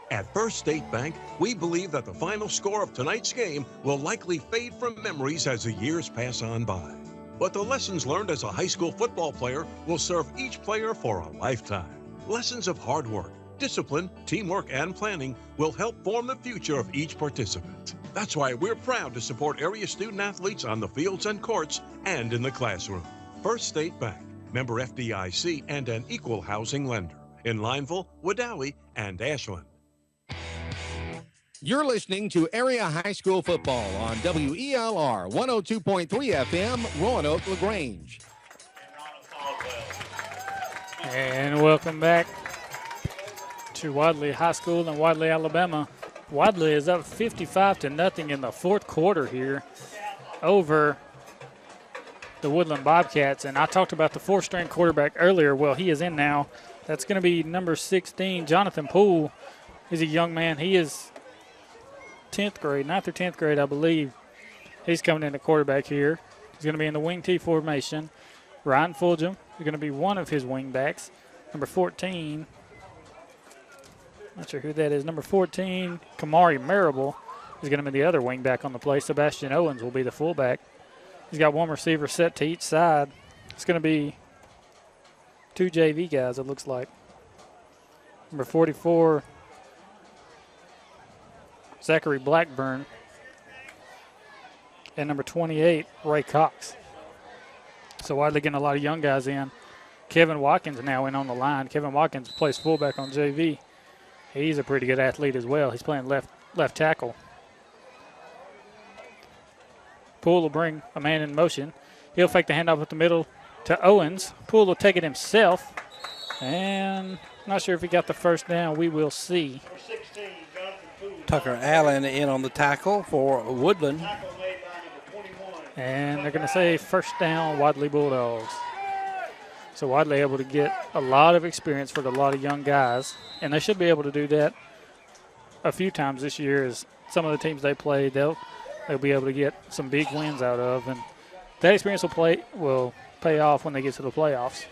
At First State Bank, we believe that the final score of tonight's game will likely fade from memories as the years pass on by. But the lessons learned as a high school football player will serve each player for a lifetime. Lessons of hard work, discipline, teamwork, and planning will help form the future of each participant. That's why we're proud to support area student athletes on the fields and courts and in the classroom. First State Bank, member FDIC, and an equal housing lender in Lineville, Wadley, and Ashland. You're listening to Area High School Football on WELR 102.3 FM, Roanoke, LaGrange. And welcome back to Wadley High School in Wadley, Alabama. Wadley is up 55-0 in the fourth quarter here over the Woodland Bobcats. And I talked about the fourth-string quarterback earlier. Well, he is in now. That's going to be number 16, Jonathan Poole. He's a young man. He is 10th grade, 9th or 10th grade, I believe. He's coming in at quarterback here. He's going to be in the wing T formation. Ryan Fulgham is going to be one of his wing backs. Number 14, not sure who that is. Number 14, Kamari Marable is going to be the other wing back on the play. Sebastian Owens will be the fullback. He's got one receiver set to each side. It's going to be 2 JV guys, it looks like. Number 44, Zachary Blackburn, and number 28, Ray Cox. So Wadley getting a lot of young guys in. Kevin Watkins now in on the line. Kevin Watkins plays fullback on JV. He's a pretty good athlete as well. He's playing left tackle. Poole will bring a man in motion. He'll fake the handoff up the middle to Owens. Poole will take it himself. And not sure if he got the first down. We will see. Tucker Allen in on the tackle for Woodland. And they're going to say first down, Wadley Bulldogs. So Wadley able to get a lot of experience for a lot of young guys. And they should be able to do that a few times this year. As some of the teams they play, they'll be able to get some big wins out of. And that experience will pay off when they get to the playoffs.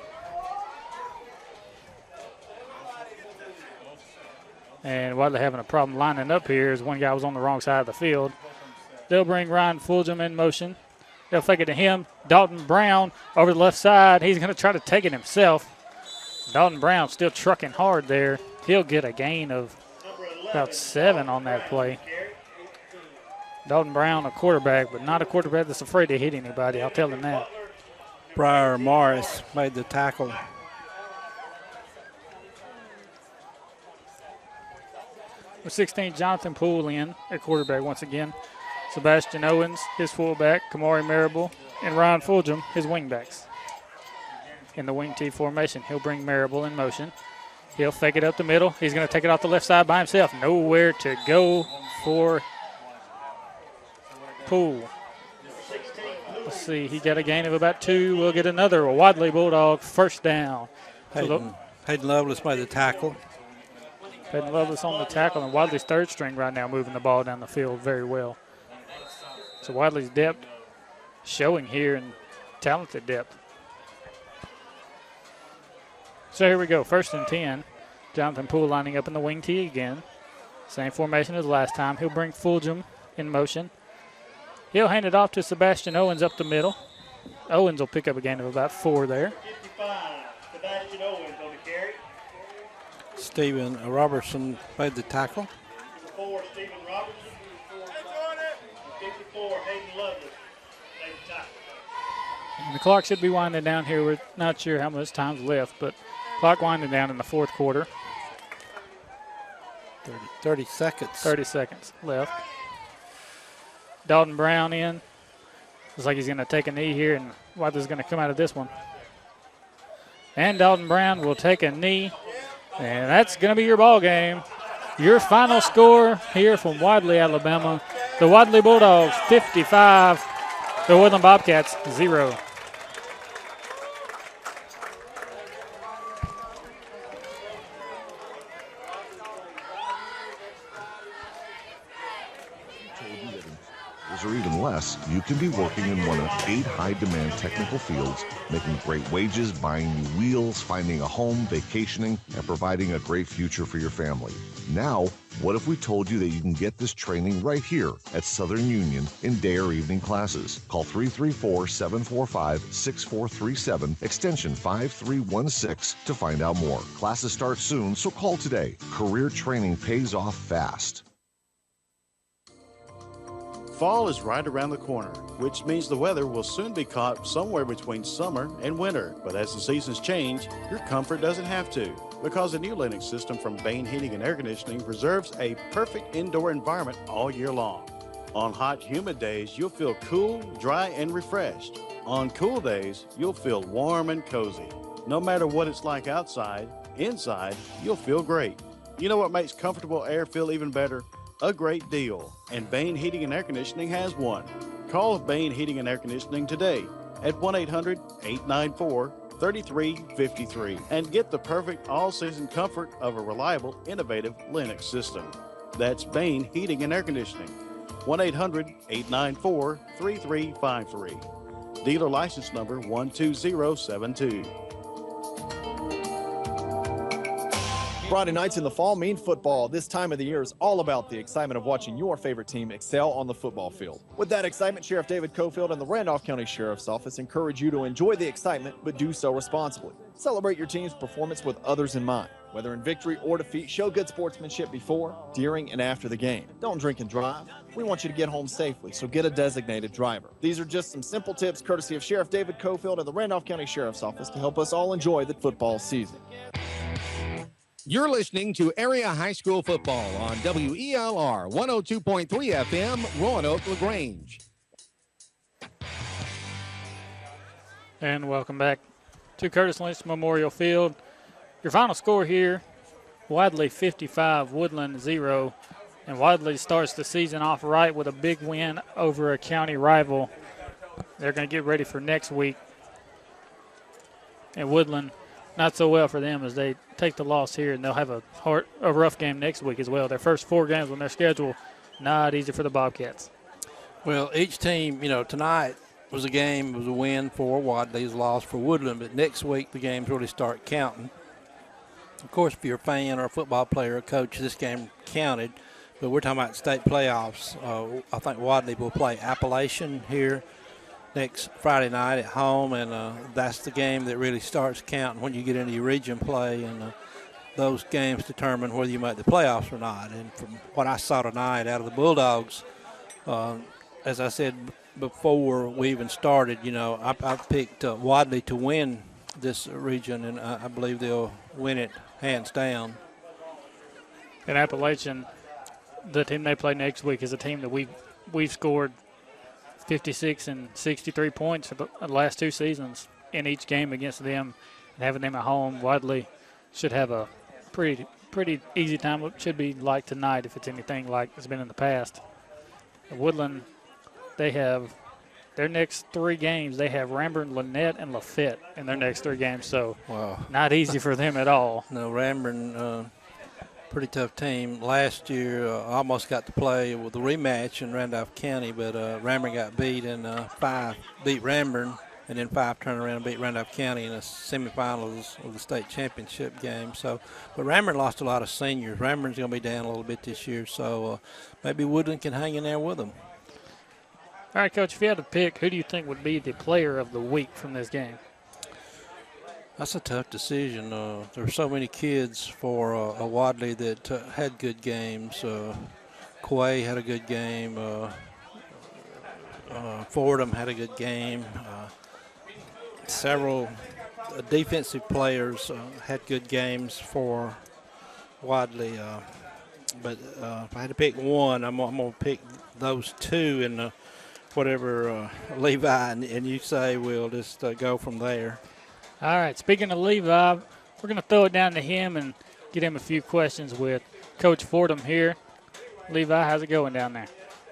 And Wadley having a problem lining up here as one guy was on the wrong side of the field. They'll bring Ryan Fulgham in motion. They'll fake it to him. Dalton Brown over the left side. He's going to try to take it himself. Dalton Brown still trucking hard there. He'll get a gain of about 7 on that play. Dalton Brown, a quarterback, but not a quarterback that's afraid to hit anybody. I'll tell him that. Briar Morris made the tackle. With 16, Jonathan Poole in at quarterback once again. Sebastian Owens, his fullback, Kamari Marable, and Ryan Fulgham, his wingbacks. In the wing T formation, he'll bring Marable in motion. He'll fake it up the middle. He's going to take it off the left side by himself. Nowhere to go for Poole. Let's see, he got a gain of about 2. We'll get another Wadley Bulldog first down. Hayden Lovelace made the tackle. Hayden Lovelace on the tackle, and Wadley's third string right now moving the ball down the field very well. So Wadley's depth showing here, and talented depth. So here we go, 1st and 10. Jonathan Poole lining up in the wing T again. Same formation as last time. He'll bring Fulgham in motion. He'll hand it off to Sebastian Owens up the middle. Owens will pick up a gain of about 4 there. 55, Sebastian Owens on the carry. Stephen Robertson made the tackle. 4, Stephen Robertson. 54, Hayden Lovelace made the tackle. And the clock should be winding down here. We're not sure how much time's left, but clock winding down in the 4th quarter. 30 seconds. 30 seconds left. Dalton Brown in. Looks like he's going to take a knee here, and Wadley's going to come out of this one. And Dalton Brown will take a knee, and that's going to be your ball game. Your final score here from Wadley, Alabama. The Wadley Bulldogs 55, the Woodland Bobcats 0. Or even less, you can be working in one of 8 high-demand technical fields, making great wages, buying new wheels, finding a home, vacationing, and providing a great future for your family. Now, what if we told you that you can get this training right here at Southern Union in day or evening classes? Call 334-745-6437, extension 5316 to find out more. Classes start soon, so call today. Career training pays off fast. Fall is right around the corner, which means the weather will soon be caught somewhere between summer and winter. But as the seasons change, your comfort doesn't have to, because the new Lennox system from Bain Heating and Air Conditioning preserves a perfect indoor environment all year long. On hot, humid days, you'll feel cool, dry, and refreshed. On cool days, you'll feel warm and cozy. No matter what it's like outside, inside, you'll feel great. You know what makes comfortable air feel even better? A great deal, and Bain Heating and Air Conditioning has one. Call Bain Heating and Air Conditioning today at 1-800-894-3353 and get the perfect all-season comfort of a reliable, innovative Lennox system. That's Bain Heating and Air Conditioning, 1-800-894-3353. Dealer license number 12072. Friday nights in the fall mean football. This time of the year is all about the excitement of watching your favorite team excel on the football field. With that excitement, Sheriff David Cofield and the Randolph County Sheriff's Office encourage you to enjoy the excitement, but do so responsibly. Celebrate your team's performance with others in mind. Whether in victory or defeat, show good sportsmanship before, during, and after the game. Don't drink and drive. We want you to get home safely, so get a designated driver. These are just some simple tips courtesy of Sheriff David Cofield and the Randolph County Sheriff's Office to help us all enjoy the football season. You're listening to Area High School Football on WELR 102.3 FM, Roanoke, LaGrange. And welcome back to Curtis Lynch Memorial Field. Your final score here, Wadley 55, Woodland 0. And Wadley starts the season off right with a big win over a county rival. They're going to get ready for next week. And Woodland, not so well for them as they take the loss here, and they'll have a rough game next week as well. Their first 4 games on their schedule, not easy for the Bobcats. Well, each team, tonight was a win for Wadley, a loss for Woodland, but next week the games really start counting. Of course, if you're a fan or a football player or coach, this game counted, but we're talking about state playoffs. I think Wadley will play Appalachian here next Friday night at home, and that's the game that really starts counting when you get into your region play, and those games determine whether you make the playoffs or not. And from what I saw tonight out of the Bulldogs, as I said before we even started, I picked Wadley to win this region, and I believe they'll win it hands down. And Appalachian the team they play next week is a team that we've scored 56 and 63 points for the last 2 seasons in each game against them. And having them at home, Wadley should have a pretty easy time. It should be like tonight if it's anything like it's been in the past. Woodland, they have their next 3 games. They have Ramburn, Lynette, and Lafayette in their next 3 games. So not easy for them at all. No, Ramburn, pretty tough team. Last year, almost got to play with the rematch in Randolph County, but Ramburn got beat in 5, beat Ramburn, and then 5 turned around and beat Randolph County in the semifinals of the state championship game. So, but Ramburn lost a lot of seniors. Ramburn's going to be down a little bit this year, so maybe Woodland can hang in there with them. All right, Coach, if you had to pick, who do you think would be the player of the week from this game? That's a tough decision. There were so many kids for Wadley that had good games. Quay had a good game. Fordham had a good game. Several defensive players had good games for Wadley. But if I had to pick one, I'm going to pick those 2 and whatever Levi and you say, we'll just go from there. All right, speaking of Levi, we're going to throw it down to him and get him a few questions with Coach Fordham here. Levi, how's it going down there?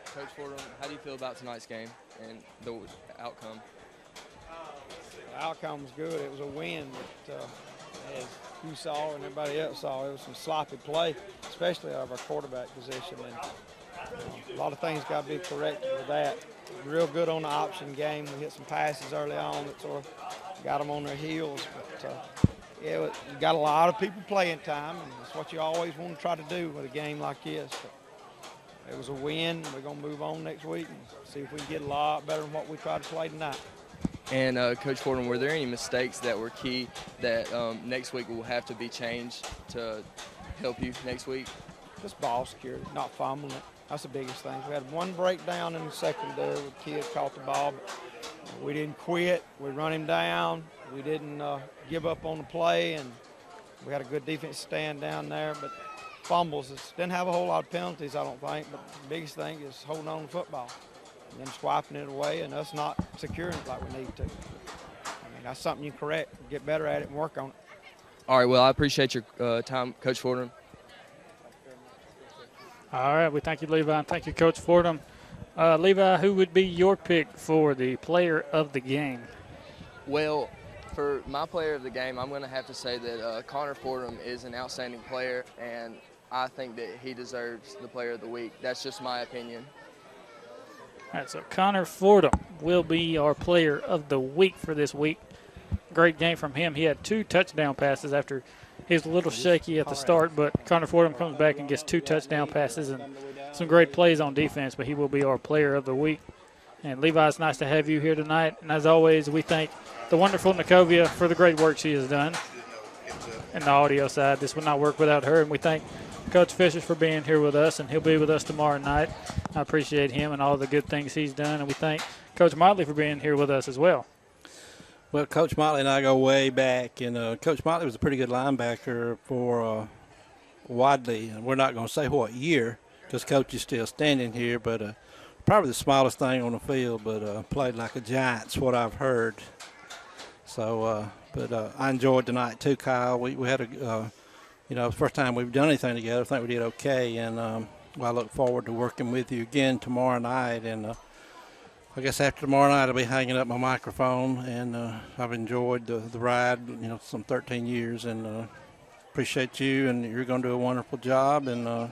Coach Fordham, how do you feel about tonight's game and the outcome? The outcome was good. It was a win, but as you saw and everybody else saw, it was some sloppy play, especially out of our quarterback position. And a lot of things got to be corrected with that. Real good on the option game. We hit some passes early on that sort of got them on their heels. But, yeah, you got a lot of people playing time, and that's what you always want to try to do with a game like this. But it was a win. We're going to move on next week and see if we can get a lot better than what we tried to play tonight. And, Coach Fordham, were there any mistakes that were key that next week will have to be changed to help you next week? Just ball security, not fumbling it. That's the biggest thing. We had one breakdown in the secondary where the kid caught the ball, but we didn't quit. We run him down. We didn't give up on the play, and we had a good defense stand down there. But fumbles, didn't have a whole lot of penalties, I don't think, but the biggest thing is holding on to football and them swiping it away and us not securing it like we need to. I mean, that's something you correct, get better at it and work on it. All right, well, I appreciate your time, Coach Fordham. All right, we thank you, Levi, and thank you, Coach Fordham. Levi, who would be your pick for the player of the game? Well, for my player of the game, I'm going to have to say that Connor Fordham is an outstanding player, and I think that he deserves the player of the week. That's just my opinion. All right, so Connor Fordham will be our player of the week for this week. Great game from him. He had 2 touchdown passes after he was a little shaky at the start, but Connor Fordham comes back and gets 2 touchdown passes and some great plays on defense, but he will be our player of the week. And Levi, it's nice to have you here tonight. And as always, we thank the wonderful Nicovia for the great work she has done. And the audio side, this would not work without her. And we thank Coach Fisher for being here with us, and he'll be with us tomorrow night. I appreciate him and all the good things he's done. And we thank Coach Motley for being here with us as well. Well, Coach Motley and I go way back, and Coach Motley was a pretty good linebacker for Wadley. And we're not going to say what year because Coach is still standing here, but probably the smallest thing on the field, but played like a giant's what I've heard. So, but I enjoyed tonight too, Kyle. We had the first time we've done anything together. I think we did okay, and I look forward to working with you again tomorrow night. And I guess after tomorrow night I'll be hanging up my microphone, and I've enjoyed the ride, some 13 years, and appreciate you, and you're going to do a wonderful job. And I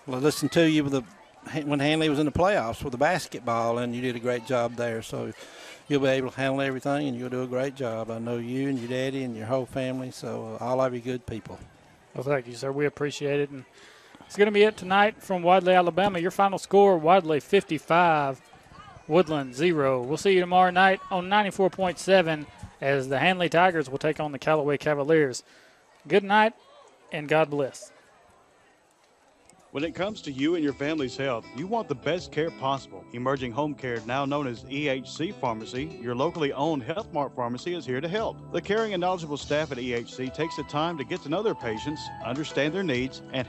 listened to you when Hanley was in the playoffs with the basketball, and you did a great job there. So you'll be able to handle everything, and you'll do a great job. I know you and your daddy and your whole family, so all of you good people. Well, thank you, sir. We appreciate it. And it's going to be it tonight from Wadley, Alabama. Your final score, Wadley 55, Woodland 0. We'll see you tomorrow night on 94.7 as the Hanley Tigers will take on the Callaway Cavaliers. Good night, and God bless. When it comes to you and your family's health, you want the best care possible. Emerging Home Care, now known as EHC Pharmacy, your locally owned Health Mart pharmacy, is here to help. The caring and knowledgeable staff at EHC takes the time to get to know their patients, understand their needs, and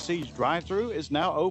RMC's drive-thru is now open.